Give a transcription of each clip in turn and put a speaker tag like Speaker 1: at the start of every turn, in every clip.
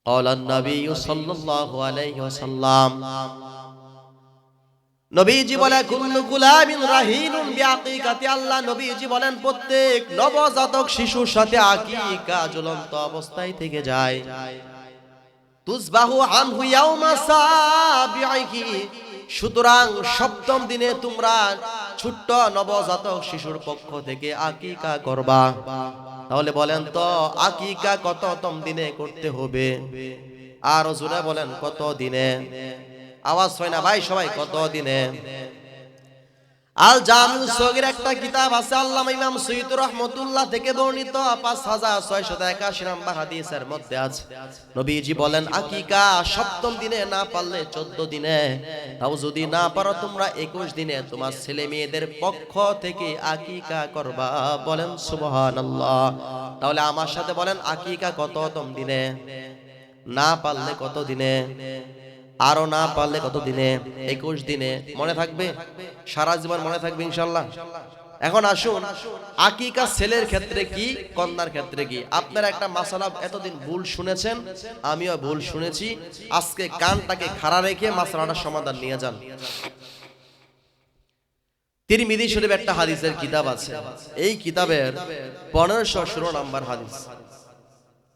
Speaker 1: ক্বালান নবী সাল্লাল্লাহু আলাইহি ওয়াসাল্লাম, নবীজি বলে কুল্লু গুলামিন রাহিনুন বিআকিকাতি, আল্লাহ নবীজি বলেন প্রত্যেক নবজাতক শিশুর সাথে আকিকা ঝুলন্ত অবস্থায় থেকে যায়। তুসবাহু আনহু ইয়াউমা সাবিহি, সুতরাং সপ্তম দিনে তোমরা ছোট্ট নবজাতক শিশুর পক্ষ থেকে আকিকা করবা। তাহলে বলেন তো আকিকা কততম দিনে করতে হবে? আর রাসূল বলেন কত দিনে? আওয়াজ হয় না ভাই সবাই, কত দিনে? আল জামিউ সগীর একটা কিতাব আছে, আল্লামা ইমাম সুয়ুতী রাহমাতুল্লাহ থেকে বর্ণিত 5681 নম্বর হাদিসের মধ্যে আছে, নবীজি বলেন আকিকা সপ্তম দিনে, না পারলে 14 দিনে, তাও যদি না পারো তোমরা 21 দিনে তোমার ছেলে মেয়েদের পক্ষ থেকে আকিকা করবা। বলেন সুবহানাল্লাহ। তাহলে আমার সাথে বলেন আকিকা কততম দিনে? না পারলে কত দিনে? আরো না পারলে কত দিনে? 21 দিনে। মনে থাকবে? সারা জীবন মনে থাকবে ইনশাআল্লাহ। এখন আসুন আকিকা ছেলের ক্ষেত্রে কি, কন্যার ক্ষেত্রে কি। আপনারা একটা মাসালা এতদিন ভুল শুনেছেন, আমিও ভুল শুনেছি। আজকে কানটাকে খাড়া রেখে মাসালাটার সমাধান নিয়ে যান। তিরমিজি শরীফ একটা হাদিসের কিতাব আছে, এই কিতাবের 1516 নম্বর হাদিস।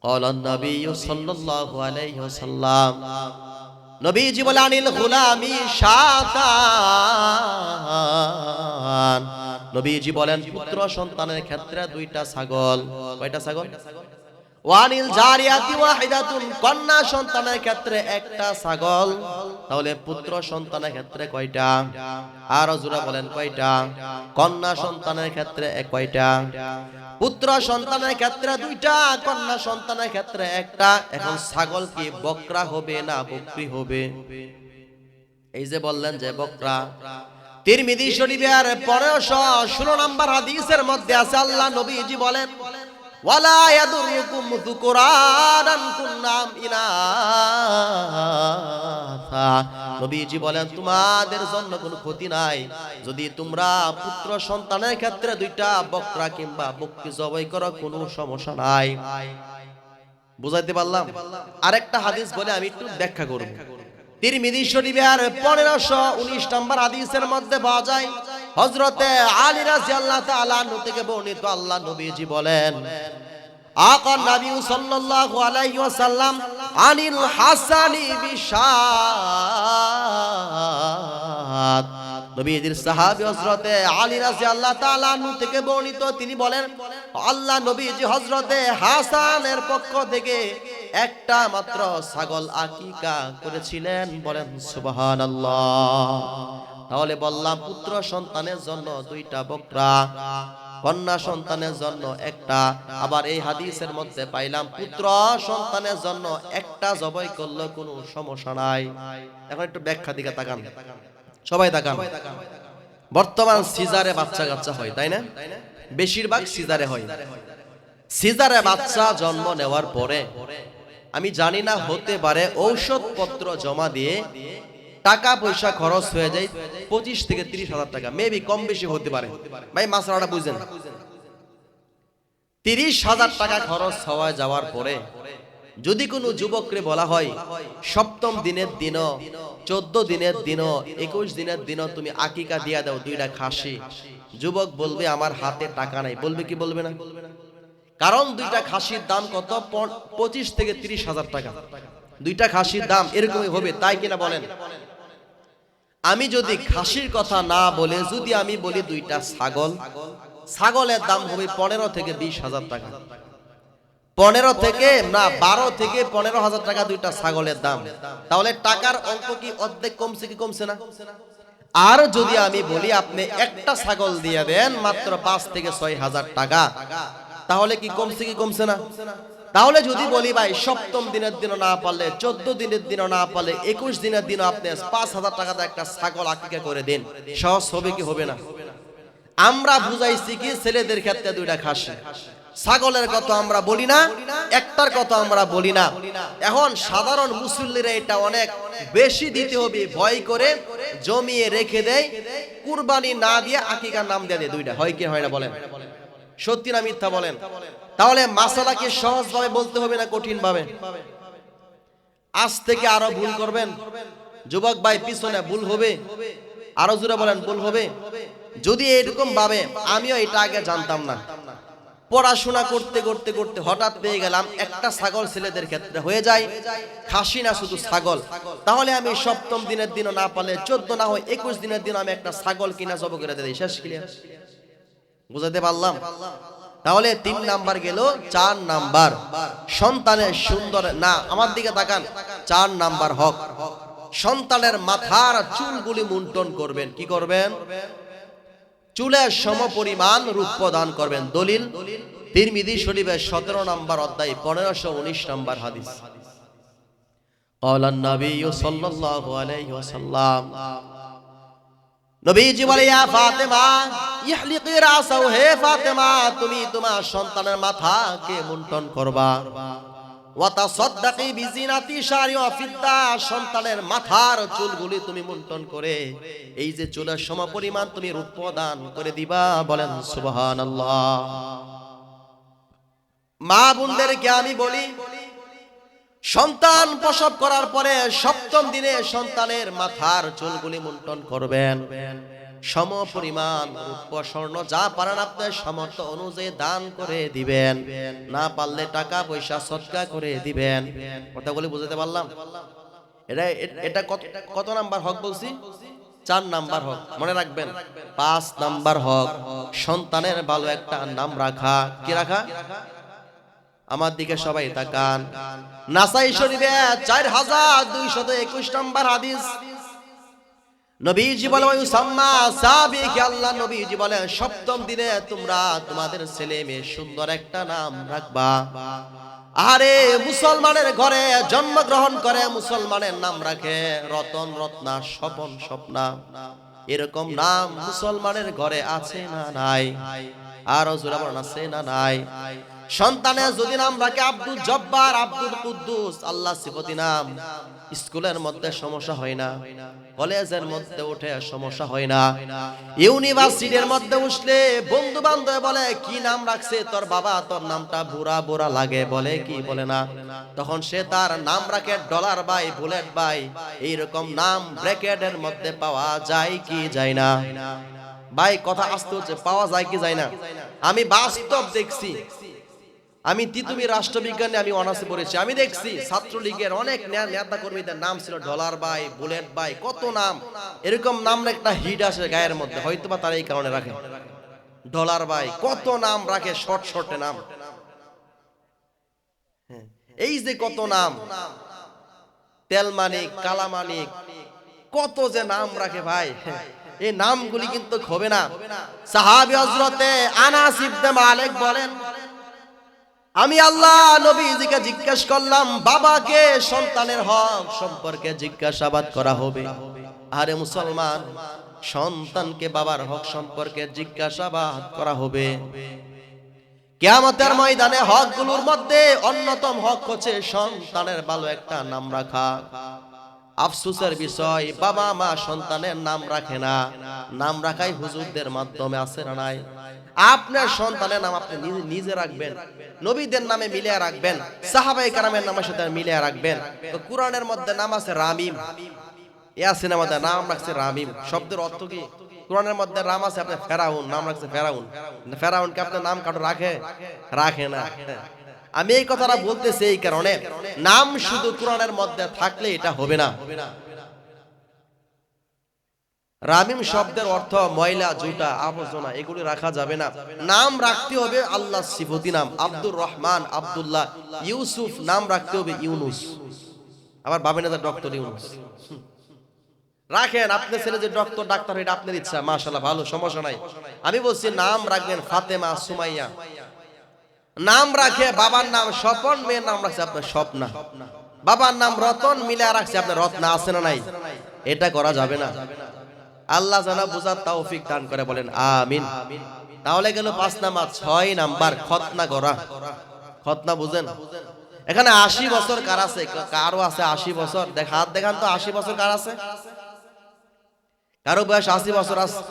Speaker 1: ক্বালান নবী সাল্লাল্লাহু আলাইহি ওয়াসাল্লাম, নবীজি বলে আনিল গুলামি শাতান, নবীজি বলেন পুত্র সন্তানের ক্ষেত্রে দুইটা ছাগল। কয়টা ছাগল? ওয়ানিল জারিয়াতি ওয়াহিদাতুন, কন্যা সন্তানের ক্ষেত্রে একটা ছাগল। তাহলে পুত্র সন্তানের ক্ষেত্রে কয়টা? আর রাসূল বলেন কয়টা? কন্যা সন্তানের ক্ষেত্রে কয়টা? পুত্র সন্তানের ক্ষেত্রে দুইটা, কন্যা সন্তানের ক্ষেত্রে একটা। এখন ছাগল কি বকরা হবে না বকরি হবে? এই যে বললেন যে বকরা। তিরমিজি শরীফের 1516 নম্বর হাদিসের মধ্যে আছে, আল্লাহ নবীজি বলেন ওয়ালা ইয়াদুরুকুম যুকুরানান কুননাম ইনাসা, নবীজি বলেন তোমাদের জন্য কোনো ক্ষতি নাই যদি তোমরা পুত্র সন্তানের ক্ষেত্রে দুইটা বকরা কিংবা বকরি জবাই করো, কোনো সমস্যা নাই। বুঝাইতে পারলাম? আরেকটা হাদিস বলে আমি একটু ব্যাখ্যা করব। তিরমিজি শরীফের 1519 নম্বর হাদিসের মধ্যে পাওয়া যায়, হযরতে আলী রাদিয়াল্লাহু তাআলা আনহু থেকে বর্ণিত, আল্লাহ নবীজি বলেন আকান নবী সাল্লাল্লাহু আলাইহি ওয়াসাল্লাম আনিল হাসানি বিশাত, নবীজির সাহাবী হযরতে আলী রাদিয়াল্লাহু তাআলা আনহু থেকে বর্ণিত, তিনি বলেন আল্লাহ নবীজি হযরতে হাসানের পক্ষ থেকে একটা মাত্র ছাগল আকিকা করেছিলেন। বলেন সুবহানাল্লাহ। তাহলে বললাম পুত্র সন্তানের জন্য দুইটা বকরা, কন্যা সন্তানের জন্য একটা। আবার এই হাদিসের মধ্যে পাইলাম পুত্র সন্তানের জন্য একটা জবাই করলে কোনো সমস্যা নাই। এখন একটু ব্যাখ্যা দিকে তাকান, সবাই তাকান। বর্তমান সিজারে বাচ্চা কাচ্চা হয়, তাই না? বেশিরভাগ সিজারে হয়। সিজারে বাচ্চা জন্ম নেওয়ার পরে আমি জানি না, হতে পারে ঔষধপত্র জমা দিয়ে টাকা পয়সা খরচ হয়ে যায় 25 থেকে 30 হাজার টাকা, মেবি কম বেশি হতে পারে। ভাই মাসলাটা বুঝেন, 30 হাজার টাকা খরচ হওয়া যাওয়ার পরে যদি কোনো যুবকরে বলা হয় সপ্তম দিনের দিন, 14 দিনের দিন, 21 দিনের দিন তুমি আকিকা দিয়া দাও দুইটা খাসি, যুবক বলবে আমার হাতে টাকা নাই। বলবে কি বলবে না? কারণ দুইটা খাসির দাম কত? 25 থেকে 30 হাজার টাকা। দুইটা খাসির দাম এরকমই হবে, তাই কিনা বলেন? আমি যদি খাসির কথা না বলে যদি আমি বলি দুইটা ছাগল, ছাগলের দাম হবে 15 থেকে 20 হাজার টাকা। 15 থেকে না 12 থেকে 15 হাজার টাকা দুইটা ছাগলের দাম। তাহলে টাকার অঙ্ক কি অর্ধেক কমছে কি কমছে না? আর যদি আমি বলি আপনি একটা ছাগল দিয়ে দেন মাত্র 5 থেকে 6 হাজার টাকা, তাহলে কি কমছে কি কমছে না? তাহলে যদি বলি ভাই সপ্তম দিনের দিনও না পারলে, 14 দিনের দিনও না পারলে, 21 দিনের দিনও আপনি 5 হাজার টাকাতে একটা ছাগল আকিকা করে দিন, সহজ হবে কি হবে না? আমরা বুঝাইছি কি ছেলেদের ক্ষেত্রে দুইটা খাসি, ছাগলের কথা আমরা বলি না, একটার কথা আমরা বলি না। এখন সাধারণ মুসল্লিরা এটা অনেক বেশি দিতে হবে ভয় করে জমিয়ে রেখে দেয়, কুরবানি না দিয়ে আকিকার নাম দিয়ে দেয়। দুইটা হয় কি হয় না বলেন? সত্যি না মিথ্যা বলেন? তাহলে মাসালা কি সহজ ভাবে বলতে হবে না কঠিন ভাবে? আজ থেকে আরো ভুল করবেন। যুবক ভাই পিছনে ভুল হবে, আরো জোরে বলেন ভুল হবে। যদি এরকম ভাবে, আমিও এটা আগে জানতাম না, পড়াশোনা করতে করতে করতে হঠাৎ পেয়ে গেলাম একটা ছাগল ছেলেদের ক্ষেত্রে হয়ে যায়, খাসি না শুধু ছাগল, তাহলে আমি সপ্তম দিনের দিনও না পারলে 14 না হয় 21 দিনের দিন আমি একটা ছাগল কিনা জব করে দিই, শেষ ক্লিয়ার। বুঝাতে পারলাম? তাহলে 3 নাম্বার গেল। 4 নাম্বার সন্তানের সুন্দর না, আমার দিকে তাকান, 4 নাম্বার হক, সন্তানের মাথার চুলগুলি মুন্টন করবেন। কি করবেন? চুলের সমপরিমাণ রূপ প্রদান করবেন। দলিল তিরমিজি শরীফের 17 নম্বর অধ্যায় 1519 নম্বর হাদিস। ক্বালান নবী সাল্লাল্লাহু আলাইহি ওয়াসাল্লাম, নবীজি বলে, ইয়া ফাতেমা ইহলিকি রাসাহু, হে ফাতেমা তুমি তোমার সন্তানের মাথাকে মুন্টন করবা। ওয়া তাসাদদাকি বিজিনাতি শারি ওয়া ফিদ্দা, সন্তানের মাথার চুলগুলি তুমি মুন্টন করে এই যে চুলের সমপরিমাণ তুমি রূপ প্রদান করে দিবা। বলেন সুবহানাল্লাহ। মা বোনদেরকে আমি বলি, সন্তান প্রসব করার পরে 7ম দিনে সন্তানের মাথার চুলগুলি মুন্টন করবেন। সমপরিমাণ রূপ স্বর্ণ যা পারেন আপনার সামর্থ্য অনুযায়ী দান করে দিবেন, না পারলে টাকা পয়সা সদকা করে দিবেন। কথাগুলি বুঝতে পারলাম? এটা কত নাম্বার হক বলছি? 4 নাম্বার হক। মনে রাখবেন 5 নাম্বার হক, সন্তানের ভালো একটা নাম রাখা। কি রাখা? আমার দিকে সবাই তাকান। নাসাই শরীফে 4221 নম্বর হাদিস, নবীজি বলেন, ইউসাম্মা সাবিক, আল্লাহ নবীজি বলেন 7ম দিনে তোমরা তোমাদের ছেলে মেয়ে সুন্দর একটা নাম রাখবা। আরে মুসলমানের ঘরে জন্মগ্রহণ করে মুসলমানের নাম রাখে রতন, রত্না, স্বপন, স্বপ্না, এরকম নাম মুসলমানের ঘরে আছে না নাই? আর জোরে বলেন আছে না নাই? সন্তানের যদি নাম রাখে আব্দুল জব্বার, আব্দুল কুদ্দুস, আল্লাহ সিফতি নাম, স্কুলের মধ্যে সমস্যা হয় না, কলেজের মধ্যে উঠে সমস্যা হয় না, ইউনিভার্সিটির মধ্যে উঠলে বন্ধু বান্ধব বলে কি নাম রাখছে তোর বাবা, তোর নামটা বুড়া বুড়া লাগে, বলে কি বলে না? তখন সে তার নাম রাখে ডলার বাই, বুলেট বাই, এইরকম নাম ব্র্যাকেটের মধ্যে পাওয়া যায় কি যায় না? ভাই কথা আসতে হচ্ছে, পাওয়া যায় কি যায় না? আমি বাস্তব দেখছি। আমি তিতুমির রাষ্ট্রবিজ্ঞানে আমি অনার্সে পড়েছি। আমি দেখছি ছাত্রলীগের অনেক নেতা কর্মীদের নাম ছিল ডলার বাই, বুলেট বাই, কত নাম। এরকম নাম একটা হিট আসে গায়ের মধ্যে, হয়তোবা তারা এই কারণে রাখে ডলার বাই, কত নাম রাখে, শর্ট শর্টে নাম। এই যে কত নাম, তেলমানিক, কালামানিক, কত যে নাম রাখে ভাই, এই নামগুলি কিন্তু হবে না। সাহাবী হযরতে আনাস ইবনে মালিক বলেন, আমি আল্লাহ নবীজিকে জিজ্ঞেস করলাম, বাবাকে সন্তানের হক সম্পর্কে জিজ্ঞাসাবাদ করা হবে। আরে মুসলমান, সন্তানকে বাবার হক সম্পর্কে জিজ্ঞাসাবাদ করা হবে। কিয়ামতের ময়দানে হকগুলোর মধ্যে অন্যতম হক হচ্ছে সন্তানের ভালো একটা নাম রাখা। আফসোসের বিষয়, বাবা মা সন্তানের নাম রাখে না, নাম রাখাই হুজুরদের মাধ্যমে আছে না নাই? আপনার সন্তানের নাম আপনি নিজে রাখবেন, নবীদের নামে মিলিয়ে রাখবেন, সাহাবায়ে কেরামের নামের সাথে মিলিয়ে রাখবেন। তো কোরআনের মধ্যে নাম আছে রামিম, ইয়াসিনের মধ্যে নাম রাখছে রামিম। শব্দের অর্থ কি? কোরআনের মধ্যে নাম আছে আপনার ফেরাউন, নাম রাখছে ফেরাউন। ফেরাউনকে আপনার নাম কাটো রাখে? রাখে না। আমি এই কথাটা বলতেছি এই কারণে, নাম শুধু কোরআনের মধ্যে থাকলে এটা হবে না। রামিম শব্দের অর্থ ময়লা, জুতা, আবর্জনা, এগুলি রাখা যাবে না। নাম রাখতে হবে আল্লাহ সিফতি নাম, আব্দুর রহমান, আব্দুল্লাহ, ইউসুফ, নাম রাখতে হবে ইউনুস। আবার ভাবেন না ডক্টর ইউনুস রাখেন, আপনার ছেলে যে ডক্টর ডাক্তার এটা আপনার ইচ্ছা, মাশাআল্লাহ, ভালো, সমস্যা নাই। আমি বলছি নাম রাখবেন ফাতেমা, সুমাইয়া। নাম রাখে বাবার নাম স্বপন, মেয়ের নাম রাখছে আপনার স্বপ্না, বাবার নাম রতন, মিলা রাখছে আপনার রত্না, আছে না নাই? এটা করা যাবে না। আল্লাহ জানা বুঝার তৌফিক দান করে, বলেন আমিন। তাহলে গেল 5 নাম্বার। 6 নাম্বার খতনা করা। খতনা বুঝেন? এখানে 80 বছর কার আছে? কারো আছে 80 বছর? হাত দেখান তো, 80 বছর কার আছে? কারো বয়স 80 বছর আছে?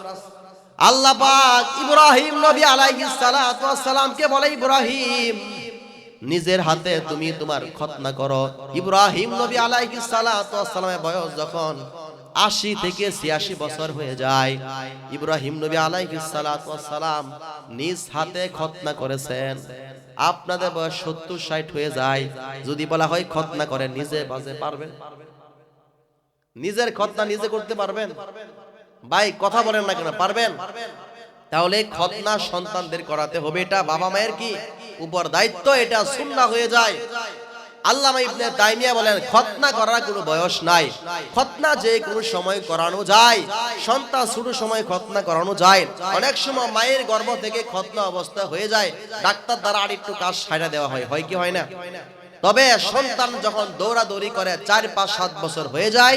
Speaker 1: আল্লাহ পাক ইব্রাহিম নবী আলাইহিস সালাতু ওয়াস সালাম কে বলে, ইব্রাহিম নিজের হাতে তুমি তোমার খতনা করো। ইব্রাহিম নবী আলাইহিস সালাতু ওয়াস সালামের বয়স যখন ৮০ থেকে ৮৬ বছর হয়ে যায়, ইব্রাহিম নবী আলাইহিস সালাতু ওয়াস সালাম নিজ হাতে খতনা করেছেন। আপনাদের বয়স ৭০-৬০ হয়ে যায়, যদি বলা হয় খতনা করেন, নিজে বাজে পারবেন? নিজের খতনা নিজে করতে পারবেন? ভাই কথা বলেন না কেন, পারবেন? তাহলে খতনা সন্তানদের করাতে হবে, এটা বাবা মায়ের কি উপর দায়িত্ব, এটা সুন্নাহ হয়ে যায়। আল্লামা ইবনে তাইমিয়া বলেন খতনা করার কোনো বয়স নাই, খতনা যে কোনো সময় করানো যায়। সন্তান ছোট সময় খতনা করানো যায়। অনেক সময় মায়ের গর্ভ থেকে খতনা অবস্থা হয়ে যায়, ডাক্তার দ্বারা আর একটু কাজ সাইরা দেওয়া হয়, হয় কি হয় না? তবে সন্তান যখন দৌড়াদৌড়ি করে ৪, ৫, ৭ বছর হয়ে যায়,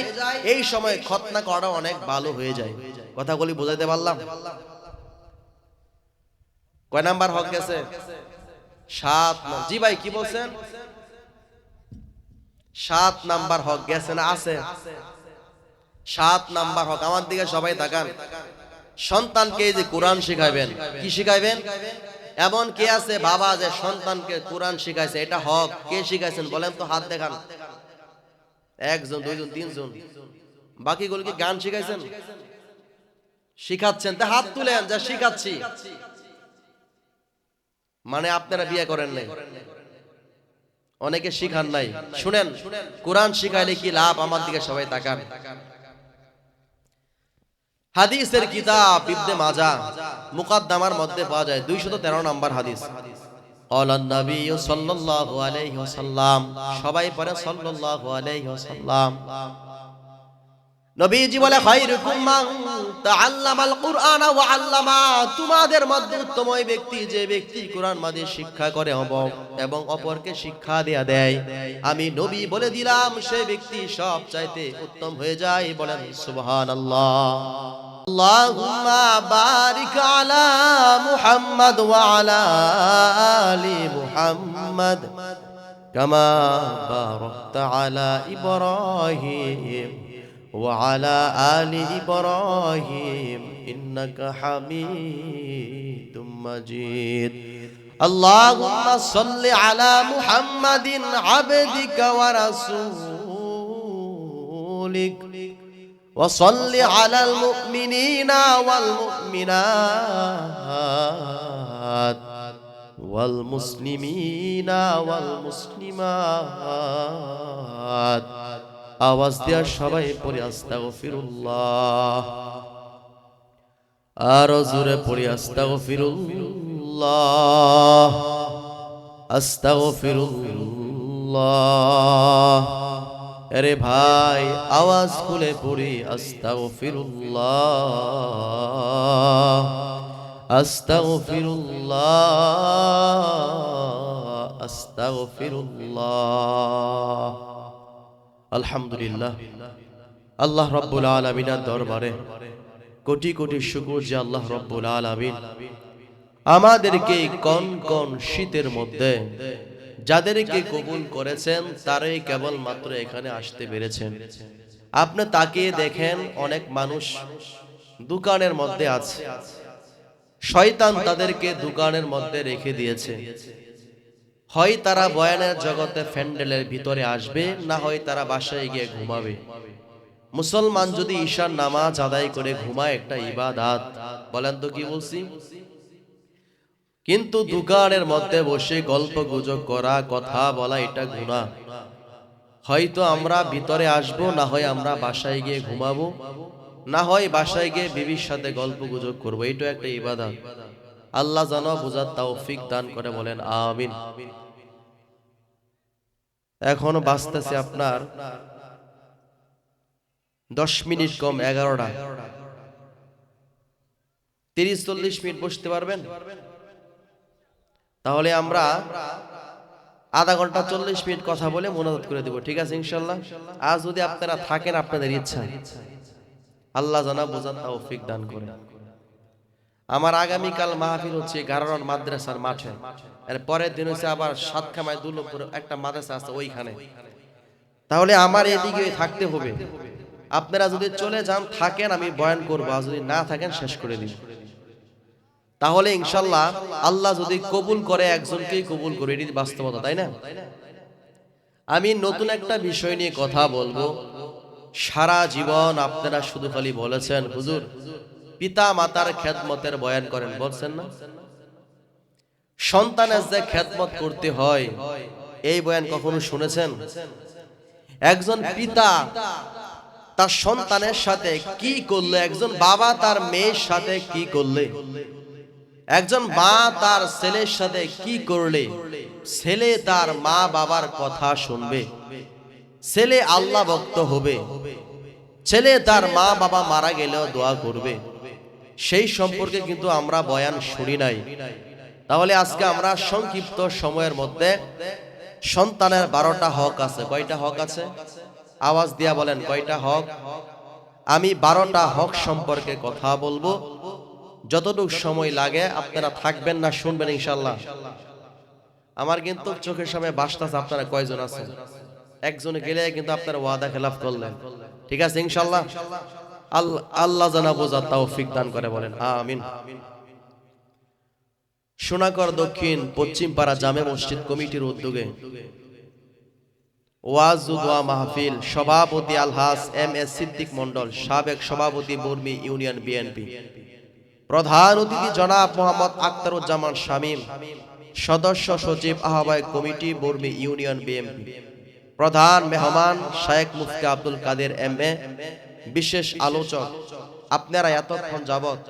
Speaker 1: এই সময় খতনা করা অনেক ভালো হয়ে যায়। কথাগুলি বুঝাইতে পারলাম? কয় নাম্বার হক গেছে? ৭। জি ভাই কি বলছেন? ৭ নাম্বার হক গেছে না আছে? ৭ নাম্বার হক। আমার দিকে সবাই তাকান। সন্তানকে যে কোরআন শিখাইবেন, কি শিখাইবেন? এমন কে আছে বাবা যে সন্তানকে কোরআন শিখাইছে? এটা হক। কে শিখাইছেন বলেন তো, হাত দেখান। ১ জন, ২ জন, ৩ জন। বাকিগুলো কি গান শিখাইছেন? শিখাচ্ছেন? তা হাত তুলেন যা শিখাচ্ছি। মানে আপনারা বিয়ে করেন নাই, অনেকে শিখান নাই। শুনেন, কোরআন শিখাইলে কি লাভ? আমার দিকে সবাই তাকান। হাদিসের কিতাব ইবনে মাজাহ মুকাদ্দামার মধ্যে পাওয়া যায় ২১৩ নম্বর হাদিস। ক্বালান নবী সাল্লাল্লাহু আলাইহি ওয়াসাল্লাম, সবাই পড়ে সাল্লাল্লাহু আলাইহি ওয়াসাল্লাম। নবীজি বলে খায়রুকুম মান তাআল্লামাল কুরআন ওয়া আল্লামা, তোমাদের মধ্যে উত্তম ওই ব্যক্তি যে ব্যক্তি কোরআন মাঝে শিক্ষা করে এবং অপরকে শিক্ষা দেয়। আমি নবী বলে দিলাম সেই ব্যক্তি সব চাইতে উত্তম হয়ে যায়। বলেন সুবহানাল্লাহ। আল্লাহুম্মা বারিক আলা মুহাম্মাদ ওয়া আলা আলি মুহাম্মাদ কামা বারাকতা আলা ইব্রাহিম وعلى آل إبراهيم إنك حميد مجيد اللهم صل على محمد عبدك ورسولك وصل على المؤمنين والمؤمنات والمسلمين والمسلمات। আওয়াজ দেওয়ার সবাই পড়ি আস্তাগফিরুল্লাহ, আরো জোরে পড়ি আস্তাগফিরুল্লাহ, আস্তাগফিরুল্লাহ। আরে ভাই আওয়াজ খুলে পড়ি আস্তাগফিরুল্লাহ, আস্তাগফিরুল্লাহ, আস্তাগফিরুল্লাহ। আলহামদুলিল্লাহ, আল্লাহ রাব্বুল আলামিনের দরবারে কোটি কোটি শুকর যে আল্লাহ রাব্বুল আলামিন আমাদেরকে কোন কোন শীতের মধ্যে যাদেরকে কবুল করেছেন তারাই কেবলমাত্র এখানে আসতে পেরেছেন। আপনি তাকিয়ে দেখেন, অনেক মানুষ দোকানের মধ্যে আছে, শয়তান তাদেরকে দোকানের মধ্যে রেখে দিয়েছে। হয় তারা বয়ানের জগতে প্যান্ডেলের ভিতরে আসবে, না হয় তারা বাসায় গিয়ে ঘুমাবে। মুসলমান যদি ঈশার নামাজ আদায় করে ঘুমায়, একটা ইবাদত। বলেন তো কি বলছি? কিন্তু দোকানের মধ্যে বসে গল্প গুজব করা, কথা বলা, এটা গুনাহ। হয়তো আমরা ভিতরে আসব, না হয় আমরা বাসায় গিয়ে ঘুমাবো, না হয় বাসায় গিয়ে বিবির সাথে গল্প গুজব করবো। এটা একটা ইবাদত। আল্লাহ যেন বুঝার তৌফিক দান করে, বলেন আমিন। এখনো বাঁচতেছে আপনার 10 মিনিট কম 11টা। 30-40 মিনিট বসতে পারবেন? তাহলে আমরা আধা ঘন্টা 40 মিনিট কথা বলে মোনাজাত করে দেব, ঠিক আছে ইনশাআল্লাহ। আজ যদি আপনারা থাকেন, আপনাদের ইচ্ছা, আল্লাহ জানা বোঝার তৌফিক দান করে। আমার আগামীকাল মাহফিল হচ্ছে গারোয়ান মাদ্রাসার মাঠে, এর পরের দিন হচ্ছে আবার সাতখামায় দুলপুর একটা মাদ্রাসা আছে ওইখানে। তাহলে আমার এদিকে থাকতে হবে। আপনারা যদি চলে যান, থাকেন, আমি বয়ান করবো, আর যদি না থাকেন শেষ করে দিন। তাহলে ইনশাআল্লাহ আল্লাহ যদি কবুল করে একজনকেই কবুল করে, এটি বাস্তবতা, তাই না? আমি নতুন একটা বিষয় নিয়ে কথা বলবো। সারা জীবন আপনারা শুধু খালি বলেছেন হুজুর পিতা মাতার খেদমতের বয়ান করেন, বলছেন না? সন্তানের যে খেদমত করতে হয় এই বয়ান কখনো শুনেছেন? একজন পিতা তার সন্তানের সাথে কি করলে, একজন বাবা তার মেয়ের সাথে কি করলে, একজন মা তার ছেলের সাথে কি করলে ছেলে তার মা বাবার কথা শুনবে, ছেলে আল্লাহ ভক্ত হবে, ছেলে তার মা বাবা মারা গেলেও দোয়া করবে, সেই সম্পর্কে কিন্তু আমরা বয়ান শুনি নাই। তাহলে আজকে আমরা সংক্ষিপ্ত সময়ের মধ্যে সন্তানের 12টা হক আছে। কয়টা হক আছে? আওয়াজ দিয়া বলেন কয়টা হক? আমি 12টা হক সম্পর্কে কথা বলবো। যতটুকু সময় লাগে আপনারা থাকবেন না, শুনবেন ইনশাআল্লাহ। আমার কিন্তু চোখের সামনে বাসটাছে, আপনারা কয়জন আছেন? একজনে গেলে কিন্তু আপনারা ওয়াদা খেলাফ করলেন। ঠিক আছে ইনশাআল্লাহ? আল্লাহ জানা বোঝার তৌফিক দান করে, বলেন আমিন। সোনাকর দক্ষিণ পশ্চিম পাড়া জামে মসজিদ কমিটির উদ্যোগে ওয়াজ ও দোয়া মাহফিল, সভাপতি আলহাজ এম.এস. সিদ্দিক মন্ডল, সাবেক সভাপতি বর্মি ইউনিয়ন বিএনপি, প্রধান অতিথি জনাব মোহাম্মদ আখতারুজ্জামান শামীম, সদস্য সচিব আহ্বায়ক কমিটি বর্মি ইউনিয়ন বিএনপি, প্রধান মেহমান শায়েখ মুফতি আব্দুল কাদের এম.এ, বিশেষ আলোচক। আপনারা এতক্ষণ যাবত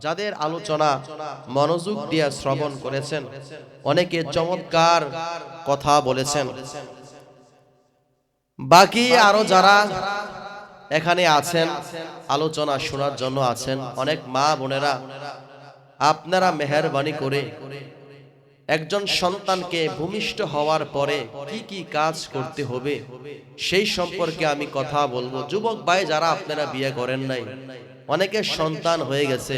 Speaker 1: যাদের আলোচনা মনোযোগ দিয়ে শ্রবণ করেছেন, অনেকে চমৎকার কথা বলেছেন। বাকি আরো যারা এখানে আছেন আলোচনা শোনার জন্য আছেন, অনেক মা বোনেরা, আপনারা মেহেরবানি করে একজন সন্তানকে ভূমিষ্ঠ হওয়ার পরে কি কি কাজ করতে হবে সেই সম্পর্কে আমি কথা বলবো। যুবক ভাই যারা আপনারা বিয়ে করেন নাই, অনেকের সন্তান হয়ে গেছে,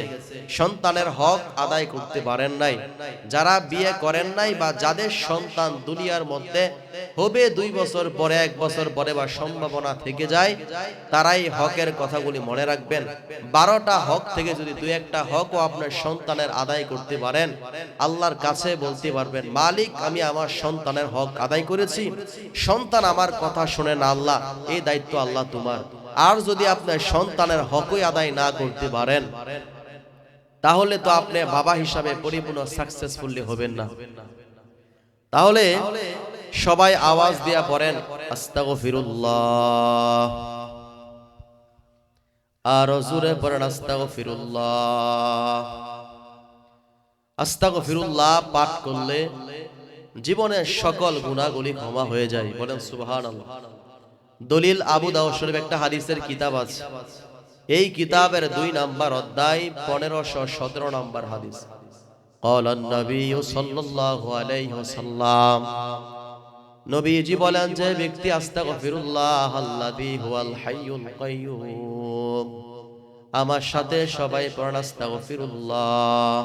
Speaker 1: সন্তানের হক আদায় করতে পারেন নাই, যারা বিয়ে করেন নাই বা যাদের সন্তান দুনিয়ার মধ্যে হবে 2 বছর পরে, 1 বছর পরে বা সম্ভাবনা থেকে যায়, তারাই হকের কথাগুলি মনে রাখবেন। 12টা হক থেকে যদি 2-1টা হকও আপনার সন্তানের আদায় করতে পারেন, আল্লাহর কাছে বলতে পারবেন মালিক আমি আমার সন্তানের হক আদায় করেছি, সন্তান আমার কথা শুনে না আল্লাহ, এই দায়িত্ব আল্লাহ তোমার। আর যদি আপনার সন্তানের হকই আদায় না করতে পারেন, তাহলে তো আপনি বাবা হিসাবে পরিপূর্ণ সাকসেসফুলি হবেন না। তাহলে সবাই আওয়াজ দিয়া পড়েন আস্তাগফিরুল্লাহ, আর জোরে পড়েন আস্তাগফিরুল্লাহ। আস্তাগফিরুল্লাহ পাঠ করলে জীবনের সকল গুনাহগুলি ক্ষমা হয়ে যায়, বলেন সুবহানাল্লাহ। দলিল আবু দাউদ শরীফ একটা হাদিসের কিতাব আছে, এই কিতাবের 2 নাম্বার অধ্যায় 1517 নাম্বার হাদিস। قال النبي صلى الله عليه وسلم, নবীজি বলেন যে ব্যক্তি আস্তাগফিরুল্লাহ আল্লাযী হুয়াল হাইয়ুল কাইয়্যুম, আমার সাথে সবাই পড়েন আস্তাগফিরুল্লাহ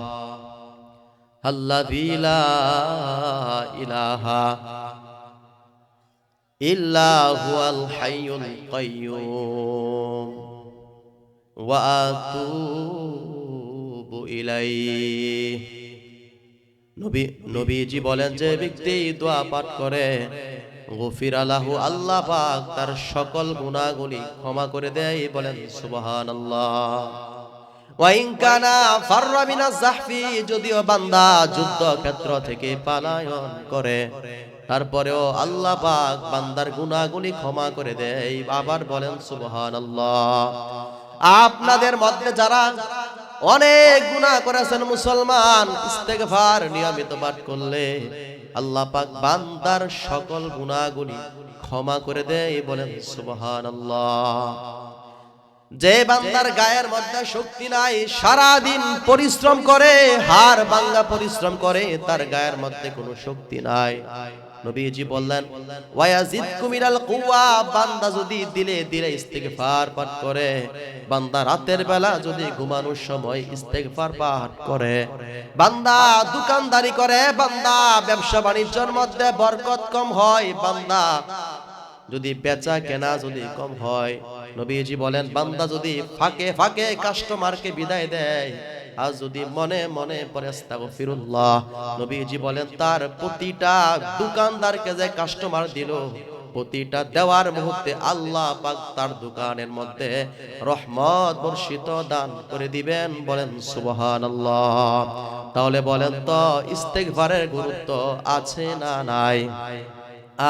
Speaker 1: আল্লাযী লা ইলাহা ইল্লা হুয়াল হাইয়ুল কাইয়্যুম ওয়া আতুবু ইলাইহি। নবীজি বলেন যে ব্যক্তি দোয়া পাঠ করে গফিরা লাহু, আল্লাহ পাক তার সকল গুনাহগুলি ক্ষমা করে দেয়, বলেন সুবহানাল্লাহ। ওয়া ইন কানা ফাররা মিনাজ জাহফি, যদিও বান্দা যুদ্ধ ক্ষেত্র থেকে পলায়ন করে, তারপরেও আল্লাহ পাক বান্দার গুনাহগুলি ক্ষমা করে দেয়, আবার বলেন সুবহানাল্লাহ। আপনাদের মধ্যে যারা অনেক গুনাহ করেছেন মুসলমান, ইস্তেগফার নিয়মিত পাঠ করলে আল্লাহ পাক বান্দার সকল গুনাহগুলি ক্ষমা করে দেয়, বলেন সুবহানাল্লাহ। যে বান্দার গায়ের মধ্যে শক্তি নাই, সারা দিন পরিশ্রম করে, হাড় ভাঙা পরিশ্রম করে, তার গায়ের মধ্যে কোনো শক্তি নাই, নবীজি বললেন ওয়ায়াজিদকুম মিনাল কুওয়া, বান্দা যদি দিলে দিলে ইস্তিগফার পাঠ করে, বান্দা রাতের বেলা যদি ঘুমানোর সময় ইস্তিগফার পাঠ করে, বান্দা দোকানদারি করে, বান্দা ব্যবসা বাণিজ্যের মধ্যে বরকত কম হয়, বান্দা যদি বেচা কেনা যদি কম হয়, নবীজি বলেন বান্দা যদি ফাঁকে ফাঁকে কাস্টমারকে বিদায় দেয়, আর যদি মনে মনে পড়ে আস্তাগফিরুল্লাহ, নবীজি বলেন তার প্রতিটা দোকানদারকে যে কাস্টমার দিল, প্রতিটা দেওয়ার মুহূর্তে আল্লাহ পাক তার দোকানের মধ্যে রহমত বর্ষিত দান করে দিবেন। বলেন সুবহানাল্লাহ। তাহলে বলেন তো ইস্তেগফারের গুরুত্ব আছে না নাই?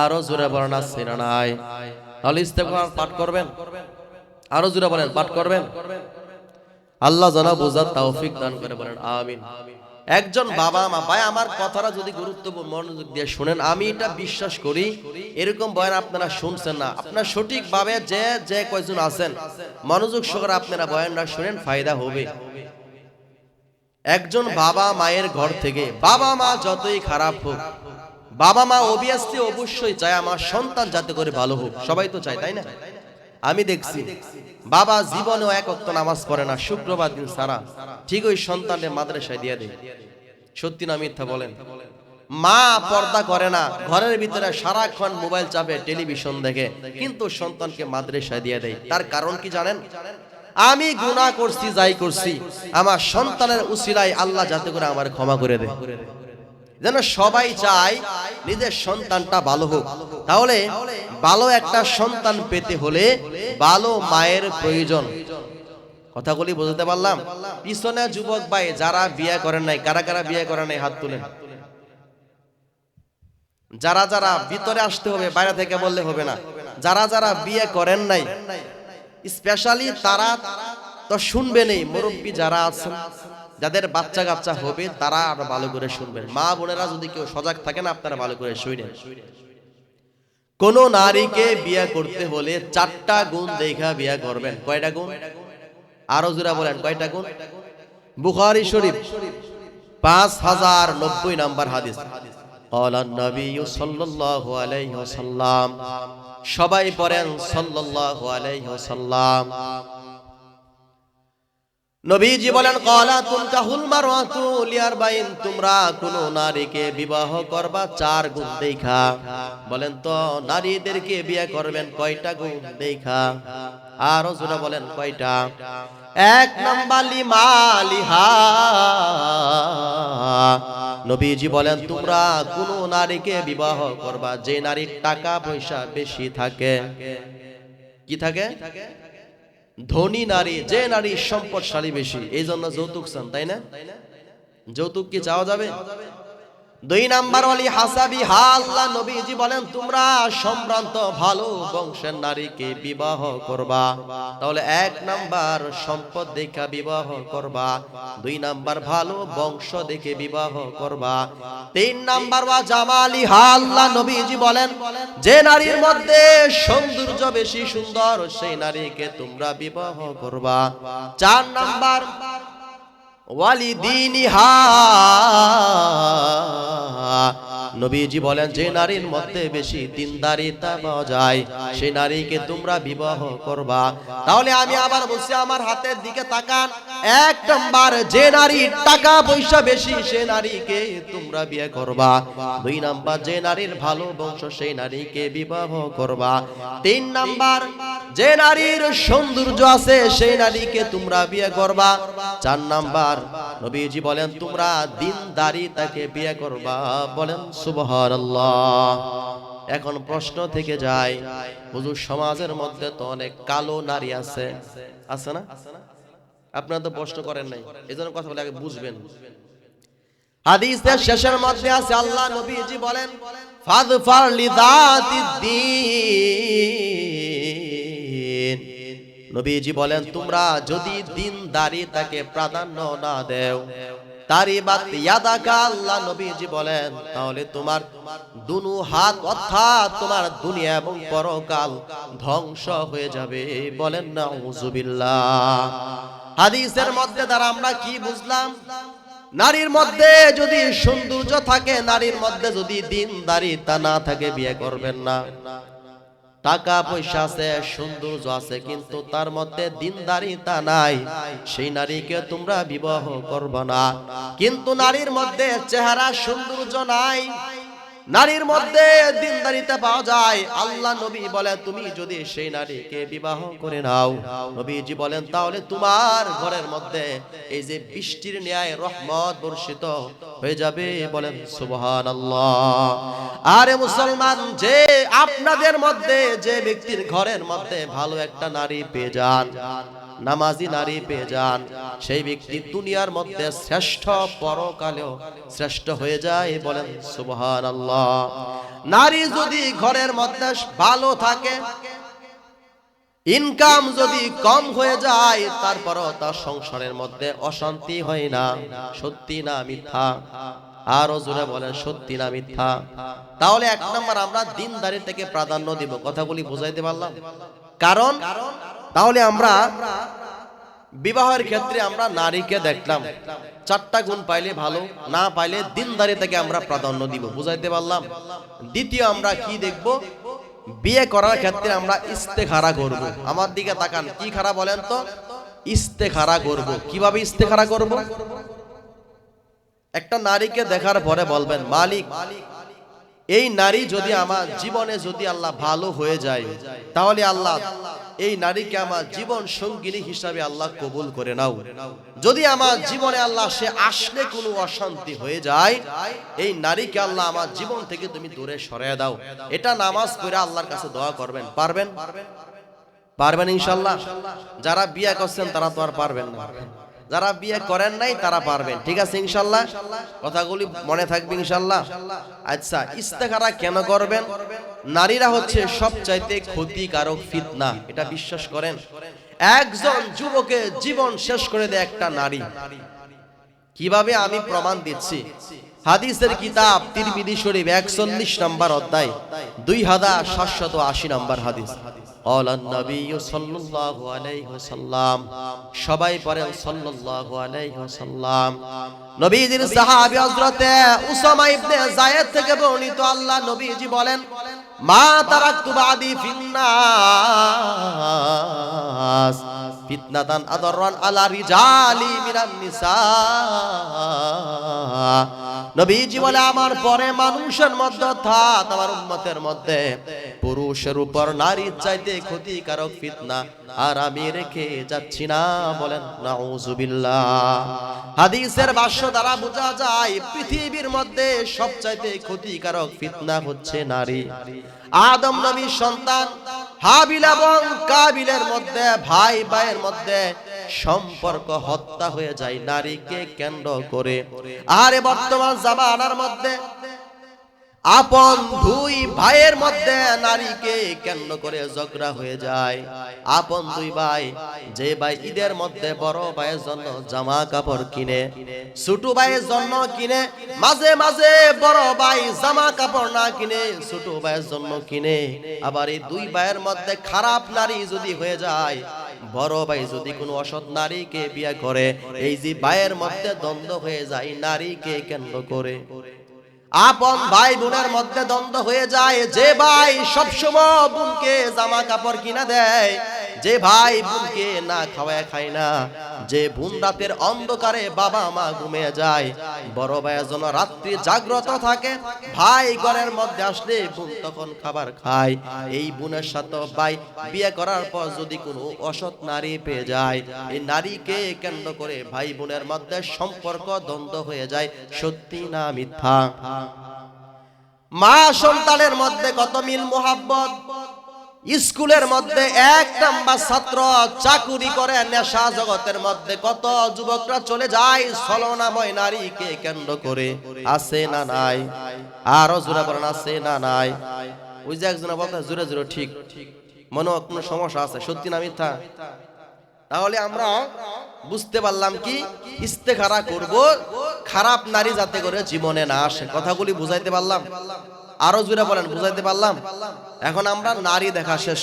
Speaker 1: আরো জোরে বলেন আছে না নাই? তাহলে ইস্তেগফার পাঠ করবেন, আরো জোরে বলেন পাঠ করবেন। আল্লাহ যেন বোঝার তৌফিক দান করে, বলেন আমিন। একজন বাবা মা, ভাই আমার কথাটা যদি গুরুত্বপূর্ণ মনোযোগ দিয়ে শুনেন, আমি এটা বিশ্বাস করি এরকম বয়ান আপনারা শুনছেন না, আপনারা সঠিকভাবে যে কয়জন আছেন মনোযোগ সহকারে আপনারা বয়ানটা শুনেন, ফায়দা হবে। একজন বাবা মায়ের ঘর থেকে, বাবা মা যতই খারাপ হোক, বাবা মা অবশ্যই চায় আমার সন্তান যাতে করে ভালো হোক, সবাই তো চায়, তাই না? আমি দেখছি বাবা জীবনেও এক ওয়াক্ত নামাজ পড়ে না, শুক্রবার দিন ছাড়া, ঠিক ওই সন্তানের মাদ্রাসায় দিয়ে দেয়। সত্যি না মিথ্যা বলেন? মা পর্দা করে না, ঘরের ভিতরে সারাক্ষণ মোবাইল চাপে, টেলিভিশন দেখে, কিন্তু সন্তানকে মাদ্রাসায় দিয়ে দেয়। তার কারণ কি জানেন? আমি গুনাহ করছি, যাই করছি, আমার সন্তানের উসিলায় আল্লাহ যাতে করে আমার ক্ষমা করে দেয়। যেন সবাই চায় নিজের সন্তানটা ভালো হোক। তাহলে ভালো একটা সন্তান পেতে হলে ভালো মায়ের প্রয়োজন। কথাগুলি বুঝতে পারলাম? পিছনে যুবক ভাই যারা বিয়ে করেন নাই, কারা কারা বিয়ে করেন নাই হাত তুলেন। যারা যারা ভিতরে আসতে হবে, বাইরে থেকে বললে হবে না। যারা যারা বিয়ে করেন নাই, স্পেশালি তারা তো শুনবেনই। মুরব্বী যারা আছেন, যাদের বাচ্চা কাচ্চা হবে, তারা আরো ভালো করে শুনবেন। মা বোনেরা যদি কেউ সজাগ থাকেন, আপনারা ভালো করে শুনেন। কোন নারীকে বিয়ে করতে হলে 4টা গুণ দেখা বিয়ে করবেন। কয়টা গুণ? আরো জোরে বলেন, কয়টা গুণ? বুখারী শরীফ 5090 নাম্বার হাদিস। ক্বালান নবী সাল্লাল্লাহু আলাইহি ওয়াসাল্লাম, সবাই পড়েন সাল্লাল্লাহু আলাইহি ওয়াসাল্লাম। নবীজি বলেন, ক্বালাতুন কাহুল মারওয়াতু লিআরবাইন, তোমরা কোন নারীকে বিবাহ করবা 4 গুণ দেখা। বলেন তো নারীদেরকে বিয়ে করবেন কয়টা গুণ দেখা? আরো জোরে বলেন, কয়টা? 1 নাম্বার লিমালিহা, নবীজি বলেন তোমরা কোন নারীকে বিবাহ করবা যে নারীর টাকা পয়সা বেশি থাকে। কি থাকে? ধনী নারী, যে নারী সম্পদশালী বেশি। এই জন্য যৌতুক চান, তাই না? যৌতুক কি চাওয়া যাবে? 2 নাম্বার ওয়ালি হাসাবি হাল, নবীজি বলেন তোমরা সম্ভ্রান্ত ভালো বংশের নারীকে বিবাহ করবা। তাহলে 1 নাম্বার সম্পদ দেখে বিবাহ করবা, 2 নাম্বার ভালো বংশ দেখে বিবাহ করবা, 3 নাম্বার ওয়া জামালি হাল, নবীজি বলেন যে নারীর মধ্যে সৌন্দর্য বেশি সুন্দর সেই নারীকে তোমরা বিবাহ করবা। 4 নাম্বার ওয়ালিদিনিহা, নবীজি বলেন যে নারীর মধ্যে বেশি দিনদারিতা পাওয়া যায় সেই নারীকে তোমরা বিবাহ করবা। তাহলে আমি আবার বলছি, আমার হাতের দিকে তাকান। 1 নাম্বার যে নারীর টাকা পয়সা বেশি সেই নারীকে তোমরা বিয়ে করবা। 2 নাম্বার যে নারীর ভালো বংশ সেই নারীকে বিবাহ করবা। 3 নাম্বার যে নারীর সৌন্দর্য আছে সেই নারীকে তোমরা বিয়ে করবা। 4 নাম্বার নবীজি বলেন তোমরা দিনদারিতাকে বিয়ে করবা। বলেন সুবহানাল্লাহ। এখন প্রশ্ন থেকে যায়, হুজুর সমাজের মধ্যে তো অনেক কালো নারী আছে, আছে না? আপনারা তো প্রশ্ন করেন নাই, এজন্য কথা বলে আগে বুঝবেন। হাদিসের শেষের মধ্যে আছে আল্লাহ নবীজি বলেন ফাযফার লিযাতিদ্দীন, নবীজি বলেন তোমরা যদি দিনদারিতাকে প্রাধান্য না দাও, তারিবাত ইয়াদাকা, আল্লাহ নবীজি বলেন তাহলে তোমার দুনু হাত অর্থাৎ তোমার দুনিয়া এবং পরকাল ধ্বংস হয়ে যাবে। বলেন নাউযুবিল্লাহ। হাদিসের মধ্যে দ্বারা আমরা কি বুঝলাম? নারীর মধ্যে যদি সৌন্দর্য থাকে, নারীর মধ্যে যদি দিনদারিতা না থাকে, বিয়ে করবেন না। টাকা পয়সা আছে, সৌন্দর্য আছে, কিন্তু তার মধ্যে দিনদারিতা নাই, সেই নারীকে তোমরা বিবাহ করবে না। কিন্তু নারীর মধ্যে চেহারা সৌন্দর্য নাই, নারীর মধ্যে দিনদারিতা পাওয়া যায়। আল্লাহ নবী বলে তুমি যদি সেই নারীকে বিবাহ করে নাও, নবীজি বলেন তাহলে তোমার ঘরের মধ্যে এই যে বৃষ্টির ন্যায় রহমত বর্ষিত হয়ে যাবে। বলেন সুবহানাল্লাহ। আরে মুসলমান, যে আপনাদের মধ্যে যে ব্যক্তির ঘরের মধ্যে ভালো একটা নারী পেয়ে যান, নামাজি নারী পেয়ে যান, সেই ব্যক্তি দুনিয়ার মধ্যে শ্রেষ্ঠ, পরকালেও শ্রেষ্ঠ হয়ে যায়। বলেন সুবহানাল্লাহ। নারী যদি ঘরের মধ্যে ভালো থাকে, ইনকাম যদি কম হয়ে যায়, তারপরও তার সংসারের মধ্যে অশান্তি হয় না। সত্যি না মিথ্যা? আরো জোরে বলেন সত্যি না মিথ্যা? তাহলে এক নম্বর আমরা দিনদারি থেকে প্রাধান্য দিব। কথাগুলি বুঝাইতে পারলাম? কারণ তাহলে আমরা বিবাহের ক্ষেত্রে আমরা নারীকে দেখলাম, চারটা গুণ পাইলে ভালো, না পাইলে দিনদারি থেকে আমরা প্রাধান্য দিব। বুঝাইতে পারলাম? দ্বিতীয় আমরা কি দেখব? বিয়ে করার ক্ষেত্রে আমরা ইস্তেখারা করব। আমার দিকে তাকান, কি খারা বলেন তো? ইস্তেখারা করব। কিভাবে ইস্তেখারা করব? একটা নারীকে দেখার পরে বলবেন, মালিক এই নারী যদি আমার জীবনে যদি আল্লাহ ভালো হয়ে যায়, তাহলে আল্লাহ এই নারীকে আমার জীবন সঙ্গিনী হিসাবে আল্লাহ কবুল করে নাও। যদি আমার জীবনে আল্লাহ সে আসলে কোনো অশান্তি হয়ে যায়, এই নারীকে আল্লাহ আমার জীবন থেকে তুমি দূরে সরিয়ে দাও। এটা নামাজ পড়ে আল্লাহর কাছে দোয়া করবেন। পারবেন? পারবেন ইনশাআল্লাহ? যারা বিয়ে করছেন তারা তো আর পারবেন না, যারা বিয়ে করেন নাই তারা পারবেন। ঠিক আছে ইনশাআল্লাহ? কথাগুলি মনে থাকবে ইনশাআল্লাহ? আচ্ছা, ইস্তেখারা কেন করবেন? নারীরা হচ্ছে সবচাইতে ক্ষতিকারক ফিতনা, এটা বিশ্বাস করেন? একজন যুবকের জীবন শেষ করে দেয় একটা নারী। কিভাবে? আমি প্রমাণ দিচ্ছি। হাদিসের কিতাব তিরমিজি শরীফ 41 নম্বর অধ্যায় 2780 নম্বর হাদিস। আলান নবী সাল্লাল্লাহু আলাইহি ওয়াসাল্লাম, সবাই পড়েন সাল্লাল্লাহু আলাইহি ওয়াসাল্লাম। নবীজির সাহাবী হযরত উসামা ইবনে যায়েদ থেকে বর্ণিত, আল্লাহ নবীজি বলেন, মা তারাকতু বাদি ফিন্নাস ফিতনাতান আদরান আলা রিজালি মিনান নিসা। নবীজি বলে, আমার পরে মানুষের মধ্যে অর্থাৎ আমার উম্মতের মধ্যে পুরুষের উপর নারীর চাইতে ক্ষতিকারক ফিতনা আর আমি রেখে যাচ্ছি না। বলেন নাউজুবিল্লাহ। হাদিসের ভাষ্য দ্বারা বোঝা যায় পৃথিবীর মধ্যে সবচাইতে ক্ষতিকারক ফিতনা হচ্ছে নারী। আদম নবীর সন্তান হাবিল এবং কাবিলের মধ্যে, ভাই ভাইয়ের মধ্যে সম্পর্ক হত্যা হয়ে যায় নারীকে কেন্দ্র করে। আর বর্তমান জামানার মধ্যে আপন দুই ভাইয়ের মধ্যে নারীকে কেন্দ্র করে ঝগড়া হয়ে যায়। আপন দুই ভাই, যে ভাই ঈদের মধ্যে বড় ভাইয়ের জন্য জামা কাপড় কিনে, ছোট ভাইয়ের জন্য কিনে, মাঝে মাঝে বড় ভাই জামা কাপড় না কিনে ছোট ভাইয়ের জন্য কিনে। আবার এই দুই ভাইয়ের মধ্যে খারাপ নারী যদি হয়ে যায়, বড় ভাই যদি কোনো অসৎ নারীকে বিয়ে করে, এই যে ভাইয়ের মধ্যে দ্বন্দ্ব হয়ে যায় নারীকে কেন্দ্র করে। আপন ভাই বোনের মধ্যে দ্বন্দ্ব হয়ে যায়, যে ভাই সবসময় বোনকে জামা কাপড় কিনা দেয়, যে ভাই বোনকে না খাওয়ায় খায় না, যে বোন রাতের অন্ধকারে বাবা মা ঘুমিয়ে যায়, বড় ভাইয়ের জন্য রাত্রি জাগ্রত থাকে, ভাই ঘরের মধ্যে আসলে বোন তখন খাবার খায়। এই বোনের সাথে ভাই বিয়ে করার পর যদি কোনো অসৎ নারী পেয়ে যায়, এই নারীকে কেন্দ্র করে ভাই বোনের মধ্যে সম্পর্ক দ্বন্দ্ব হয়ে যায়। সত্যি না মিথ্যা? মা সন্তানের মধ্যে কত মিল মোহাব্বত, স্কুলের মধ্যে এক নাম্বার ছাত্র চাকুরি করে নেশা জগতের মধ্যে কত যুবকরা চলে যায় ছলনাময় নারীকে কেন্দ্র করে। আছে না নাই? আরো জোরে বলেন আছে না নাই? ওই যে একজন বলতে জোরে জোরে ঠিক, মনে কোনো সমস্যা আছে? সত্যি না মিথ্যা? তাহলে আমরা বুঝতে পারলাম কি ইস্তেখারা করব খারাপ নারী যাতে করে জীবনে না আসে। কথাগুলি বুঝাইতে পারলাম? আরো জোরে বলেন বুঝাইতে পারলাম? এখন আমরা নারী দেখা শেষ,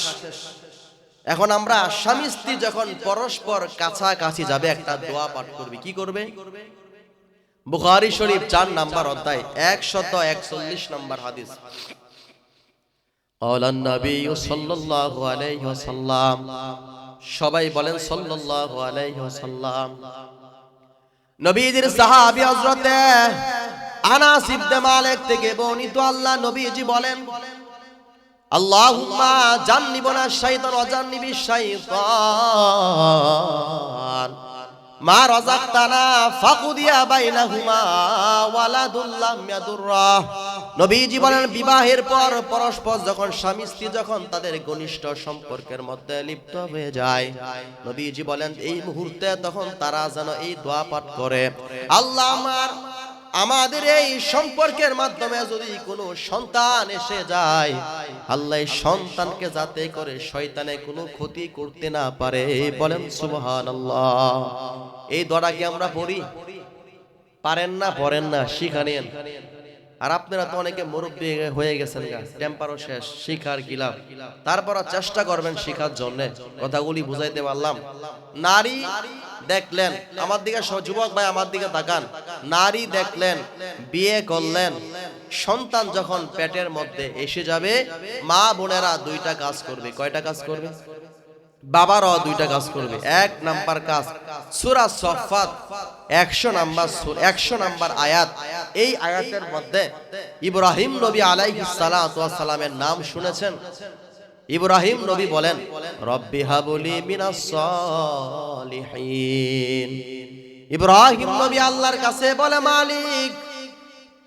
Speaker 1: এখন আমরা স্বামী স্ত্রী যখন পরস্পর কাছাকাছি যাবে একটা দোয়া পাঠ করবে। কি করবে? বুখারী শরীফ 4 নম্বর অধ্যায় 141 নম্বর হাদিস। আলান নবী সাল্লাল্লাহু আলাইহি ওয়াসাল্লাম, সবাই বলেন সাল্লাল্লাহু আলাইহি ওয়াসাল্লাম। নবীজির সাহাবী হযরত আনাস ইবনে মালিক থেকে বর্ণিত আল্লাহ নবীজি বলেন, আল্লাহুম্মা জান্নিবনা শাইতান ওয়া জান্নিবিশ শাইতান মা রাযাকতানা ফাকুদিয়া বাইনাহুমা ওয়ালাদুল্লাম ইয়াদুররা। নবীজি বলেন, বিবাহের পর পরস্পর যখন স্বামী স্ত্রী যখন তাদের ঘনিষ্ঠ সম্পর্কের মধ্যে লিপ্ত হয়ে যায়, নবীজি বলেন এই মুহূর্তে তখন তারা যেন এই দোয়া পাঠ করে, আল্লাহ আমাদের এই সম্পর্কের মাধ্যমে যদি কোনো সন্তান এসে যায়, আল্লাহ সন্তানকে যাতে করে শয়তানে কোনো ক্ষতি করতে না পারে। বলেন সুবহানাল্লাহ। এই দোয়াটা কি আমরা পড়ি? পারেন না, পড়েন না, শিখা নেন। আর আপনারা তো অনেকে মুরব্বী হয়ে গেছেন, টেম্পারও শেষ, শিখার কি লাভ? তারপর চেষ্টা করবেন শিখার জন্য। কথাগুলি বুঝাইতে পারলাম? নারী দেখলেন, আমার দিকে যুবক ভাই আমার দিকে তাকান, নারী দেখলেন বিয়ে করলেন, সন্তান যখন পেটের মধ্যে এসে যাবে, মা বোনেরা দুইটা কাজ করবে। কয়টা কাজ করবে? বাবারাও দুইটা কাজ করবে। এক নাম্বার কাজ, সূরা সফফাত 100 নাম্বার আয়াত। এই আয়াতের মধ্যে ইব্রাহিম নবী আলাইহিস সালাতু ওয়াস সালামের নাম শুনেছেন? ইব্রাহিম নবী বলেন, রব্বি হাবলি মিনাস সলিহিন। ইব্রাহিম নবী আল্লাহর কাছে বলে, মালিক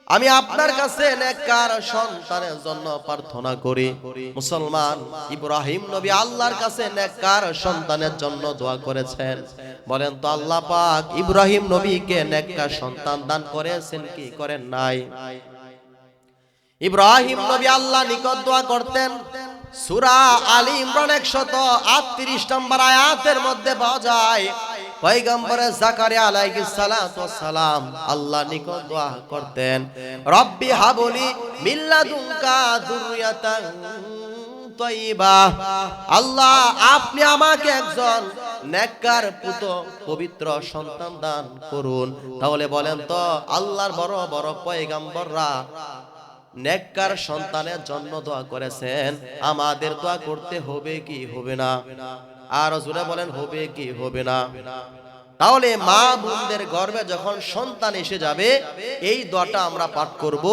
Speaker 1: আমি আপনার কাছে নেককার সন্তানের জন্য প্রার্থনা করি। মুসলমান, ইব্রাহিম নবী আল্লাহর কাছে নেককার সন্তানের জন্য দোয়া করেছেন। বলেন তো আল্লাহ পাক ইব্রাহিম নবীকে নেককার সন্তান দান করেছেন কি করেন নাই? ইব্রাহিম নবী আল্লাহ নিকট দোয়া করতেন। সূরা আলী ইমরান 138 নম্বর আয়াতের মধ্যে পাওয়া যায়, পয়গম্বর জাকারিয়া আলাইহিস সালাতু ওয়াস সালাম আল্লাহ নিকট দোয়া করতেন, রব্বি হাবলি মিন লাদুনকা যুররিয়াতান তাইয়্যিবা। আল্লাহ আপনি আমাকে একজন নেককার পুত পবিত্র সন্তান দান করুন। তাহলে বলেন তো আল্লাহর বড় বড় পয়গম্বররা নেককার সন্তানের জন্য দোয়া করেছেন, আমাদের দোয়া করতে হবে কি হবে না? আর জোরে বলেন, হবে কি হবে না? তাহলে মা বোনদের গর্ভে যখন সন্তান এসে যাবে, এই দোয়াটা আমরা পাঠ করব,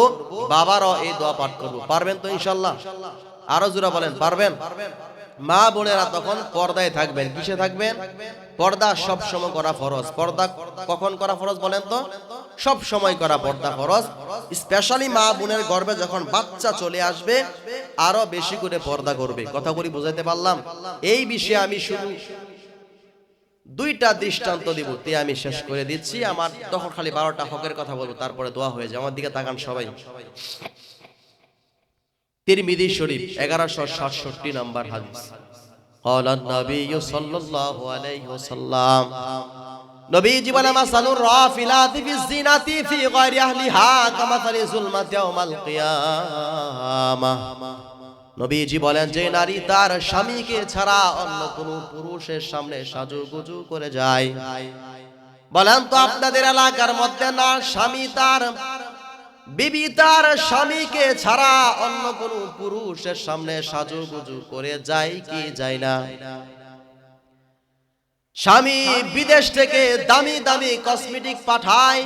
Speaker 1: বাবারাও এই দোয়া পাঠ করব। পারবেন তো ইনশাআল্লাহ? আরো জোরে বলেন, পারবেন? মা বোনেরা তখন পর্দায় থাকবেন। কিসে থাকবেন? পর্দা সব সময় করা ফরজ। পর্দা কখন করা ফরজ বলেন তো? সব সময় করা পর্দা ফরজ। স্পেশালি মা বোনের গর্ভে যখন বাচ্চা চলে আসবে, আরো বেশি করে পর্দা করবে। কথাগুলি বুঝাইতে পারলাম? এই বিষয়ে আমি শুধু দুইটা দৃষ্টান্ত দিব, তে আমি শেষ করে দিচ্ছি। আমার তখন খালি 12টা হকের কথা বলবো, তারপরে দোয়া হয়ে যায়। আমার দিকে তাকান সবাই। তিরমিজি শরীফ 1167 নম্বর হাদিস। قال النبي صلى الله عليه وسلم, নবীজি বলেন, মাসালুর রাফিলাতি ফিজ-জিনাতি ফি গায়রি আহলিহা কামাসালি যুলমাতি ইয়াউমাল কিয়ামাহ। নবীজি বলেন, যে নারী তার স্বামীকে ছাড়া অন্য কোনো পুরুষের সামনে সাজুগুজু করে যায়। বলেন তো আপনাদের এলাকার মধ্যে না স্বামী তার বিবি তার স্বামীকে ছাড়া অন্য কোন পুরুষের সামনে সাজুগুজু করে যায় কি যায় না? স্বামী বিদেশ থেকে দামি দামি কসমেটিক পাঠায়,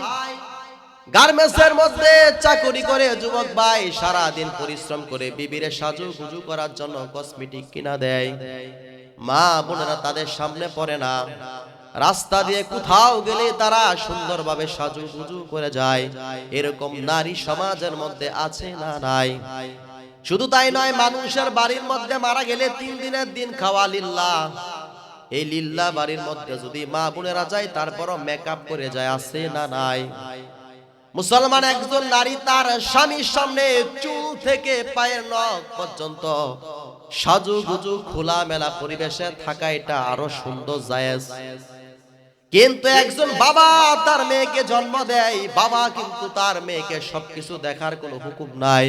Speaker 1: গার্মেন্টসের মধ্যে চাকরি করে যুবক ভাই সারা দিন পরিশ্রম করে বিবিরে সাজুগুজু করার জন্য কসমেটিক কিনা দেয়। মা বোনেরা তাদের সামনে পড়ে না, রাস্তা দিয়ে কোথাও গেলে তারা সুন্দরভাবে সাজুগুজু করে যায়। এরকম নারী সমাজের মধ্যে আছে না নাই? শুধু তাই নয়, মানুষের বাড়ির মধ্যে মারা গেলে 3 দিনের দিন খাওয়া লিল্লাহ। এই লিল্লাহ বাড়ির মধ্যে যদি মা বোনেরা যায়, তারপরও মেকআপ করে যায়, আছে না নাই? মুসলমান একজন নারী তার স্বামীর সামনে চুল থেকে পায়ের নখ পর্যন্ত সাজুগুজু খোলা মেলা পরিবেশে থাকা, এটা আরো সুন্দর জায়েজ। কিন্তু একজন বাবা তার মেয়েকে জন্ম দেয়, বাবা কিন্তু তার মেয়েকে সবকিছু দেখার কোনো হুকুম নাই,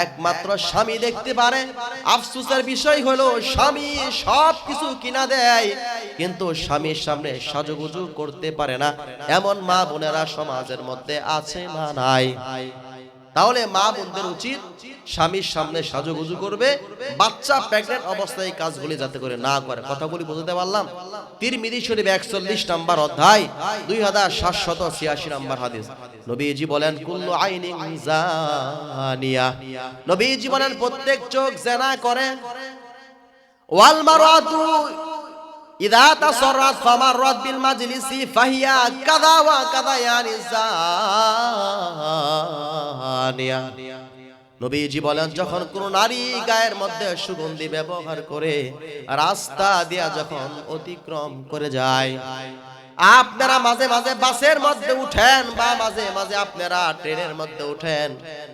Speaker 1: একমাত্র স্বামী দেখতে পারে। আফসোসের বিষয় হলো স্বামী সবকিছু কিনা দেয়, কিন্তু স্বামীর সামনে সাজুগুজু করতে পারে না। এমন মা বোনেরা সমাজের মধ্যে আছে না নাই? তাহলে মা বোনদের উচিত স্বামীর সামনে সাজুগুজু করবে, বাচ্চা প্রেগনেন্ট অবস্থায় কাজগুলি যাতে করে না করে। কথাগুলি বুঝতে পারলাম? তিরমিজি শরীফ 41 নম্বর অধ্যায় 2786 নম্বর হাদিস। নবীজি বলেন কুল্লু আইনিন জানিয়া, নবীজি বলেন প্রত্যেক চোখ জিনা করে। ওয়াল মারাতু ইদা তাসাররাত ফামাররাত বিল মাজলিসি ফাহিয়া কাযা ওয়া কাযা ইয়ানি জানিয়া। নবীজি বলেন যখন কোন নারী গায়ের মধ্যে সুগন্ধি ব্যবহার করে রাস্তা দিয়া যখন অতিক্রম করে যায়, আপনারা মাঝে মাঝে বাসের মধ্যে উঠেন বা মাঝে মাঝে আপনারা ট্রেনের মধ্যে উঠেন,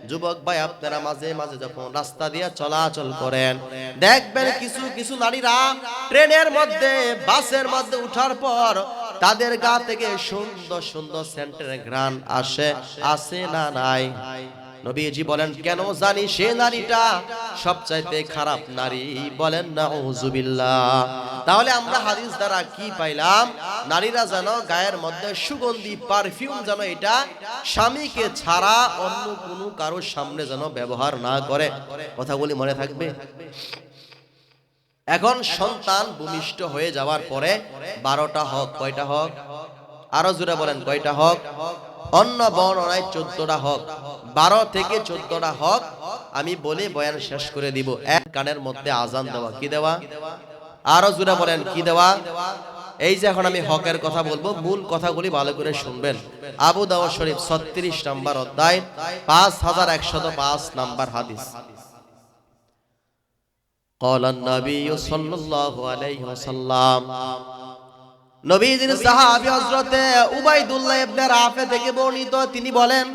Speaker 1: যুবক ভাই আপনারা মাঝে মাঝে যখন রাস্তা দিয়ে চলাচল করেন, দেখবেন কিছু কিছু নারীরা ট্রেনের মধ্যে বাসের মধ্যে উঠার পর তাদের গা থেকে সুন্দর সুন্দর সেন্টের ঘ্রাণ আসে না নাই? নবীজি বলেন কেন জানি সে নারীটা সবচাইতে খারাপ নারী। বলেন নাউজুবিল্লাহ। তাহলে আমরা হাদিস দ্বারা কি পাইলাম? নারীরা যেন গায়ের মধ্যে সুগন্ধি পারফিউম যেন এটা স্বামীকে ছাড়া অন্য কোনো কারোর সামনে যেন ব্যবহার না করে। কথাগুলি মনে থাকবে। এখন সন্তান ভূমিষ্ঠ হয়ে যাওয়ার পরে 12টা হক, কয়টা হক? আরো জোরে বলেন, কয়টা হক? অন্য বর্ণনায় 14টা হক। 12 থেকে 14টা হক আমি বলে বয়ান শেষ করে দিব। এক, কানের মধ্যে আজান দেওয়া। কি দেওয়া? আরো জোরে বলেন, কি দেওয়া? এই যে এখন আমি হকের কথা বলবো, মূল কথাগুলি ভালো করে শুনবেন। আবু দাউদ শরীফ 36 নম্বর অধ্যায় 5105 নম্বর হাদিস। قال النبي صلى الله عليه وسلم, নবীজির সাহাবী হযরত উবাইদুল্লাহ ইবনে রাফি থেকে বর্ণিত, তিনি বলেন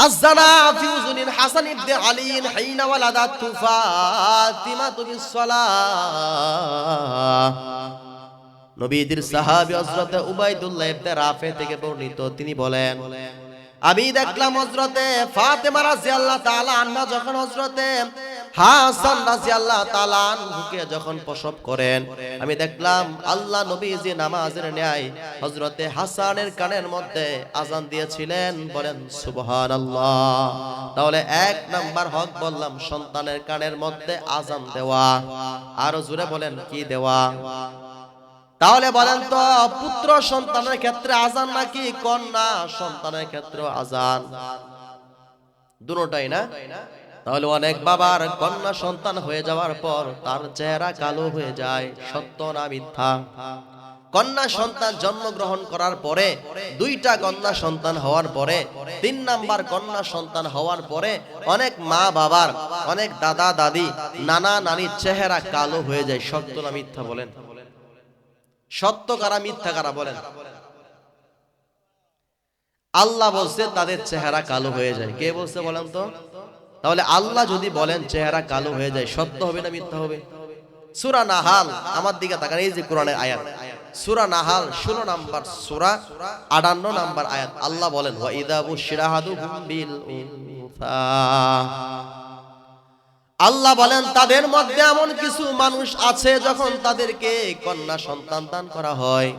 Speaker 1: আযানা ফি উযুনিল হাসান ইবনে আলী হিনা ওয়ালাদাত ফাতিমা বিসসালাহ। নবীজির সাহাবী হযরত উবাইদুল্লাহ ইবনে রাফি থেকে বর্ণিত, তিনি বলেন আমি দেখলাম হযরতে ফাতেমা রাদিয়াল্লাহু তাআলা আনহা যখন হযরতে হাসান রাদিয়াল্লাহু তাআলা আনহুকে যখন প্রসব করেন, আমি দেখলাম আল্লাহ নবীজি নামাজের ন্যায় হযরতে হাসানের কানের মধ্যে আজান দিয়েছিলেন। বলেন সুবহানাল্লাহ। তাহলে এক নাম্বার হক বললাম সন্তানের কানের মধ্যে আজান দেওয়া। আরো জোরে বলেন, কি দেওয়া? তাহলে বলেন তো পুত্র সন্তানের ক্ষেত্রে আজান নাকি কন্যা সন্তানের ক্ষেত্রে আজান? দুটোটাই না? তাহলে অনেক বাবার কন্যা সন্তান হয়ে যাওয়ার পর তার চেহারা কালো হয়ে যায়। সত্য না মিথ্যা? কন্যা সন্তান জন্মগ্রহণ করার পরে, 2টা কন্যা সন্তান হওয়ার পরে, 3 নাম্বার কন্যা সন্তান হওয়ার পরে অনেক মা বাবার, অনেক দাদা দাদি, নানা নানির চেহারা কালো হয়ে যায়। সত্য না মিথ্যা বলেন? সত্য কারা মিথ্যা কারা বলেন? আল্লাহ বলছে তাদের চেহারা কালো হয়ে যায়। কে বলছে বলেন তো? তাহলে আল্লাহ যদি বলেন চেহারা কালো হয়ে যায়, সত্য হবে না মিথ্যা হবে? সূরা নাহাল, আমার দিকে তাকান, এই যে কোরআনের আয়াত, সূরা নাহাল 16 নাম্বার সূরা 58 নাম্বার আয়াত। আল্লাহ বলেন ওয়া ইযা বুশিরা আহাদুহুম বিল উনসা, আল্লাহ বলেন তাদের মধ্যে এমন কিছু মানুষ আছে যখন তাদেরকে কন্যা সন্তান দান করা হয়,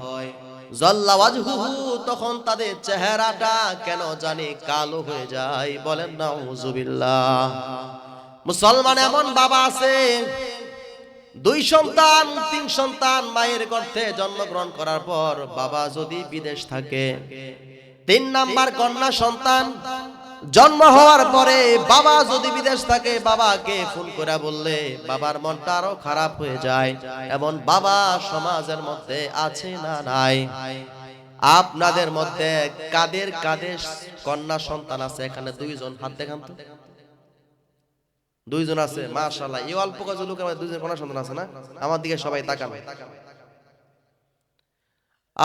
Speaker 1: জাল্লা ওয়াজহুহু, তখন তাদের চেহারাটা কেন জানি কালো হয়ে যায়। বলেন নাউজুবিল্লাহ। মুসলমান এমন বাবা আছে 2 সন্তান 3 সন্তান মায়ের গর্ভে জন্মগ্রহণ করার পর বাবা যদি বিদেশ থাকে, 3 নাম্বার কন্যা সন্তান জন্ম হওয়ার পরে বাবা যদি বিদেশ থাকে, বাবাকে ফোন করে বললে বাবার মনটা আরো খারাপ হয়ে যায়। এমন বাবা সমাজের মধ্যে আছে না নাই? আপনাদের মধ্যে কাদের কাদের কন্যা সন্তান আছে? এখানে 2 জন, হাত দেখান তো। 2 জন আছে, মাশাআল্লাহ। এই অল্প কয়েক লোকের মধ্যে 2 জন কন্যা সন্তান আছে না? আমার দিকে সবাই তাকান।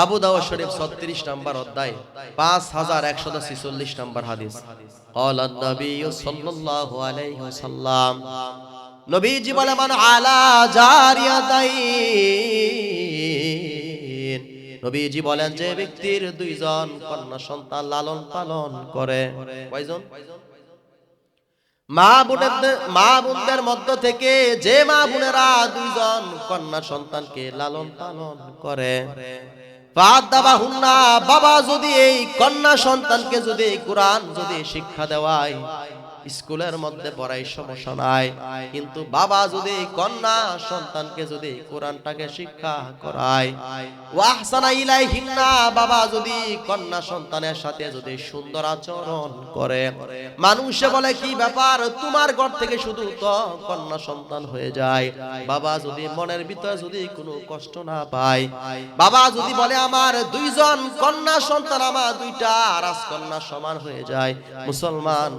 Speaker 1: আবু দাউদ শরীফ 36 নম্বর অধ্যায় 5146 নম্বর হাদিস। ক্বালা নবী সাল্লাল্লাহু আলাইহি ওয়াসাল্লাম, নবীজি বলেন মান আলা জারিয়াতাইন, নবীজি বলেন যে ব্যক্তির 2 জন কন্যা সন্তান লালন পালন করে। কয়জন? মা বোনদের মধ্য থেকে যে মা বোনেরা 2 জন কন্যা সন্তানকে লালন পালন করে, বাবা যদি এই কন্যা সন্তানকে যদি কোরআন যদি শিক্ষা দেওয়ায়, স্কুলের মধ্যে পড়াই সমস্যা নাই, কিন্তু বাবা যদি কন্যা সন্তানকে যদি কোরআনটাকে শিক্ষা করায়, ওয়াহসানা ইলাইহিন্না, বাবা যদি কন্যা সন্তানের সাথে যদি সুন্দর আচরণ করে, মানুষে বলে কি ব্যাপার তোমার ঘর থেকে শুধু তো কন্যা সন্তান হয়ে যায়, বাবা যদি মনের ভিতরে যদি কোনো কষ্ট না পায়, বাবা যদি বলে আমার দুইজন কন্যা সন্তান আমার দুইটা রাজকন্যা সমান হয়ে যায়, মুসলমান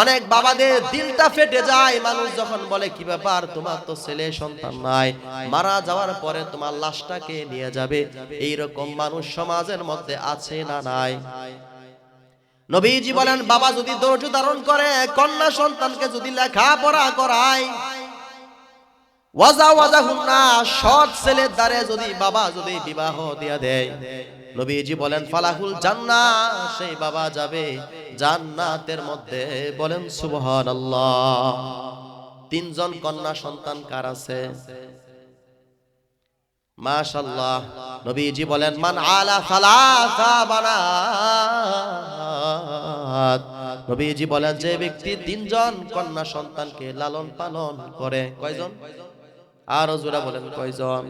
Speaker 1: অনেক বাবাদের দিলটা ফেটে যায়। মানুষ যখন বলে কি ব্যাপার তোমার তো ছেলে সন্তান নাই, মারা যাওয়ার পরে তোমার লাশটাকে নিয়ে যাবে, এইরকম মানুষ সমাজের মধ্যে আছে না নাই? নবীজি বলেন বাবা যদি ধৈর্য ধারণ করে কন্যা সন্তানকে যদি লেখাপড়া করায়, সৎ ছেলের দ্বারে যদি বাবা যদি বিবাহ দিয়া দেয়, নবীজি বলেন ফালাহুল জান্নাহ, সেই বাবা যাবে জান্নাতের মধ্যে। বলেন সুবহানাল্লাহ। তিনজন কন্যা সন্তান কার আছে? মাশাআল্লাহ। নবীজি বলেন মান আলা সালাসা বানাত, নবীজি বলেন যে ব্যক্তি তিনজন কন্যা সন্তানকে লালন পালন করে, কয়জন? আরো জোরে বলেন কয়জন?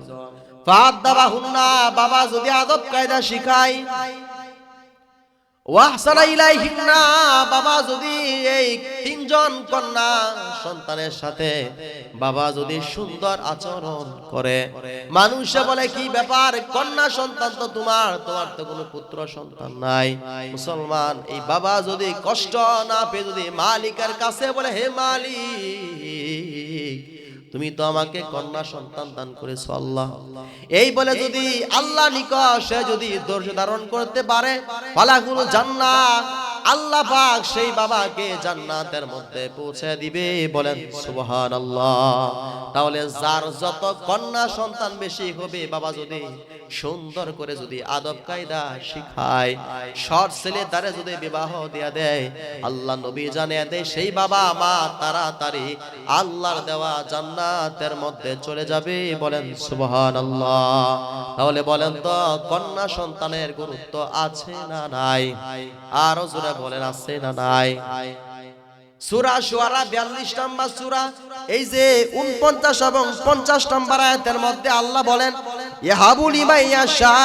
Speaker 1: ফাদাবাহুন্না, বাবা যদি আদব কায়দা শিখায়, ওয়াহসানা ইলাইহিন্না, বাবা যদি এই তিনজন কন্যা সন্তানের সাথে বাবা যদি সুন্দর আচরণ করে, মানুষে বলে কি ব্যাপার কন্যা সন্তান তো তোমার তো কোনো পুত্র সন্তান নাই, মুসলমান এই বাবা যদি কষ্ট না পেয়ে যদি মালিকের কাছে বলে হে মালিক তুমি তো আমাকে কন্যা সন্তান দান করেছো আল্লাহ, এই বলে যদি আল্লাহ নিকটে যদি ধৈর্য ধারণ করতে পারে, ফালাহুল জান্নাহ, আল্লাহ পাক সেই বাবাকে জান্নাতের মধ্যে পৌঁছে দিবে। বলেন সুবহানাল্লাহ। তাহলে যার যত কন্যা সন্তান বেশি হবে, বাবা যদি সুন্দর করে যদি আদব কায়দা শিখায়, সৎ ছেলে দ্বারে যদি বিবাহ দিয়া দেয়, আল্লাহ নবী জানিয়ে দেয় সেই বাবা মা তাড়াতাড়ি আল্লাহর দেওয়া জান্নাতের মধ্যে চলে যাবে। বলেন সুবহানাল্লাহ। তাহলে বলেন তো কন্যা সন্তানের গুরুত্ব আছে না নাই? আরো জোরে বলেন আছে না নাই? সূরা শুআরা 42 নম্বর সূরা, এই যে 49 এবং 50 নম্বর আয়াতের মধ্যে আল্লাহ বলেন ইয়াহাবু লিমান ইয়াশা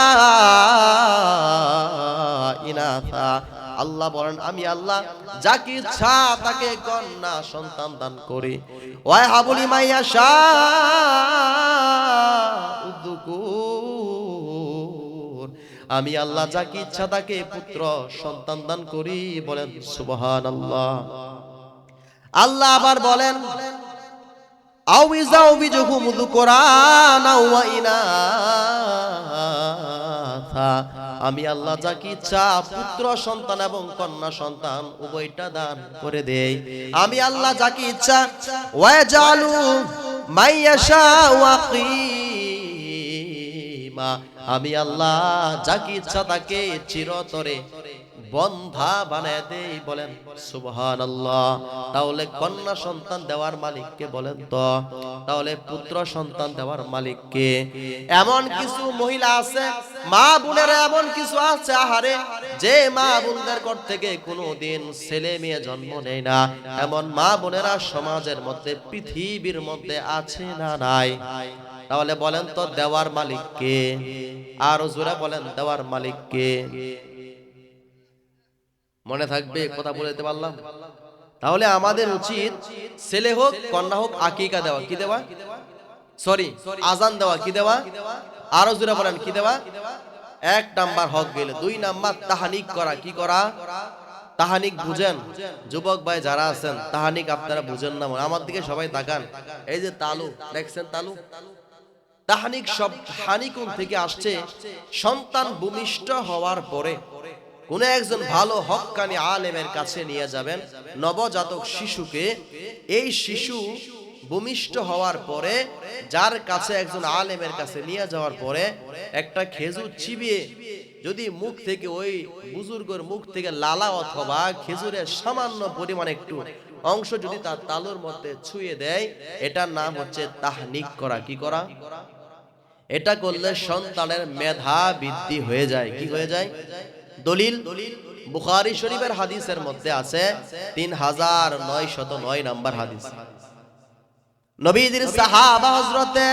Speaker 1: ইনাসা, আল্লাহ বলেন আমি আল্লাহ যাকে ইচ্ছা তাকে কন্যা সন্তান দান করি, ওয়াহাবু লিমান ইয়াশা উযকুর, আমি আল্লাহ যাকে ইচ্ছা তাকে পুত্র সন্তান দান করি। বলেন সুবহানাল্লাহ। আল্লাহ আবার বলেন আউইজাউ বিজুহুম যুকরানা ওয়া ইনাসা, আমি আল্লাহ যাকে ইচ্ছা পুত্র সন্তান এবং কন্যা সন্তান উভয়টা দান করে দেই। আমি আল্লাহ যাকে ইচ্ছা ওয়াজালু মাইয়াশা ওয়াকিমা, আমি আল্লাহ যাকে ইচ্ছা তাকে চিরতরে বন্ধা বানায় দেই। বলেন সুবহানাল্লাহ। তাহলে কন্যা সন্তান দেওয়ার মালিককে বলেন তো, তাহলে পুত্র সন্তান দেওয়ার মালিককে? এমন কিছু মহিলা আছে, মা বোনেরা এমন কিছু আছে আহারে, যে মা বোনদের ঘর থেকে কোনোদিন ছেলে মেয়ে জন্ম নেয় না, এমন মা বোনেরা সমাজের মধ্যে পৃথিবীর মধ্যে আছে না নাই? তাহলে বলেন তো দেওয়ার মালিককে? আরো জোরে বলেন দেওয়ার মালিককে? মনে থাকবে কথা বলে দিতে পারলাম? তাহলে আমাদের উচিত ছেলে হোক কন্যা হোক আকিকা দেওয়া, কি দেওয়া, সরি আজান দেওয়া, কি দেওয়া, আরো জোরে বলেন কি দেওয়া? 1 নাম্বার হক গেলে। 2 নাম্বার তাহানিক করা, কি করা? তাহানিক বুঝেন? যুবক ভাই যারা আছেন তাহানিক আপনারা বুঝেন না, আমার দিকে সবাই তাকান। এই যে তালু দেখছেন, তালু, তাহানিক সব হানিকুন থেকে আসছে। সন্তান ভূমিষ্ঠ হওয়ার পরে কোন একজন ভালো হক্কানি আলেমের কাছে নিয়ে যাবেন নবজাতক শিশুকে। এই শিশু ভূমিষ্ঠ হওয়ার পরে যার কাছে একজন আলেমের কাছে নিয়ে যাওয়ার পরে একটা খেজুর চিবিয়ে যদি মুখ থেকে ওই বুজুর্গের মুখ থেকে লালা অথবা খেজুরের সামান্য পরিমাণ একটু অংশ যদি তার তালুর মধ্যে ছুঁয়ে দেয়, এটার নাম হচ্ছে তাহনিক করা। কি করা? এটা করলে সন্তানের মেধা বৃদ্ধি হয়ে যায়। কি হয়ে যায়? দলিল বুখারী শরীফের হাদিসের মধ্যে আছে 3909 নম্বর হাদিস। নবীজির সাহাবা হযরতে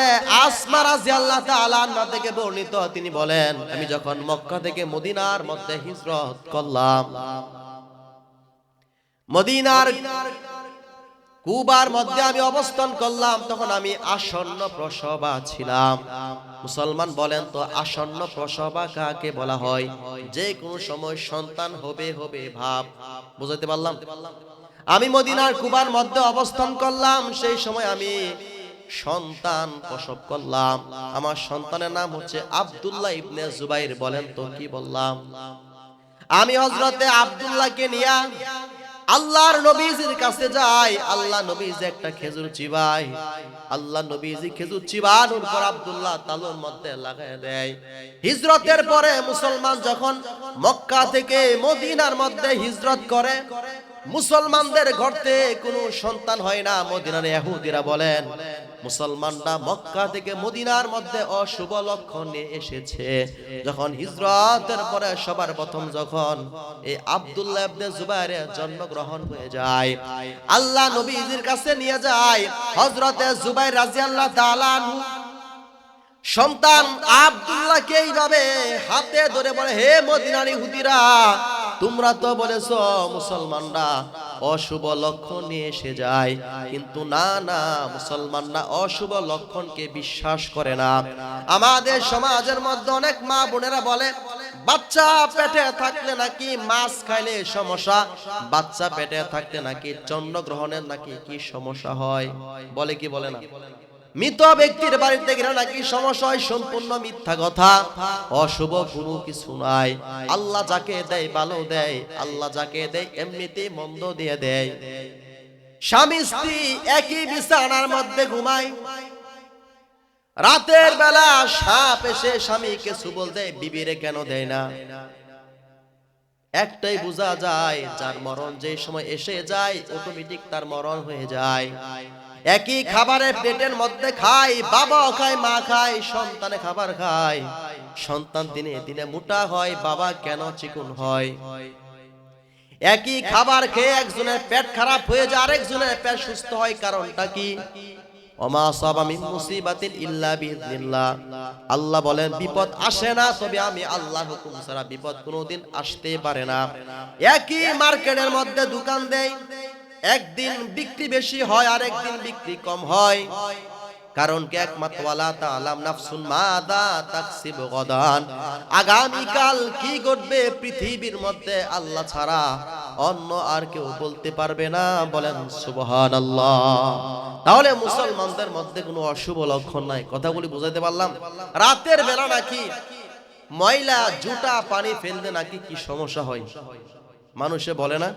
Speaker 1: আসমা রাদিয়াল্লাহু তাআলা আনহা থেকে বর্ণিত, তিনি বলেন, আমি যখন মক্কা থেকে মদিনার মধ্যে হিজরত করলাম, মদিনার কুবার মধ্যে আমি অবস্থান করলাম, তখন আমি আসন্ন প্রসবা ছিলাম। মুসলমান বলেন তো আসন্ন প্রসবা কাকে বলা হয়? যে কোনো সময় সন্তান হবে হবে ভাব। বুঝাতে পারলাম? আমি মদিনার কুবার মধ্যে অবস্থান করলাম, সেই সময় আমি সন্তান প্রসব করলাম। আমার সন্তানের নাম হচ্ছে আব্দুল্লাহ ইবনে জুবাইর। বলেন তো কি বললাম? আমি হযরতে আব্দুল্লাহকে নিয়ে আল্লাহর নবীজির কাছে যাই। আল্লাহ নবীজি একটা খেজুর চিবায়, আল্লাহ নবীজি খেজুর চিবানোর পর আব্দুল্লাহ তালুর মধ্যে লাগায় দেয়। হিজরতের পরে মুসলমান যখন মক্কা থেকে মদিনার মধ্যে হিজরত করে, মুসলমানদের ঘর থেকে কোনো সন্তান হয় না। মদিনার ইহুদিরা বলেন মুসলমানরা মক্কা থেকে মদিনার মধ্যে অশুভ লক্ষণ নিয়ে এসেছে। যখন হিজরতের পরে সবার প্রথম যখন এই আব্দুল্লাহ ইবনে জুবাইরের জন্মগ্রহণ হয়ে যায়, আল্লাহ নবীজির কাছে নিয়ে যায় হযরতে জুবাইর রাদিয়াল্লাহু তাআলা আনহু। সন্তান আব্দুল্লাহকে এইভাবে হাতে ধরে বলে, হে মদিনার ইহুদিরা, তোমরা তো বলেছো মুসলমানরা অশুভ লক্ষণ নিয়ে এসে যায়, কিন্তু না না, মুসলমানরা অশুভ লক্ষণকে বিশ্বাস করে না। আমাদের সমাজের মধ্যে অনেক মা বোনেরা বলে বাচ্চা পেটে থাকলে নাকি মাছ খাইলে সমস্যা, বাচ্চা পেটে থাকলে নাকি চন্দ্রগ্রহণের নাকি কি সমস্যা হয়। বলে কি বলে না? মৃত ব্যক্তির বাড়িতে গেলে নাকি সমস্যা হয়। সম্পূর্ণ মিথ্যা কথা, অশুভ কোনো কিছু নাই। আল্লাহ যাকে দেয় ভালো দেয়, আল্লাহ যাকে দেয় এমনিতেই মন্দ দিয়ে দেয়। স্বামী স্ত্রী একই বিছানার মধ্যে ঘুমায়, রাতের বেলা সাপ এসে স্বামীকে সুবল দেয়, বিবিরে কেন দেয় না? একটাই বোঝা যায়, যার মরণ যে সময় এসে যায় অটোমেটিক তার মরণ হয়ে যায়। একই খাবারে পেটের মধ্যে খায়, বাবা খায়, মা খায়, সন্তানে খাবার খায়, সন্তান দিনে দিনে মোটা হয়, বাবা কেন চিকন হয়? একই খাবার খেয়ে একজনের পেট খারাপ হয়ে যায়, আরেকজনের পেট সুস্থ হয়। কারণটা কি? ওমা সাবা মিন মুসিবাতিন ইল্লা বিইذনিল্লাহ। আল্লাহ বলেন বিপদ আসে না তবে আমি আল্লাহর হুকুম ছাড়া বিপদ কোনোদিন আসতে পারে না। একই মার্কেটের মধ্যে দোকান দেয়, একদিন বিক্রি বেশি হয়, আরেকদিন বিক্রি কম হয়। কারণ কি? একমাত্র ওয়ালা তাআলাম নাফসুন মাদা তাকসিবু গাদান, আগামীকাল কি ঘটবে পৃথিবীর মধ্যে আল্লাহ ছাড়া অন্য আর কেউ বলতে পারবে না। বলেন সুবহানাল্লাহ। তাহলে মুসলমানদের মধ্যে কোনো অশুভ লক্ষণ নাই। কথাগুলি বুঝাইতে পারলাম? রাতের বেলা নাকি ময়লা জুতা পানি ফেললে নাকি কি সমস্যা হয় মানুষে বলে না?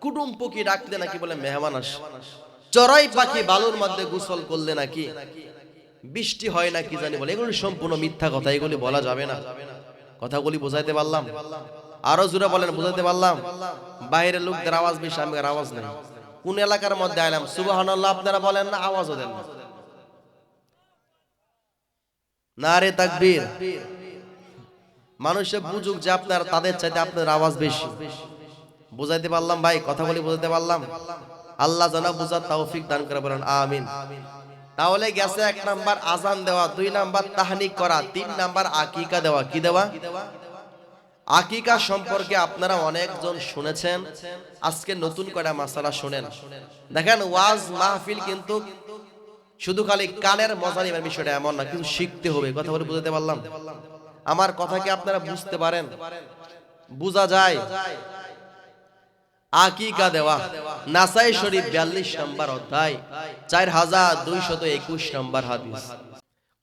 Speaker 1: কুটুম পক্ষী ডাকলে নাকি বলে মেহমান আসে, চড়াই পাখি বালুর মধ্যে গোসল করলে নাকি বৃষ্টি হয় না কি জানি বলে। এগুলি সম্পূর্ণ মিথ্যা কথা, এগুলি বলা যাবে না। কথাগুলি বুঝাইতে পারলাম? আরো জোরে বলেন, বুঝাইতে পারলাম? বাইরের লোকদের আওয়াজ বেশি, আমার আওয়াজ নেই। কোন এলাকার মধ্যে আইলাম, সুবহানাল্লাহ আপনারা বলেন না, আওয়াজও দেন না। নারে তাকবীর। মানুষে বুঝুক যে আপনার তাদের চাইতে আপনার আওয়াজ বেশি। বুঝাইতে পারলাম ভাই? কথাগুলি বুঝাইতে পারলাম? আল্লাহ যেন বুঝার তৌফিক দান করে, বলেন আমিন। তাহলে গেছে 1 নাম্বার আজান দেওয়া, 2 নাম্বার তাহনিক করা, 3 নাম্বার আকিকা দেওয়া। কি দেওয়া? আকিকা সম্পর্কে আপনারা অনেকজন শুনেছেন, আজকে নতুন করে মাসালা শুনেন। দেখেন ওয়াজ মাহফিল কিন্তু শুধু খালি কানের মজা নিবার বিষয়টা এমন না, কিন্তু শিখতে হবে। কথা বলে বুঝাতে পারলাম? আমার কথা কি আপনারা বুঝতে পারেন? বুঝা যায়? আকিকা দেওয়া, নাসাই শরীফ 42 নম্বর অধ্যায় 4221 নম্বর হাদিস।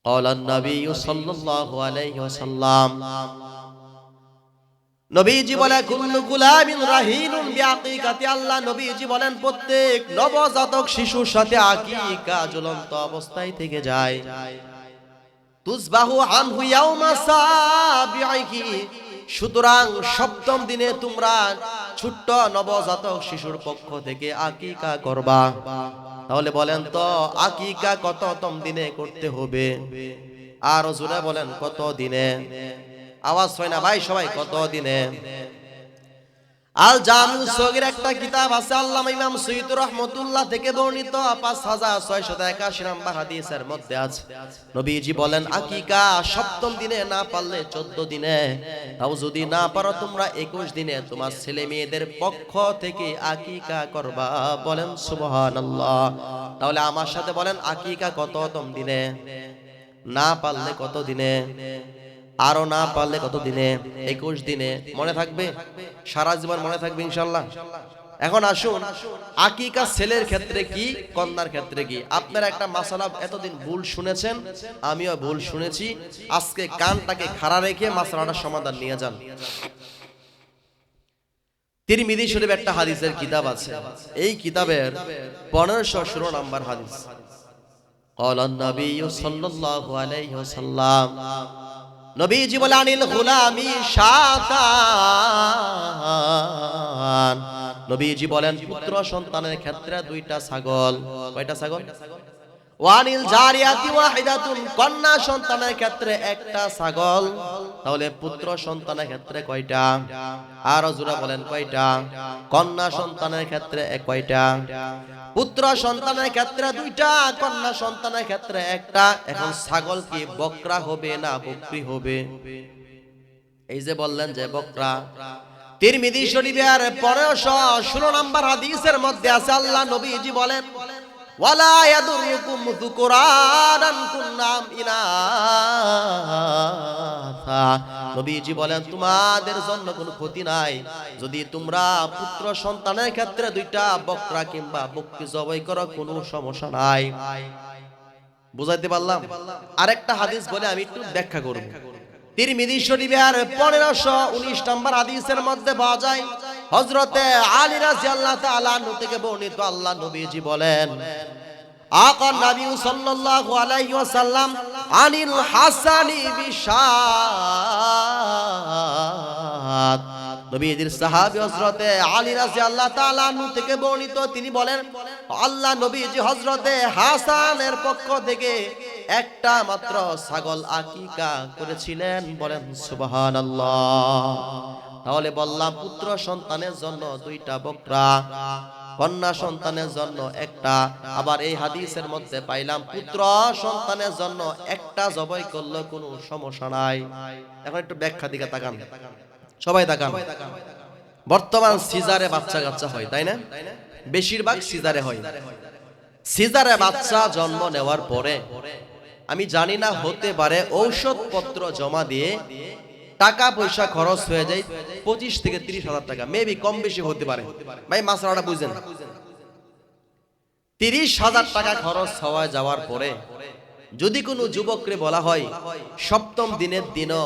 Speaker 1: ক্বালান নবী সাল্লাল্লাহু আলাইহি ওয়াসাল্লাম, নবীজি বলে কুল্লু গুলামিন রাহিনুন বিআকিকাতি। আল্লাহ নবীজি বলেন প্রত্যেক নবজাতক শিশুর সাথে আকিকা ঝুলন্ত অবস্থায় থেকে যায়। তুজবাহু আনহু ইয়াউমা সাবিহি, সুতরাং সপ্তম দিনে তোমরা ছোট্ট নবজাতক শিশুর পক্ষ থেকে আকিকা করবা। তাহলে বলেন তো আকিকা কততম দিনে করতে হবে? আর জোরে বলেন কত দিনে? আওয়াজ হয় না ভাই সবাই? কত দিনে? আল জামিউ সগীর একটা কিতাব আছে, আল্লামা ইমাম সুয়ুতী রাহমাতুল্লাহ থেকে বর্ণিত 5681 নম্বর হাদিসের মধ্যে আছে, নবীজি বলেন আকিকা সপ্তম দিনে না পারলে 14 দিনে, তাও যদি না পারো তোমরা 21 দিনে তোমার ছেলে মেয়েদের পক্ষ থেকে আকিকা করবা। বলেন সুবহানাল্লাহ। তাহলে আমার সাথে বলেন আকিকা কততম দিনে? না পারলে কত দিনে? আরো না পারলে কত দিনে? 21 দিনে। মনে থাকবে? সারা জীবন মনে থাকবে ইনশাআল্লাহ। এখন আসুন, আকিকা ছেলের ক্ষেত্রে কি, কন্যার ক্ষেত্রে কি? আপনারা একটা মাসালা এতদিন ভুল শুনেছেন, আমিও ভুল শুনেছি। আজকে কানটাকে খাড়া রেখে মাসালাটার সমাধান নিয়ে যান। তিরমিজি শরীফ একটা হাদিসের কিতাব আছে, এই কিতাবের 1516 নম্বর হাদিস। ক্বালা নবী সাল্লাল্লাহু আলাইহি ওয়াসাল্লাম, নবীজি বলেন আনিল গুলামি শাতান, নবীজি বলেন পুত্র সন্তানের ক্ষেত্রে 2টা ছাগল। কয়টা ছাগল? ওয়ানিল জারিয়াতি ওয়াহিদাতুন, কন্যা সন্তানের ক্ষেত্রে 1টা ছাগল। তাহলে পুত্র সন্তানের ক্ষেত্রে কয়টা? আর জোরে বলেন কয়টা? কন্যা সন্তানের ক্ষেত্রে কয়টা? পুত্র সন্তানের ক্ষেত্রে 2টা, কন্যা সন্তানের ক্ষেত্রে 1টা। এখন ছাগল কি বকরা হবে না বকরি হবে? এই যে বললেন যে বকরা। তিরমিজি শরীফের 1516 নম্বর হাদিসের মধ্যে আছে, আল্লাহ নবীজি বলেন ওয়ালা ইয়াদুরুকুম যুকুরানান কুননাম ইনাথা, নবীজি বলেন তোমাদের জন্য কোনো ক্ষতি নাই যদি তোমরা পুত্র সন্তানের ক্ষেত্রে 2টা বকরা কিংবা বকরি জবাই করো, কোনো সমস্যা নাই। বুঝাইতে পারলাম? আরেকটা হাদিস বলে আমি একটু ব্যাখ্যা করব। তিরমিজি শরীফের 1519 নম্বর হাদিসের মধ্যে পাওয়া যায়, হযরতে আলী রাদিয়াল্লাহু তাআলা আনহু থেকে বর্ণিত, আল্লাহ নবীজি বলেন আকা নবী সাল্লাল্লাহু আলাইহি ওয়াসাল্লাম আনিল হাসানি বিশাত, নবীজির সাহাবী হযরতে আলী রাদিয়াল্লাহু তাআলা আনহু থেকে বর্ণিত, তিনি বলেন আল্লাহ নবীজি হযরতে হাসানের পক্ষ থেকে 1টা মাত্র ছাগল আকিকা করেছিলেন। বলেন সুবহানাল্লাহ। তাহলে বললাম পুত্র সন্তানের জন্য 2টা বকরা, কন্যা সন্তানের জন্য 1টা। আবার এই হাদিসের মধ্যে পাইলাম পুত্র সন্তানের জন্য 1টা জবাই করলে কোনো সমস্যা নাই। এখন একটু ব্যাখ্যা দিকে তাকান, সবাই তাকান। বর্তমান সিজারে বাচ্চা কাচ্চা হয়, তাই না? বেশিরভাগ সিজারে হয়। সিজারে বাচ্চা জন্ম নেওয়ার পরে আমি জানি না, হতে পারে ঔষধপত্র জমা দিয়ে টাকা পয়সা খরচ হয়ে যায় 25 থেকে 30 হাজার টাকা, মেবি কম বেশি হতে পারে। ভাই মাসলাটা বুঝেন, 30,000 টাকা খরচ হওয়া যাওয়ার পরে যদি কোনো যুবকরে বলা হয় সপ্তম দিনের দিনও,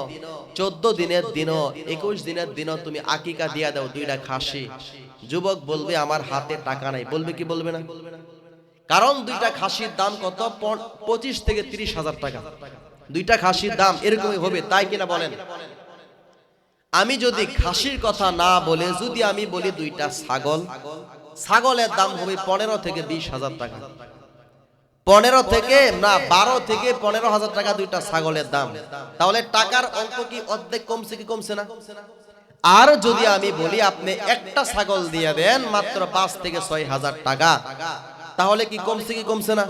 Speaker 1: 14 দিনের দিনও, 21 দিনের দিনও তুমি আকিকা দিয়া দাও 2টা খাসি, যুবক বলবে আমার হাতে টাকা নাই। বলবে কি বলবে না? কারণ 2টা খাসির দাম কত? 25 থেকে 30 হাজার টাকা। 2টা খাসির দাম এরকমই হবে, তাই কিনা বলেন? আমি যদি খাসির কথা না বলে যদি আমি বলি 2টা ছাগল, ছাগলের দাম হবে 15 থেকে 20 হাজার টাকা। 15 থেকে না 12 থেকে 15 হাজার টাকা 2টা ছাগলের দাম। তাহলে টাকার অঙ্ক কি অর্ধেক কমছে কি কমছে না? আর যদি আমি বলি আপনি 1টা ছাগল দিয়ে দেন মাত্র 5 থেকে 6 হাজার টাকা, তাহলে কি কমছে কি কমছে না?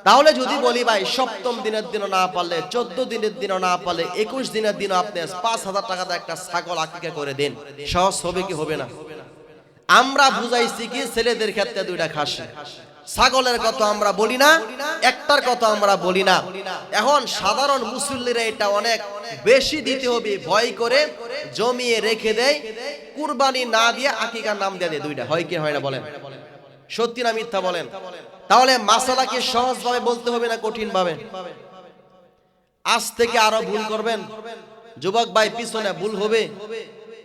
Speaker 1: তাহলে যদি বলি ভাই সপ্তম দিনের দিনও না পারলে, 14 দিনের দিনও না পারলে, 21 দিনের দিনও আপনি 5,000 টাকাতে একটা ছাগল আকিকা করে দেন, সহজ হবে কি হবে না? আমরা বুঝাইছি কি ছেলেদের ক্ষেত্রে 2টা খাসি, ছাগলের কথা আমরা বলি না, 1টার কথা আমরা বলি না। এখন সাধারণ মুসল্লিরা এটা অনেক বেশি দিতে হবে ভয় করে জমিয়ে রেখে দেয়, কুরবানি না দিয়ে আকিকার নাম দিয়ে দেয় 2টা। হয় কি হয় না বলেন? সত্যি না মিথ্যা বলেন? তাহলে মাসালাকে সহজভাবে বলতে হবে না কঠিন ভাবে? আজ থেকে আরো ভুল করবেন যুবক ভাই, পিছনে ভুল হবে,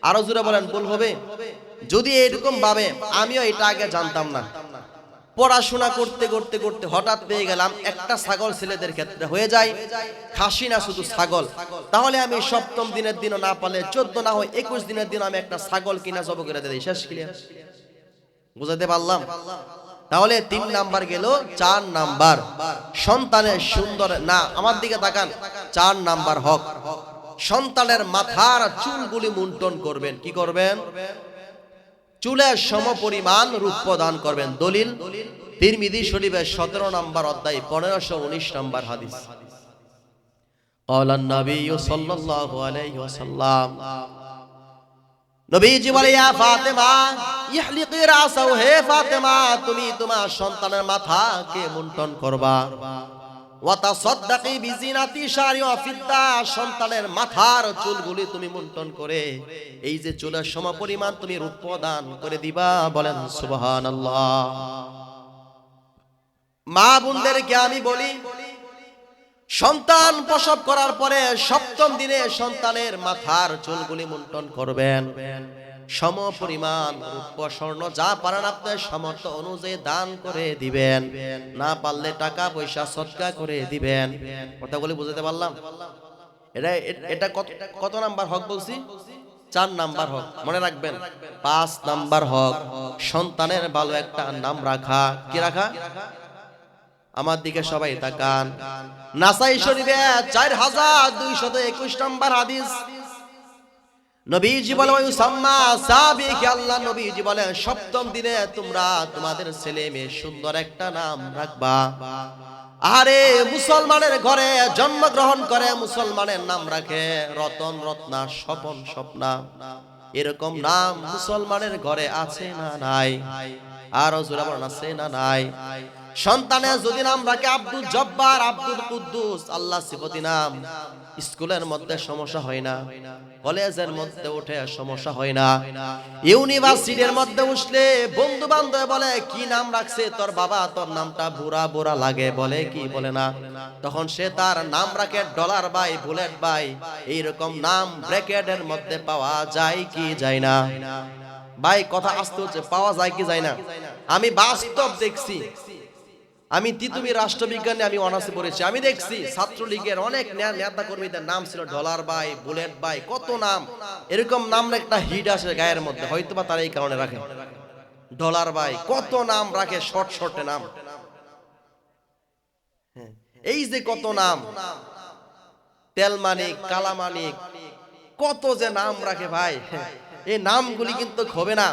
Speaker 1: আরো জোরে বলেন ভুল হবে। যদি এরকম ভাবে, আমিও এটা আগে জানতাম না, পড়াশোনা করতে করতে করতে হঠাৎ পেয়ে গেলাম 1টা ছাগল ছেলেদের ক্ষেত্রে হয়ে যায়, খাসি না শুধু ছাগল। তাহলে আমি সপ্তম দিনের দিনও না পারলে, 14 না হয় 21 দিনের দিন আমি একটা ছাগল কিনা জবাই করে দেই, শেষ ক্লিয়ার? বুঝাতে পারলাম? তাহলে 3 নাম্বার গেল। 4 নাম্বার সন্তানের সুন্দর না, আমার দিকে তাকান, 4 নাম্বার হক, সন্তানের মাথার চুলগুলি মুন্টন করবেন। কি করবেন? চুলের সমপরিমাণ রূপ দান করবেন। দলিল তিরমিজি শরীফের 17 নম্বর অধ্যায় 1519 নম্বর হাদিস। ক্বালান নবী সাল্লাল্লাহু আলাইহি ওয়াসাল্লাম, নবীজি বলে, ইয়া ফাতেমা ইহলিকি রাসাহু, হে ফাতেমা তুমি তোমার সন্তানের মাথাকে মুন্ডন করবা। ওয়া তাসাদদাকি বিজিনাতি শারি ওয়া ফিদ্দা, সন্তানের মাথার চুলগুলি তুমি মুন্ডন করে এই যে চুলের সমপরিমাণ তুমি রূপ দান করে দিবা। বলেন সুবহানাল্লাহ। মা বোনদেরকে আমি বলি, সন্তান প্রসব করার পরে 7ম দিনে সন্তানের মাথার চুলগুলি মুন্ডন করবেন। সমপরিমাণ রূপ স্বর্ণ যা পারেন আপনার সামর্থ্য অনুযায়ী দান করে দিবেন, না পারলে টাকা পয়সা সদকা করে দিবেন। কথাগুলি বুঝাতে পারলাম? এটা কত নাম্বার হক বলছি? 4 নাম্বার হক। মনে রাখবেন 5 নাম্বার হক সন্তানের ভালো একটা নাম রাখা। কি রাখা? আমার দিকে সবাই তাকান। নাসাই শরীফে 4221 নম্বর হাদিস, নবীজি বলেন সাম্মা সাবিকে, আল্লাহ নবীজি বলেন 7ম দিনে তোমরা তোমাদের ছেলে মেয়ে সুন্দর একটা নাম রাখবা। আরে মুসলমানের ঘরে জন্মগ্রহণ করে মুসলমানের নাম রাখে রতন রত্না, স্বপন স্বপ্না, এরকম নাম মুসলমানের ঘরে আছে না নাই? আর জোরা বলেন আছে না নাই? সন্তানের যদি নাম রাখে আব্দুল জব্বার, আব্দুল কুদ্দুস, আল্লাহ সিফতি নাম, স্কুলের মধ্যে সমস্যা হয় না, কলেজের মধ্যে উঠে সমস্যা হয় না, ইউনিভার্সিটির মধ্যে উঠলে বন্ধু বান্ধব বলে কি নাম রাখছে তোর বাবা, তোর নামটা বুড়া বুড়া লাগে, বলে কি বলে না, তখন সে তার নাম রাখে ডলার বাই, বুলেট বাই, এইরকম নাম ব্র্যাকেটের মধ্যে পাওয়া যায় কি যায় না? ভাই কথা আসতে হচ্ছে, পাওয়া যায় কি যায় না? আমি বাস্তব দেখছি। আমি তিতুমি রাষ্ট্রবিজ্ঞানে আমি অনার্সে পড়েছি। আমি দেখছি ছাত্রলীগের অনেক নেতা কর্মীদের নাম ছিল ডলার বাই, বুলেট বাই, কত নাম। এরকম নাম একটা হিট আসে গায়ের মধ্যে, হয়তো বা তারা এই কারণে রাখে ডলার বাই, কত নাম রাখে শর্ট শর্টে নাম। এই যে কত নাম, তেলমানিক, কালামানিক, কত যে নাম রাখে ভাই, এই নামগুলি কিন্তু হবে না।